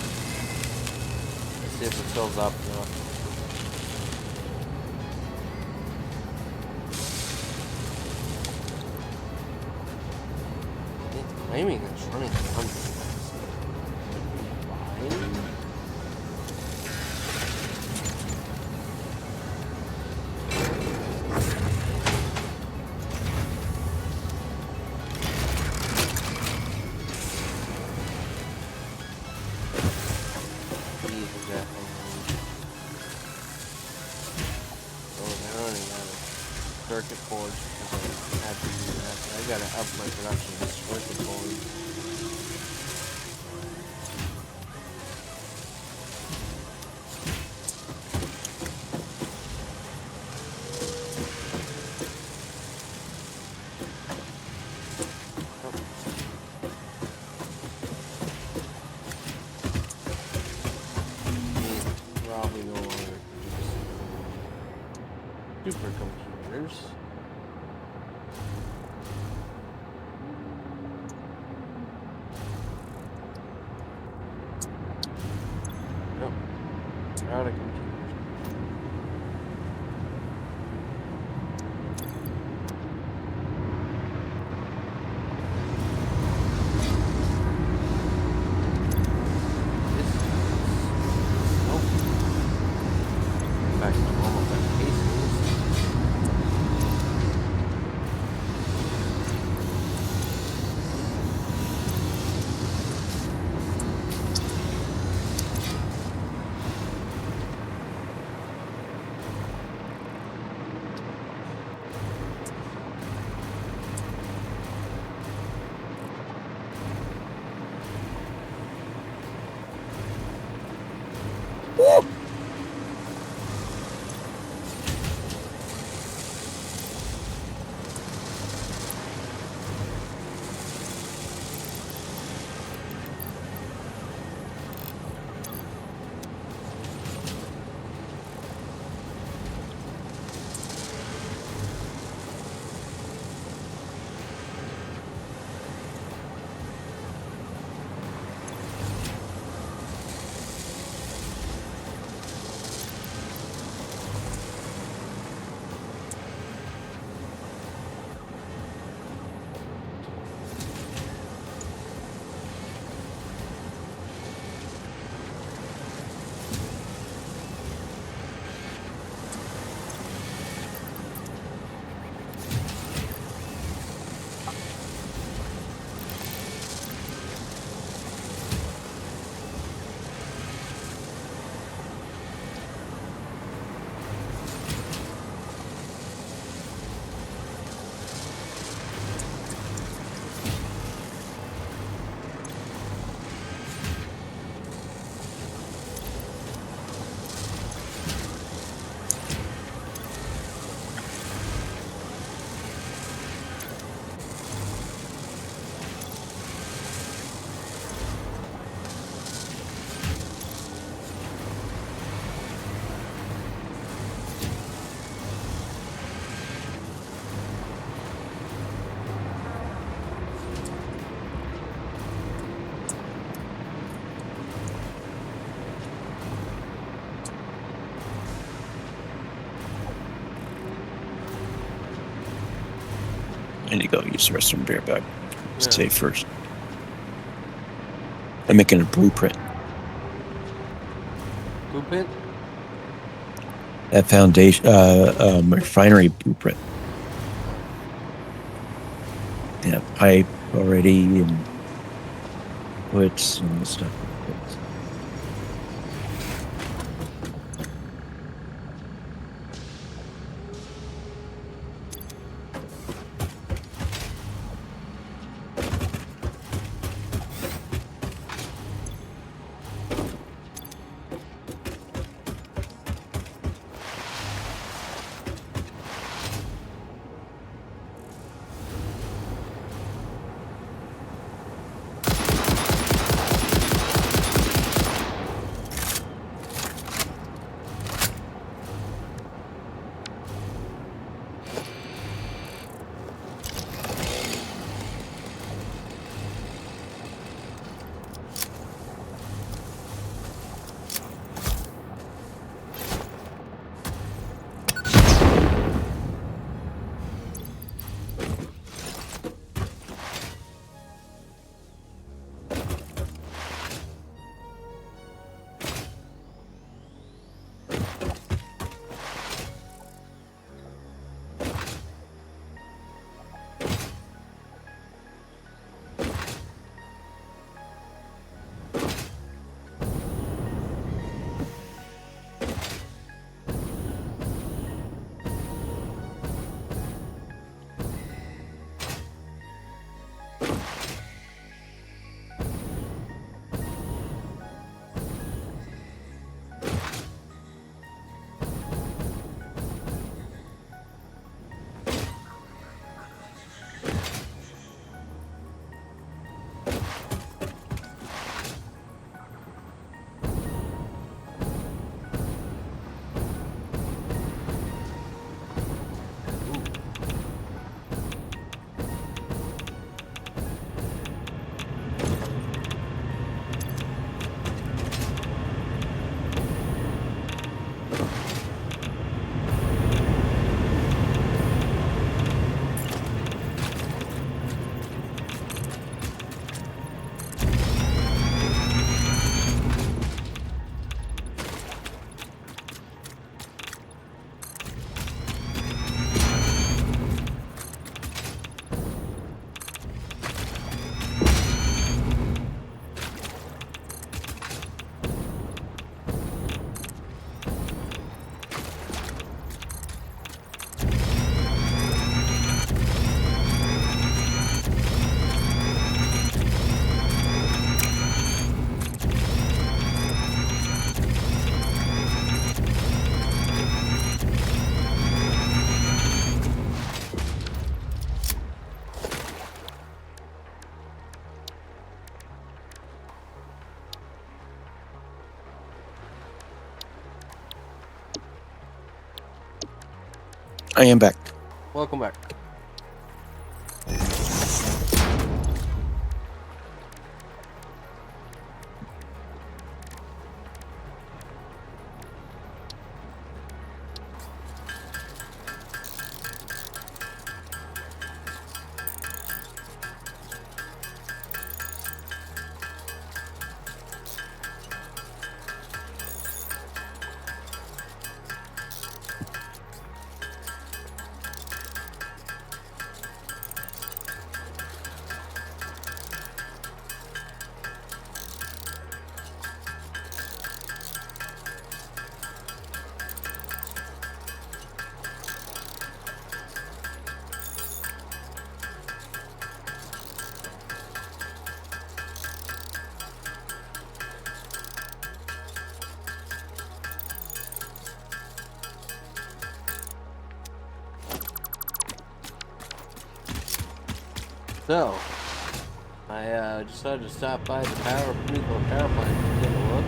Let's see if it fills up. No. Claiming it's running 100. Fine. These are definitely going down and out of circuit boards because I had to do that. I gotta up my production of circuit boards. Probably no longer produce supercomputers. back to normal cases. I need to go use the restroom. Be right back. Yeah. Stay first. I'm making a blueprint. Blueprint? That foundation, refinery blueprint. Yeah, pipe already and puts and all this stuff. I am back. Welcome back. So, I decided to stop by the nuclear power plant and take a look.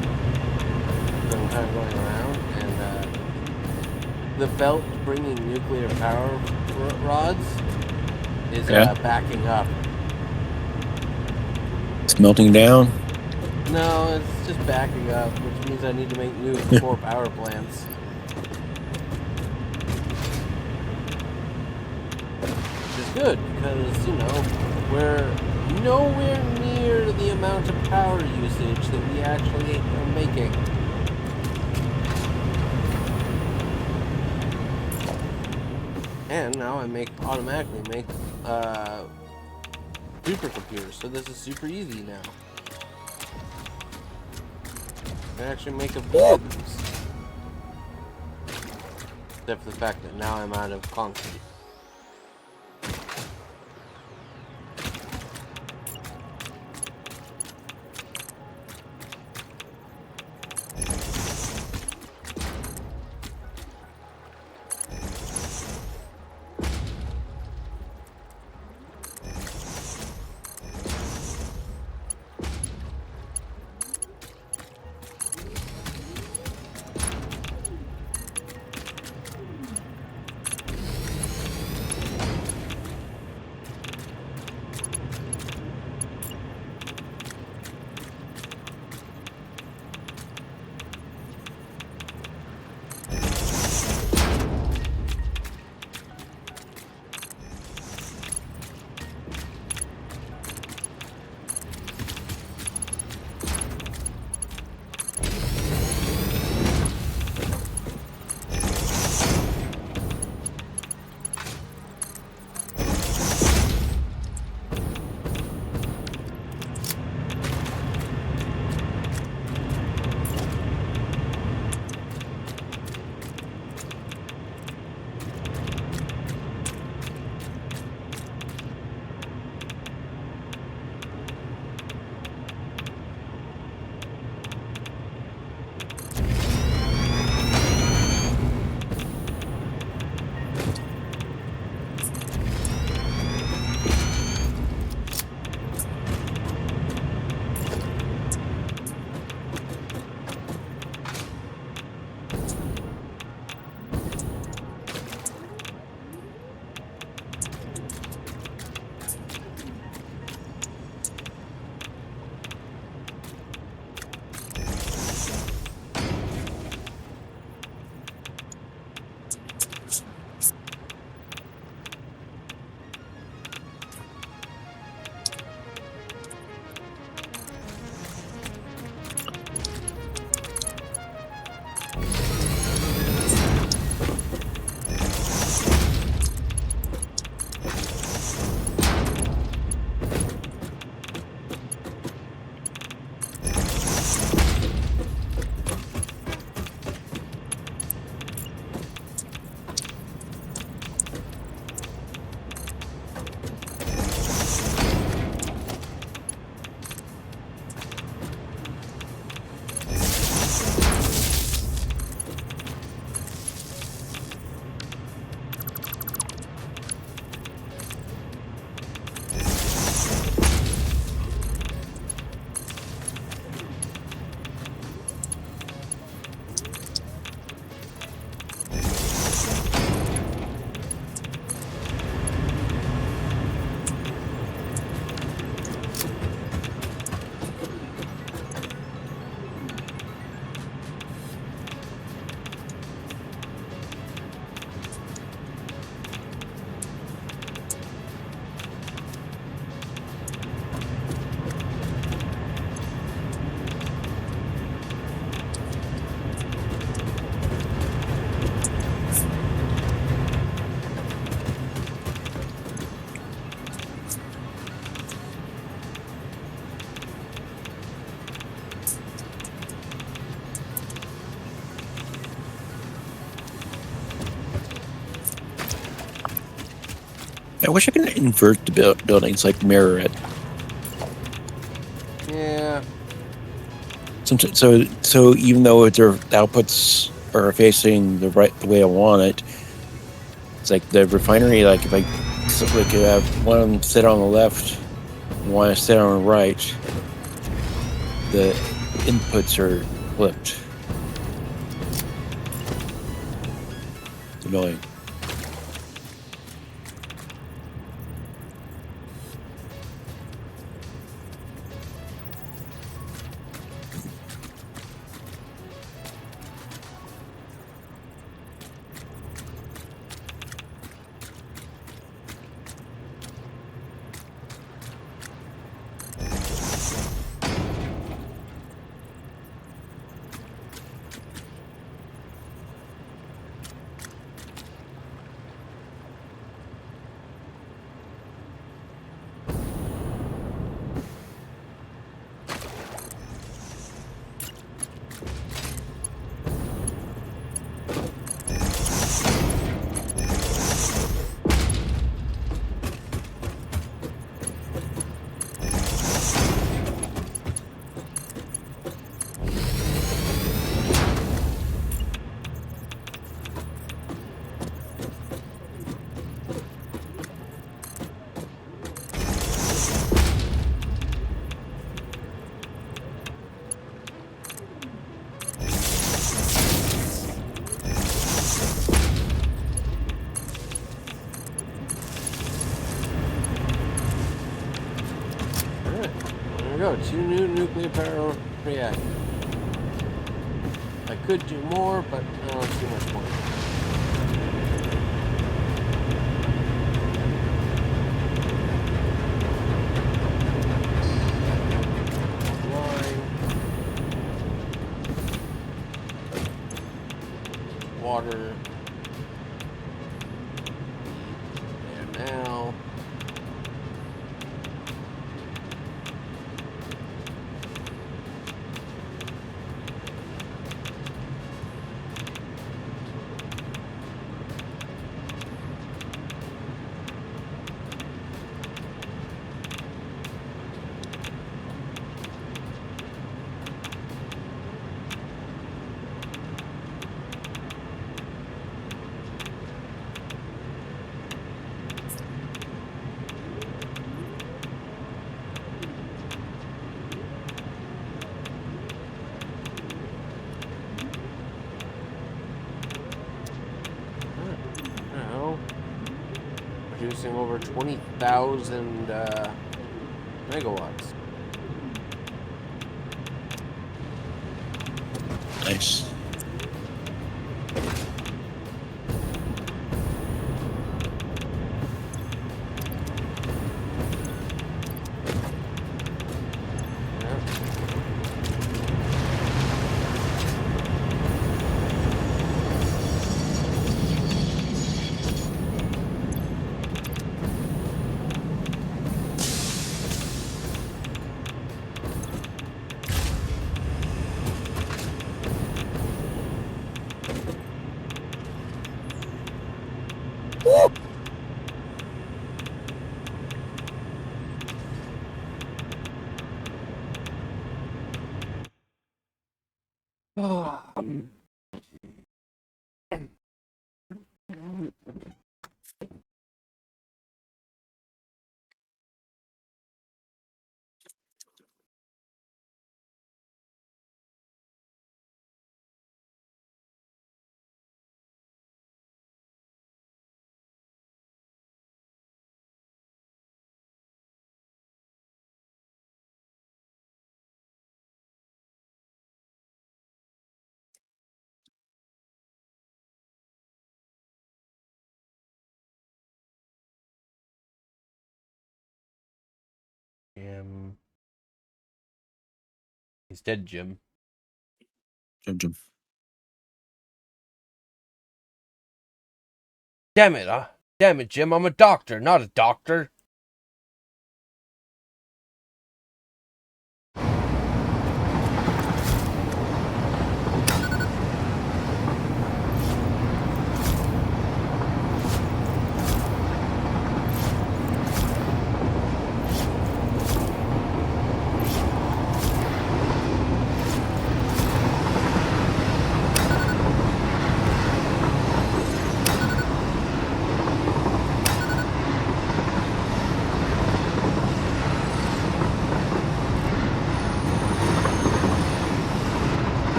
So I'm kind of going around, and the belt bringing nuclear power rods is backing up. It's melting down. No, it's just backing up, which means I need to make new 4 power plants. Which is good, because, you know, we're nowhere near the amount of power usage that we actually are making. And now I automatically make supercomputers, so this is super easy now. I actually make a few of these. Except for the fact that now I'm out of concrete. I wish I could invert the buildings, like mirror it. Yeah. So even though their outputs are facing the way I want it, it's like the refinery. Like if I have one of them sit on the left and one sit on the right, the inputs are flipped. It's annoying. There we go. 2 new nuclear power reactors. I could do more, but I don't see much point. Water. There now. Producing over 20,000 megawatts. Nice. He's dead, Jim. Jim. Damn it, Jim. I'm a doctor, not a doctor.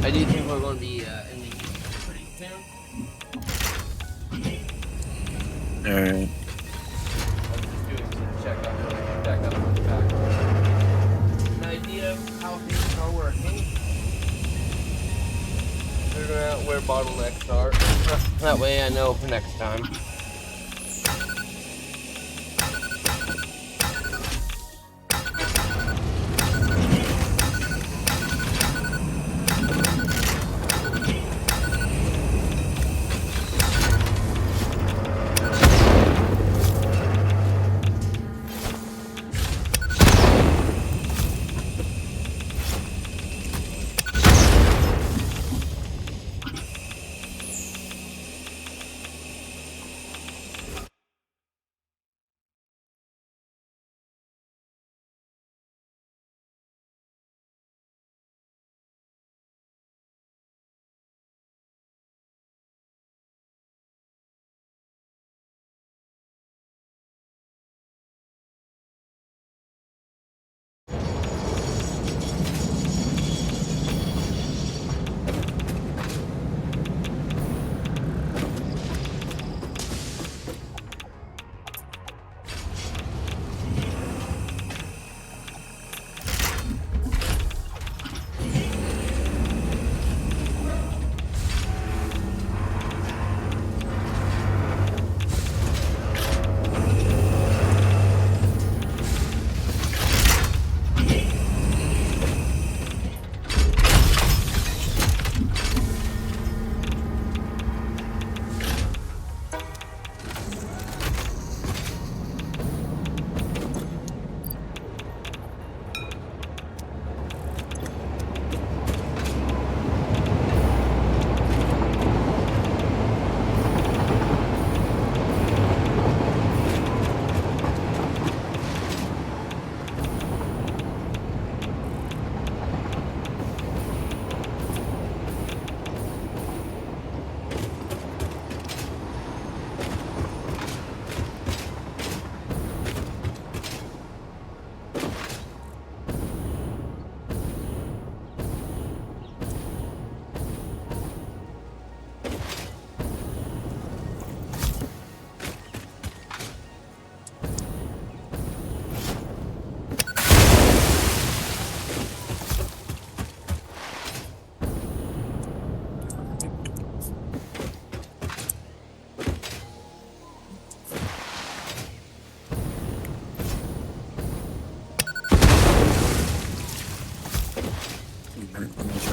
I do think we're going to be ending pretty soon. Alright. I'm just doing some checkup on the back. An idea of how things are working. Figuring out where bottlenecks are. That way I know for next time.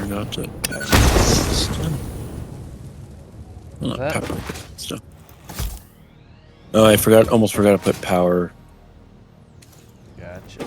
Forgot to not that? pepper stuff. Oh, almost forgot to put power. Gotcha.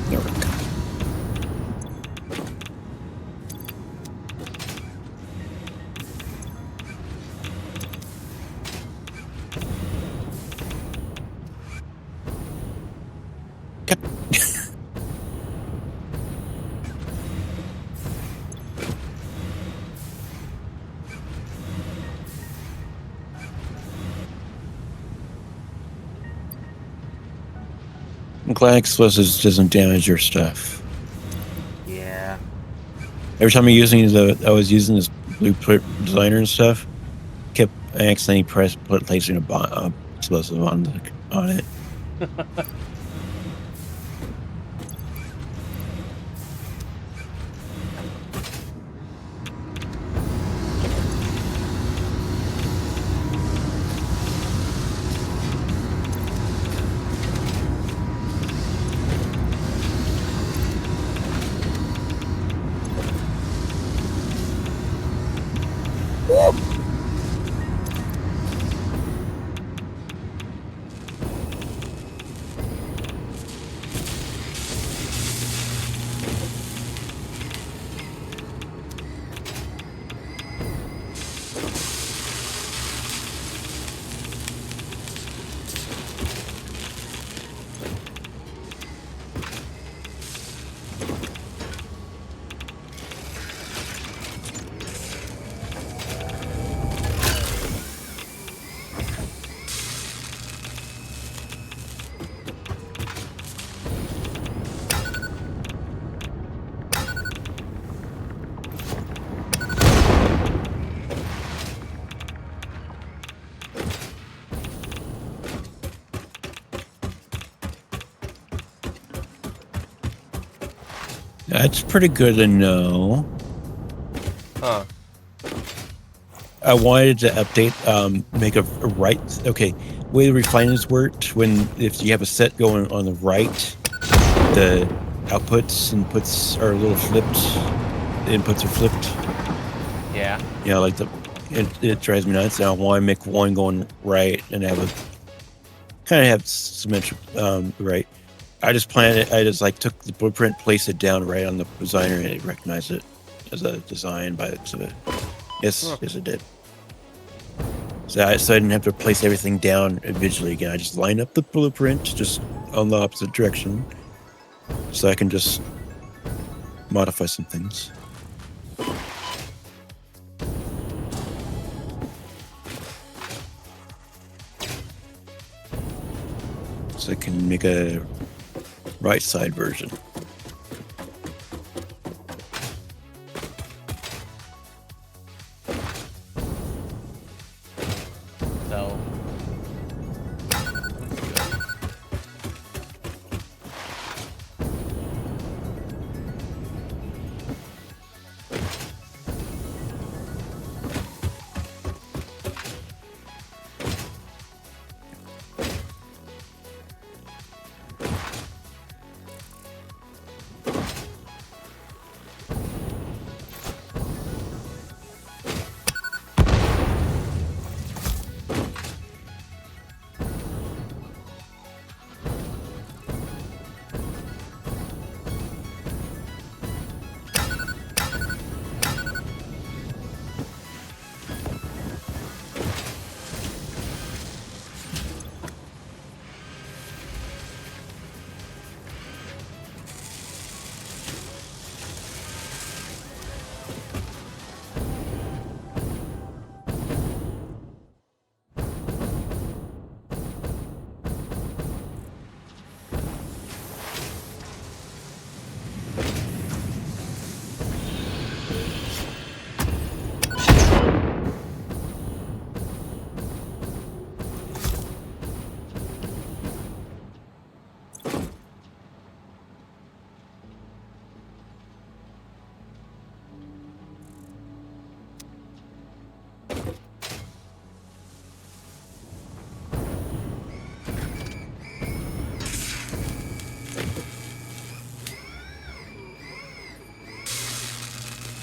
There we go. I'm glad explosives doesn't damage your stuff. Yeah. Every time I was using this blueprint designer and stuff, I accidentally placing a explosive on it. That's pretty good to know. Huh. I wanted to update, make a right. Okay, way the refiners worked if you have a set going on the right, the inputs are a little flipped. The inputs are flipped. Yeah. Yeah, like it drives me nuts. I want to make one going right and have symmetric right. I just planned it. I just took the blueprint, placed it down right on the designer, and it recognized it as a design by it. Yes, it did. So I didn't have to place everything down visually again. I just line up the blueprint just on the opposite direction, so I can just modify some things. So I can make a right side version. So.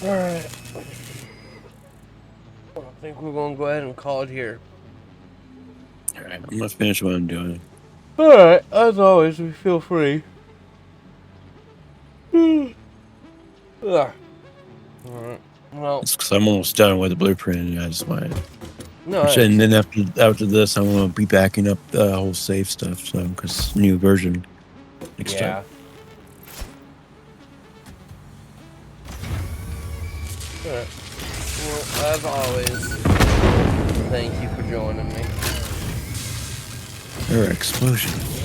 Alright. I think we're gonna go ahead and call it here. Alright, I'm gonna finish what I'm doing. Alright, as always, we feel free. Alright. Well, It's because I'm almost done with the blueprint, and I just want to. no. And then after this, I'm gonna be backing up the whole save stuff, so because new version next time. Alright. Well, as always, thank you for joining me. There are explosions.